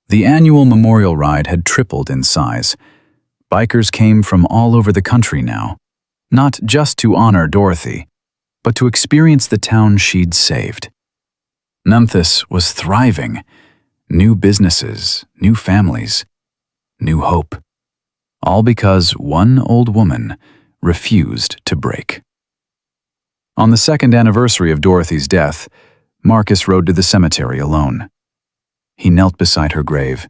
The annual memorial ride had tripled in size. Bikers came from all over the country now, not just to honor Dorothy, but to experience the town she'd saved. Memphis was thriving. New businesses, new families, new hope. All because one old woman refused to break. On the 2nd anniversary of Dorothy's death, Marcus rode to the cemetery alone. He knelt beside her grave,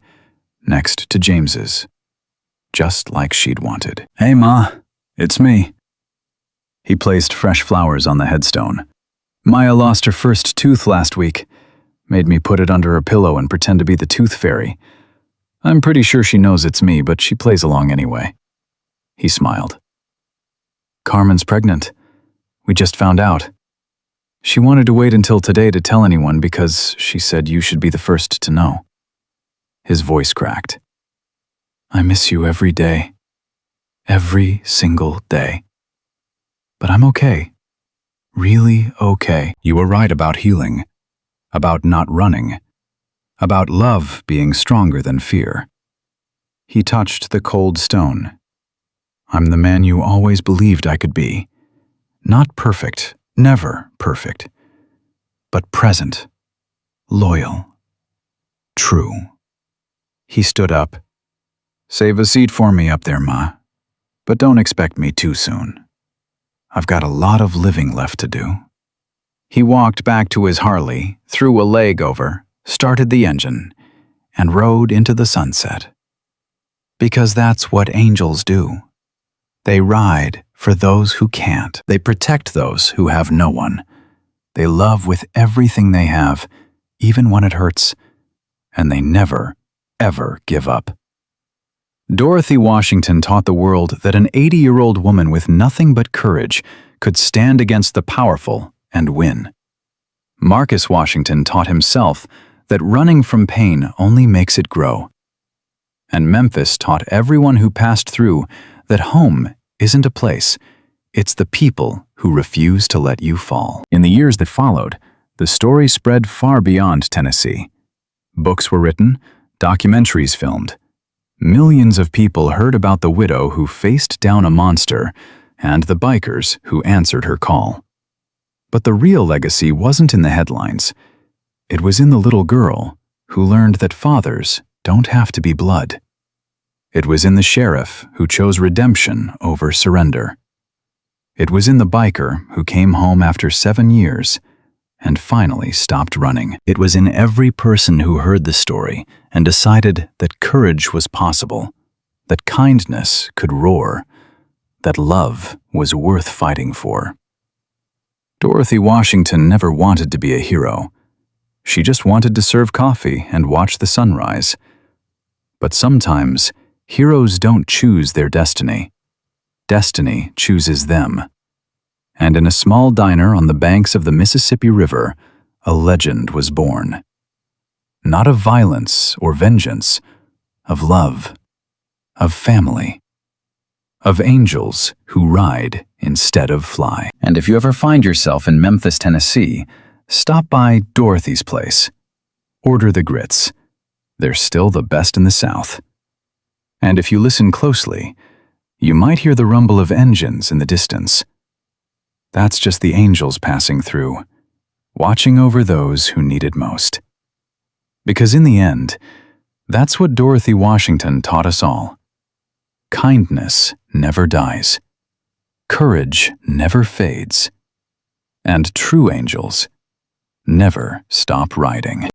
next to James's, just like she'd wanted. "Hey, Ma, it's me." He placed fresh flowers on the headstone. "Maya lost her first tooth last week. Made me put it under her pillow and pretend to be the tooth fairy. I'm pretty sure she knows it's me, but she plays along anyway." He smiled. "Carmen's pregnant. We just found out. She wanted to wait until today to tell anyone because she said you should be the first to know." His voice cracked. "I miss you every day. Every single day. But I'm okay. Really okay." "You were right about healing, about not running, about love being stronger than fear." He touched the cold stone. "I'm the man you always believed I could be. Not perfect, never perfect, but present, loyal, true." He stood up. "Save a seat for me up there, Ma, but don't expect me too soon. I've got a lot of living left to do." He walked back to his Harley, threw a leg over, started the engine, and rode into the sunset. Because that's what angels do. They ride for those who can't. They protect those who have no one. They love with everything they have, even when it hurts, and they never, ever give up. Dorothy Washington taught the world that an 80-year-old woman with nothing but courage could stand against the powerful and win. Marcus Washington taught himself that running from pain only makes it grow. And Memphis taught everyone who passed through that home isn't a place, it's the people who refuse to let you fall. In the years that followed, the story spread far beyond Tennessee. Books were written, documentaries filmed. Millions of people heard about the widow who faced down a monster and the bikers who answered her call. But the real legacy wasn't in the headlines. It was in the little girl who learned that fathers don't have to be blood. It was in the sheriff who chose redemption over surrender. It was in the biker who came home after 7 years and finally stopped running. It was in every person who heard the story and decided that courage was possible, that kindness could roar, that love was worth fighting for. Dorothy Washington never wanted to be a hero. She just wanted to serve coffee and watch the sunrise. But sometimes, heroes don't choose their destiny. Destiny chooses them. And in a small diner on the banks of the Mississippi River, a legend was born. Not of violence or vengeance, of love, of family, of angels who ride instead of fly. And if you ever find yourself in Memphis, Tennessee, stop by Dorothy's place. Order the grits. They're still the best in the South. And if you listen closely, you might hear the rumble of engines in the distance. That's just the angels passing through, watching over those who need it most. Because in the end, that's what Dorothy Washington taught us all. Kindness never dies. Courage never fades. And true angels never stop riding.